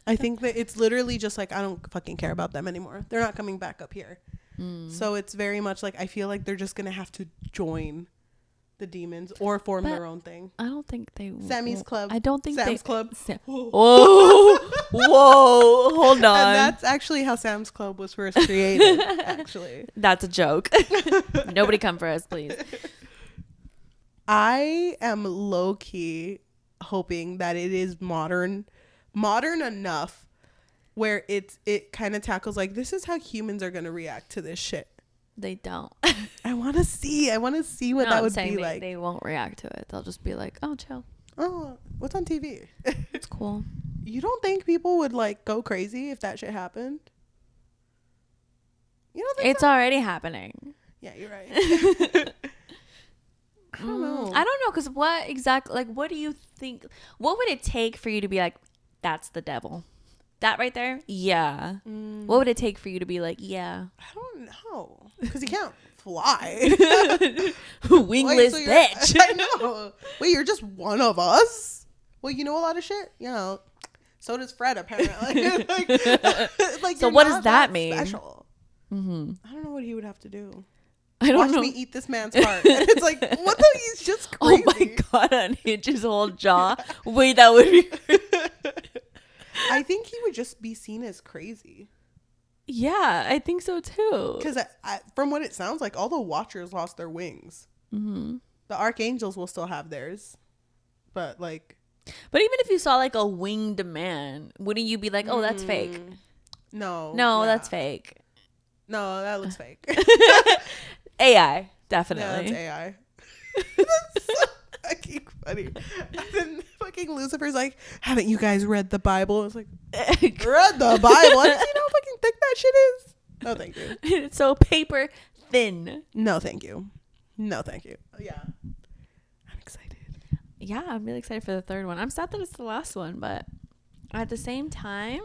I think that it's literally just like, I don't fucking care about them anymore. They're not coming back up here. So it's very much like, I feel like they're just gonna have to join the demons or form their own thing. I don't think they Sammy's Club. I don't think Sam's Club. Whoa. Whoa, hold on. And that's actually how Sam's Club was first created. Actually, that's a joke. Nobody come for us, please. I am low-key hoping that it is modern enough where it kind of tackles like, this is how humans are gonna react to this shit. They don't. I want to see what that would be like. They won't react to it. They'll just be like, oh, chill. Oh, what's on TV? It's cool. You don't think people would like go crazy if that shit happened? You don't think it's already happening? Yeah, you're right. I don't know. I don't know, because what do you think? What would it take for you to be like, that's the devil? That right there? Yeah. What would it take for you to be like, yeah? I don't know. Because you can't fly. Wingless bitch. I know. Wait, you're just one of us? Well, you know a lot of shit? You know. So does Fred, apparently. like, so what does that mean? Special. I don't know what he would have to do. I don't know. Watch me eat this man's heart. And it's like, what the? He's just crazy. Oh my God, unhinge his whole jaw. Wait, that would be... I think he would just be seen as crazy. Yeah, I think so too. Because from what it sounds like, all the Watchers lost their wings. The Archangels will still have theirs. But even if you saw like a winged man, wouldn't you be like, oh, that's fake? No. No, that's fake. No, that looks fake. AI, definitely. Yeah, that's AI. That's so fucking funny. And then fucking Lucifer's like, haven't you guys read the Bible? It's like, read the Bible? I didn't see how fucking thick that shit is. No, thank you. It's so paper thin. No, thank you. No, thank you. Yeah. I'm excited. Yeah, I'm really excited for the third one. I'm sad that it's the last one, but at the same time,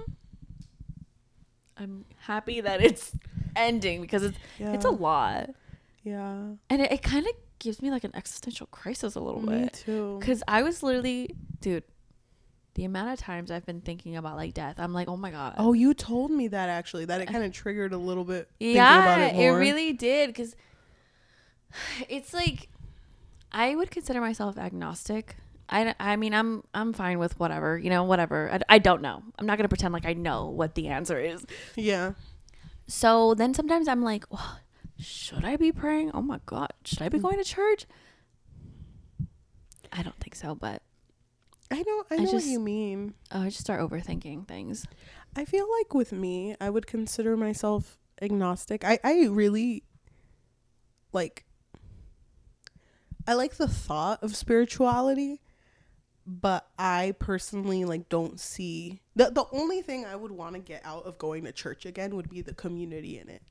I'm happy that it's ending because it's a lot. Yeah. And it kind of gives me like an existential crisis a little bit. Me too. Because I was literally, dude, the amount of times I've been thinking about like death, I'm like, oh my God. Oh, you told me that actually, that it kind of triggered a little bit. Yeah, about it more. It really did. Because it's like, I would consider myself agnostic. I mean, I'm fine with whatever, whatever. I don't know. I'm not going to pretend like I know what the answer is. Yeah. So then sometimes I'm like, well, should I be praying? Oh my God. Should I be going to church? I don't think so, but I know what you mean. I just start overthinking things. I feel like with me, I would consider myself agnostic. I really I like the thought of spirituality, but I personally don't see the only thing I would want to get out of going to church again would be the community in it.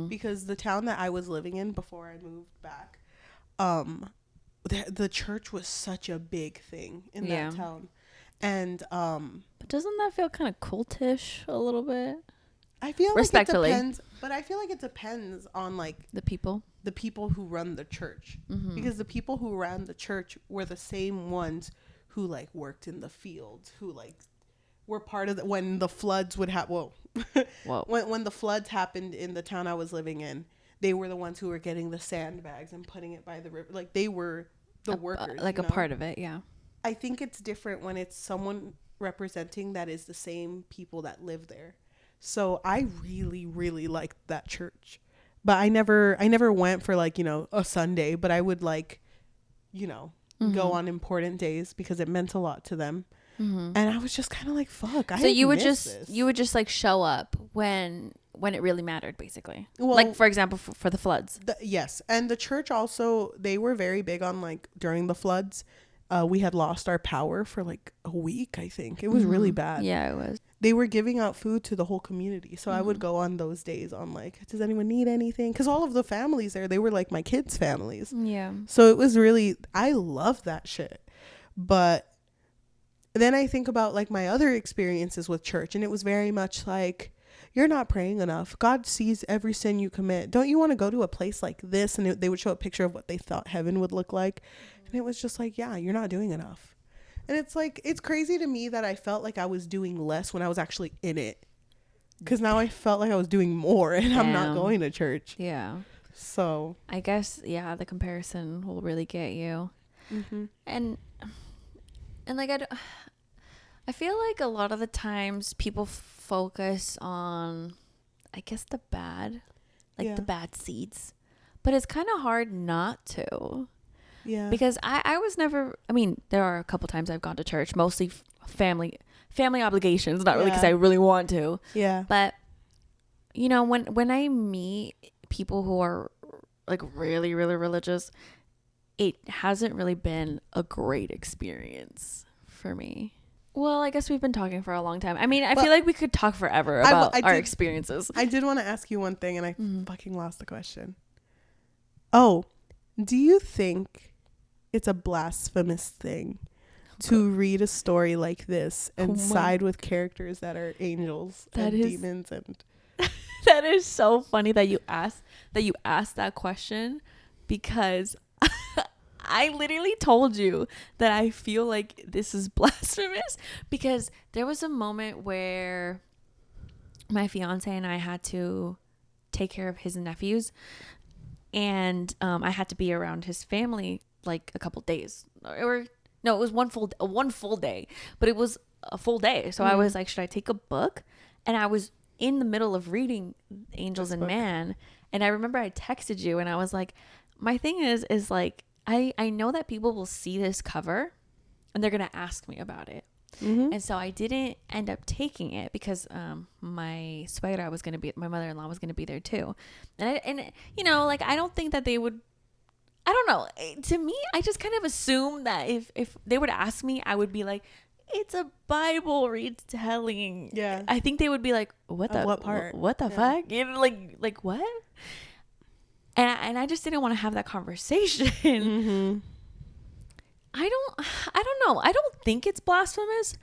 Because the town that I was living in before I moved back, the church was such a big thing in that town. And But doesn't that feel kind of cultish a little bit? I feel like it Respectfully. depends, but I feel like it depends on like The people who run the church, because the people who ran the church were the same ones who like worked in the fields, who like were part of when the floods would happen. When the floods happened in the town I was living in, they were the ones who were getting the sandbags and putting it by the river. Like they were the workers, like a part of it. Yeah. I think it's different when it's someone representing that is the same people that live there. So I really, really liked that church. But I never went for like, a Sunday, but I would like, go on important days because it meant a lot to them. And I was just kind of like, fuck. So you would just like show up when it really mattered, basically. Well, like for example, for the floods. Yes. And the church also, they were very big on like during the floods. We had lost our power for like a week, I think. It was really bad. Yeah, it was. They were giving out food to the whole community. So I would go on those days on like, does anyone need anything? Because all of the families there, they were like my kids' families. Yeah. So it was really, I love that shit. But then I think about like my other experiences with church, and it was very much like, you're not praying enough. God sees every sin you commit. Don't you want to go to a place like this? And they would show a picture of what they thought heaven would look like. And it was just like, yeah, you're not doing enough. And it's like, it's crazy to me that I felt like I was doing less when I was actually in it. Because now I felt like I was doing more and I'm not going to church. Yeah. So I guess, yeah, the comparison will really get you. And like, I feel like a lot of the times people focus on, I guess, the bad, like the bad seeds. But it's kind of hard not to. Yeah. Because I was never, I mean, there are a couple times I've gone to church, mostly family obligations, not really because I really want to. Yeah. But, when I meet people who are like really, really religious, it hasn't really been a great experience for me. Well, I guess we've been talking for a long time. I mean, I feel like we could talk forever about our experiences. I did want to ask you one thing and I fucking lost the question. Oh, do you think it's a blasphemous thing to read a story like this and side with characters that are angels and demons? And that is so funny that you asked that question, because I literally told you that I feel like this is blasphemous, because there was a moment where my fiance and I had to take care of his nephews, and I had to be around his family like a couple days, it was one full day, but it was a full day. So I was like, should I take a book? And I was in the middle of reading Angels and Man, and I remember I texted you and I was like, my thing is like, I know that people will see this cover and they're gonna ask me about it. And so I didn't end up taking it because my my mother-in-law was gonna be there too, and like, I don't think that they would. I don't know. To me, I just kind of assume that if they would ask me, I would be like, it's a Bible retelling. Yeah. I think they would be like, what part? What the fuck? Like what? And I just didn't want to have that conversation. I don't know. I don't think it's blasphemous,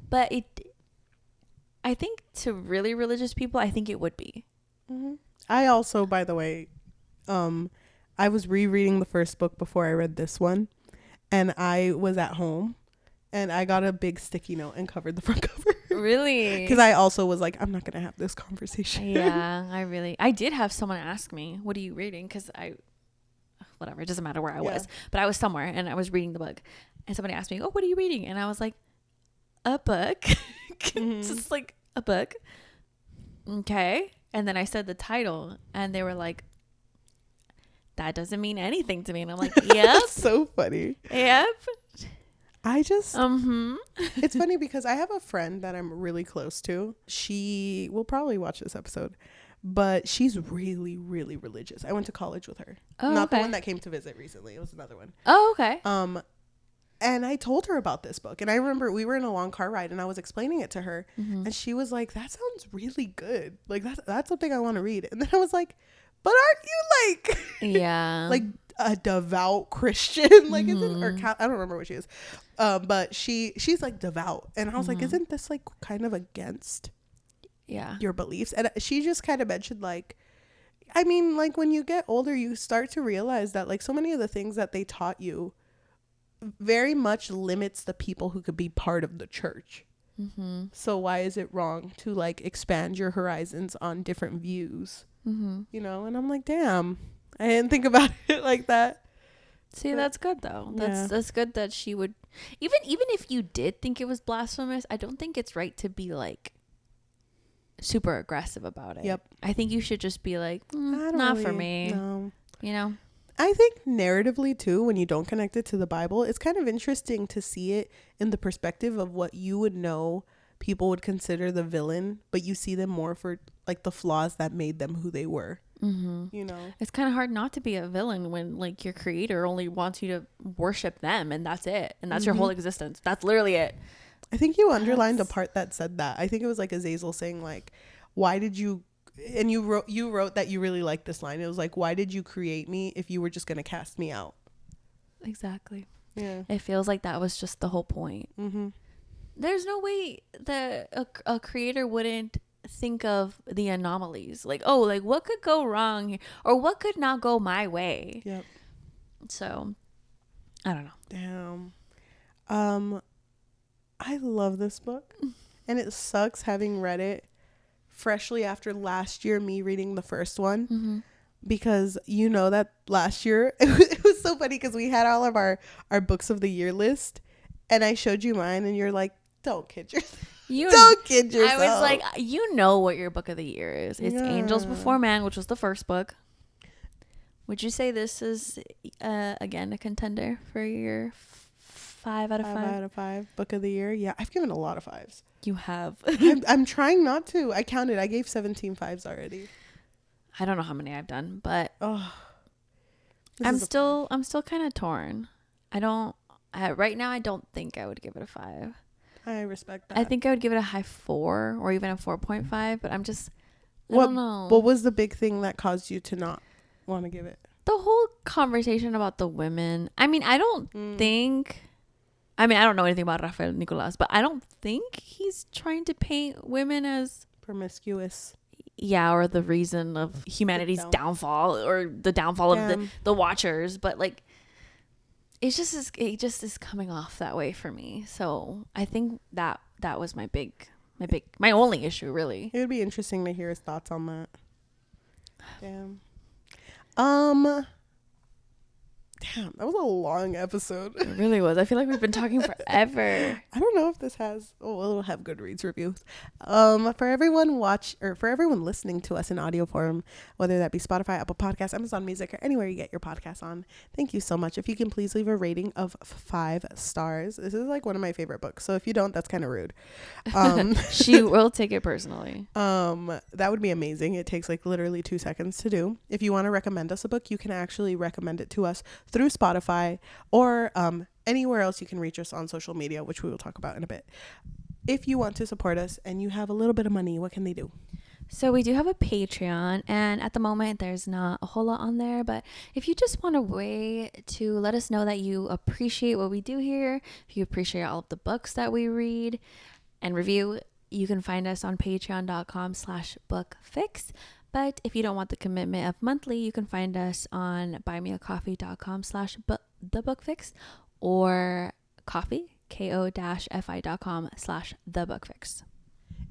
but I think to really religious people, I think it would be. I also, by the way, I was rereading the first book before I read this one, and I was at home and I got a big sticky note and covered the front cover. Really? Because I also was like, I'm not going to have this conversation. Yeah, I did have someone ask me, what are you reading? Because whatever, it doesn't matter where I was, but I was somewhere and I was reading the book, and somebody asked me, oh, what are you reading? And I was like, a book. Just like a book. Okay. And then I said the title and they were like, that doesn't mean anything to me. And I'm like, yep. That's so funny. Yep. I just it's funny because I have a friend that I'm really close to. She will probably watch this episode, but she's really, really religious. I went to college with her. Oh, not the one that came to visit recently. It was another one. Oh, okay. And I told her about this book, and I remember we were in a long car ride and I was explaining it to her, and she was like, that sounds really good. Like that's something I want to read. And then I was like, but aren't you like, yeah, like, a devout Christian. Like, isn't, or I don't remember what she is. But she's like devout. And I was like, isn't this like kind of against your beliefs? And she just kind of mentioned like, I mean, like when you get older, you start to realize that like so many of the things that they taught you very much limits the people who could be part of the church. So why is it wrong to like expand your horizons on different views? You know, and I'm like, damn, I didn't think about it like that. See, that's good though. That's good that she would, even if you did think it was blasphemous, I don't think it's right to be like super aggressive about it. Yep. I think you should just be like, not for me. No. You know? I think narratively too, when you don't connect it to the Bible, it's kind of interesting to see it in the perspective of what you would know people would consider the villain, but you see them more for like the flaws that made them who they were. You know, it's kind of hard not to be a villain when like your creator only wants you to worship them and that's it, and that's your whole existence. That's literally it. I think you underlined a part that said that. I think it was like Azazel saying like, why did you, and you wrote that you really liked this line. It was like, why did you create me if you were just going to cast me out? Exactly. Yeah. It feels like that was just the whole point. There's no way that a creator wouldn't think of the anomalies, like, oh, like what could go wrong here? Or what could not go my way. Yep. So I don't know. Damn. I love this book, and it sucks having read it freshly after last year, me reading the first one, because you know that last year it was so funny because we had all of our books of the year list, and I showed you mine, and you're like, don't kid yourself. Don't kid yourself. I was like, you know what your book of the year is. It's Angels Before Man, which was the first book. Would you say this is again a contender for your 5 out of 5? 5 out of 5 book of the year? Yeah, I've given a lot of 5s. You have. I'm trying not to. I counted. I gave 17 5s already. I don't know how many I've done, but I'm still kind of torn. Right now I don't think I would give it a 5. I respect that. I think I would give it a high 4 or even a 4.5, but I don't know. What was the big thing that caused you to not want to give it? The whole conversation about the women. I mean, I don't know anything about Rafael Nicolas, but I don't think he's trying to paint women as promiscuous. Yeah, or the reason of humanity's downfall or the downfall of the Watchers, but like it just is coming off that way for me. So I think that was my only issue, really. It would be interesting to hear his thoughts on that. Damn. Damn, that was a long episode. It really was. I feel like we've been talking forever. I don't know if this has... Oh, it'll have Goodreads reviews. For everyone for everyone listening to us in audio form, whether that be Spotify, Apple Podcasts, Amazon Music, or anywhere you get your podcasts on, thank you so much. If you can please leave a rating of 5 stars. This is like one of my favorite books. So if you don't, that's kind of rude. She will take it personally. That would be amazing. It takes like literally 2 seconds to do. If you want to recommend us a book, you can actually recommend it to us through Spotify or anywhere else you can reach us on social media, which we will talk about in a bit. If you want to support us and you have a little bit of money, what can they do? So we do have a Patreon, and at the moment there's not a whole lot on there, but if you just want a way to let us know that you appreciate what we do here, if you appreciate all of the books that we read and review, you can find us on patreon.com/bookfix. But if you don't want the commitment of monthly, you can find us on buymeacoffee.com/thebookfix or ko-fi.com/thebookfix.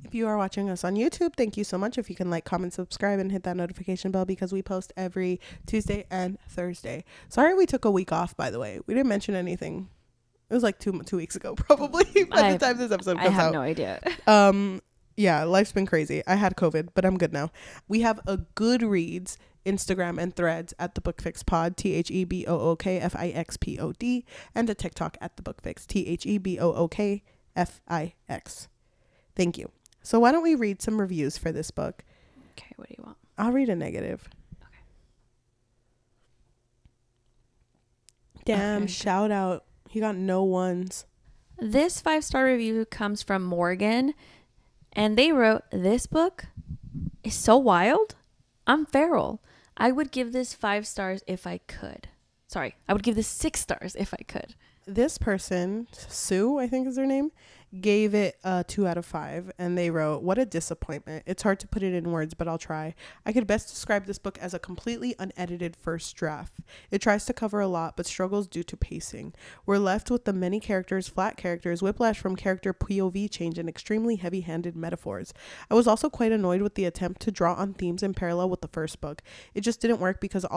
If you are watching us on YouTube, thank you so much. If you can like, comment, subscribe, and hit that notification bell, because we post every Tuesday and Thursday. Sorry we took a week off, by the way. We didn't mention anything. It was like two weeks ago, probably, by the time this episode comes out. I have no idea. Yeah, life's been crazy. I had COVID, but I'm good now. We have a Goodreads, Instagram, and Threads at the Bookfix Pod, THEBOOKFIXPOD, and a TikTok at the Bookfix, THEBOOKFIX. Thank you. So why don't we read some reviews for this book? Okay, what do you want? I'll read a negative. Okay. Damn, okay. Shout out. He got no ones. This 5-star review comes from Morgan, and they wrote, "This book is so wild. I'm feral. I would give this 5 stars if I could." Sorry, I would give this 6 stars if I could. This person, Sue, I think is her name, gave it a 2 out of 5, and they wrote, "What a disappointment. It's hard to put it in words, but I'll try. I could best describe this book as a completely unedited first draft. It tries to cover a lot, but struggles due to pacing. We're left with the many characters, flat characters, whiplash from character POV change, and extremely heavy-handed metaphors. I was also quite annoyed with the attempt to draw on themes in parallel with the first book. It just didn't work because of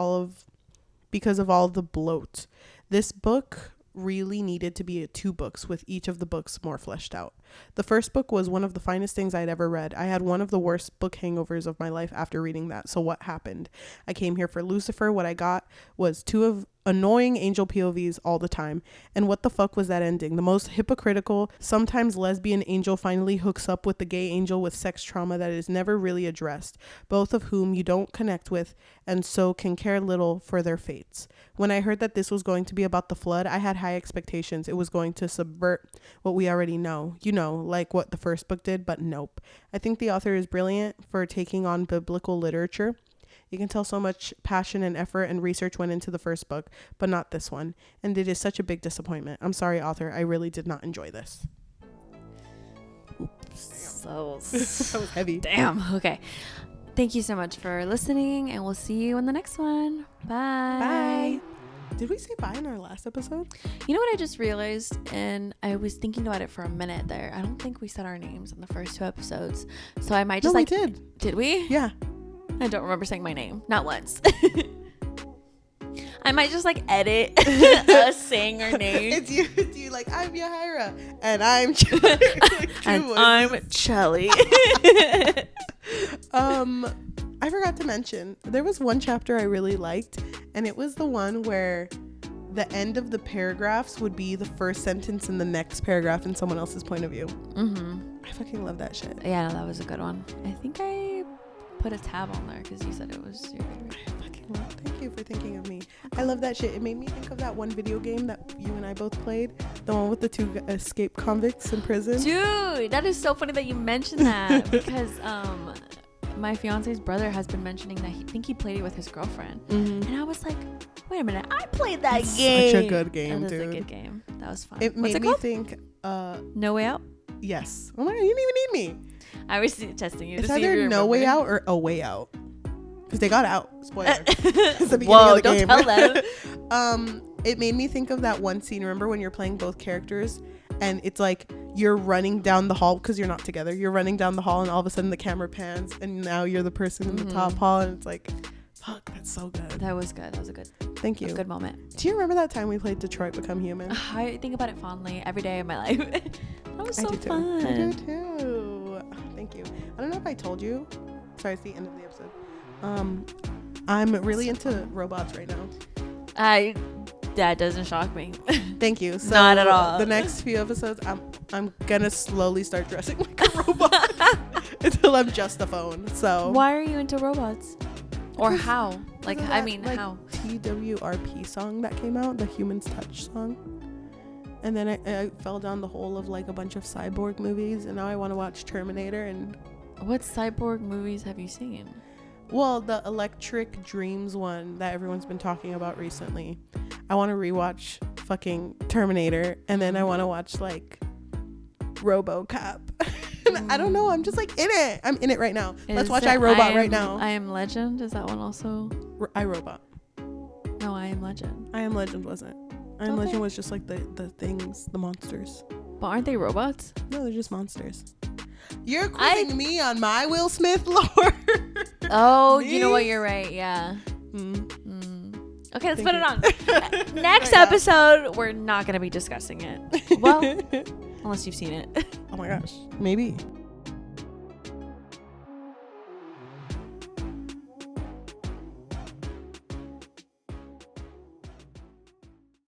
all the bloat. This book really needed to be 2 books, with each of the books more fleshed out. The first book was one of the finest things I'd ever read. I had one of the worst book hangovers of my life after reading that. So what happened? I came here for Lucifer. What I got was 2 of annoying angel POVs all the time. And what the fuck was that ending? The most hypocritical, sometimes lesbian angel finally hooks up with the gay angel with sex trauma that is never really addressed, both of whom you don't connect with and so can care little for their fates. When I heard that this was going to be about the flood, I had high expectations. It was going to subvert what we already know, like what the first book did, but nope. I think the author is brilliant for taking on biblical literature. You can tell so much passion and effort and research went into the first book, but not this one. And it is such a big disappointment. I'm sorry, author. I really did not enjoy this." So That was heavy. damn. Okay. Thank you so much for listening, and we'll see you in the next one. Bye. Bye. Did we say bye in our last episode? You know what I just realized, and I was thinking about it for a minute there. I don't think we said our names in the first 2 episodes, so I might just we did. Did we? Yeah. I don't remember saying my name. Not once. I might just edit us saying our name. It's you like, "I'm Yajaira and I'm Cheli." And I'm Cheli. I forgot to mention, there was one chapter I really liked, and it was the one where the end of the paragraphs would be the first sentence in the next paragraph in someone else's point of view. I fucking love that shit. Yeah, no, that was a good one. I think I put a tab on there because you said it was your favorite. I fucking love it. Thank you for thinking of me. I love that shit. It made me think of that one video game that you and I both played, the one with the 2 escaped convicts in prison. Dude, that is so funny that you mentioned that because my fiance's brother has been mentioning that he played it with his girlfriend, and I was like, wait a minute, I played that game. Such a good game, that dude. That is a good game. That was fun. It What's made it me called? think. No Way Out. Yes. Oh my God, you didn't even need me. I was testing you. It's to see if either you No Way remembered. Out or A Way Out, because they got out. Spoiler. It's the beginning Whoa! of the Don't game. tell them. It made me think of that one scene. Remember when you're playing both characters, and it's like you're running down the hall because you're not together. You're running down the hall, and all of a sudden the camera pans, and now you're the person in the top hall, and it's like, fuck, that's so good. That was good. That was a good. Thank you. A good moment. Do you remember that time we played Detroit Become Human? I think about it fondly every day of my life. That was so I do too. fun. I do too. Thank you. I don't know if I told you. Sorry, it's the end of the episode. I'm really into robots right now. That doesn't shock me. Thank you. So Not at all. The next few episodes, I'm gonna slowly start dressing like a robot until I'm just a phone. So Why are you into robots? Or how? Like, I mean, how? TWRP song that came out, the Humans Touch song. And then I fell down the hole of like a bunch of cyborg movies, and now I want to watch Terminator. And What cyborg movies have you seen? well, the Electric Dreams one that everyone's been talking about recently. I want to rewatch fucking Terminator, and then I want to watch like RoboCop. I don't know. I'm just like in it. I'm in it right now. Let's watch iRobot right now. I Am Legend. Is that one also? iRobot. No, I Am Legend. I Am Legend wasn't. I Am Don't Legend they? was just like the things, the monsters. But aren't they robots? No, they're just monsters. You're quizzing me on my Will Smith lore. Oh, Me? you know what? You're right. Yeah. Okay, let's Thank put you. it on. Next Right now. episode, we're not going to be discussing it. Well, unless you've seen it. Oh my gosh. Maybe.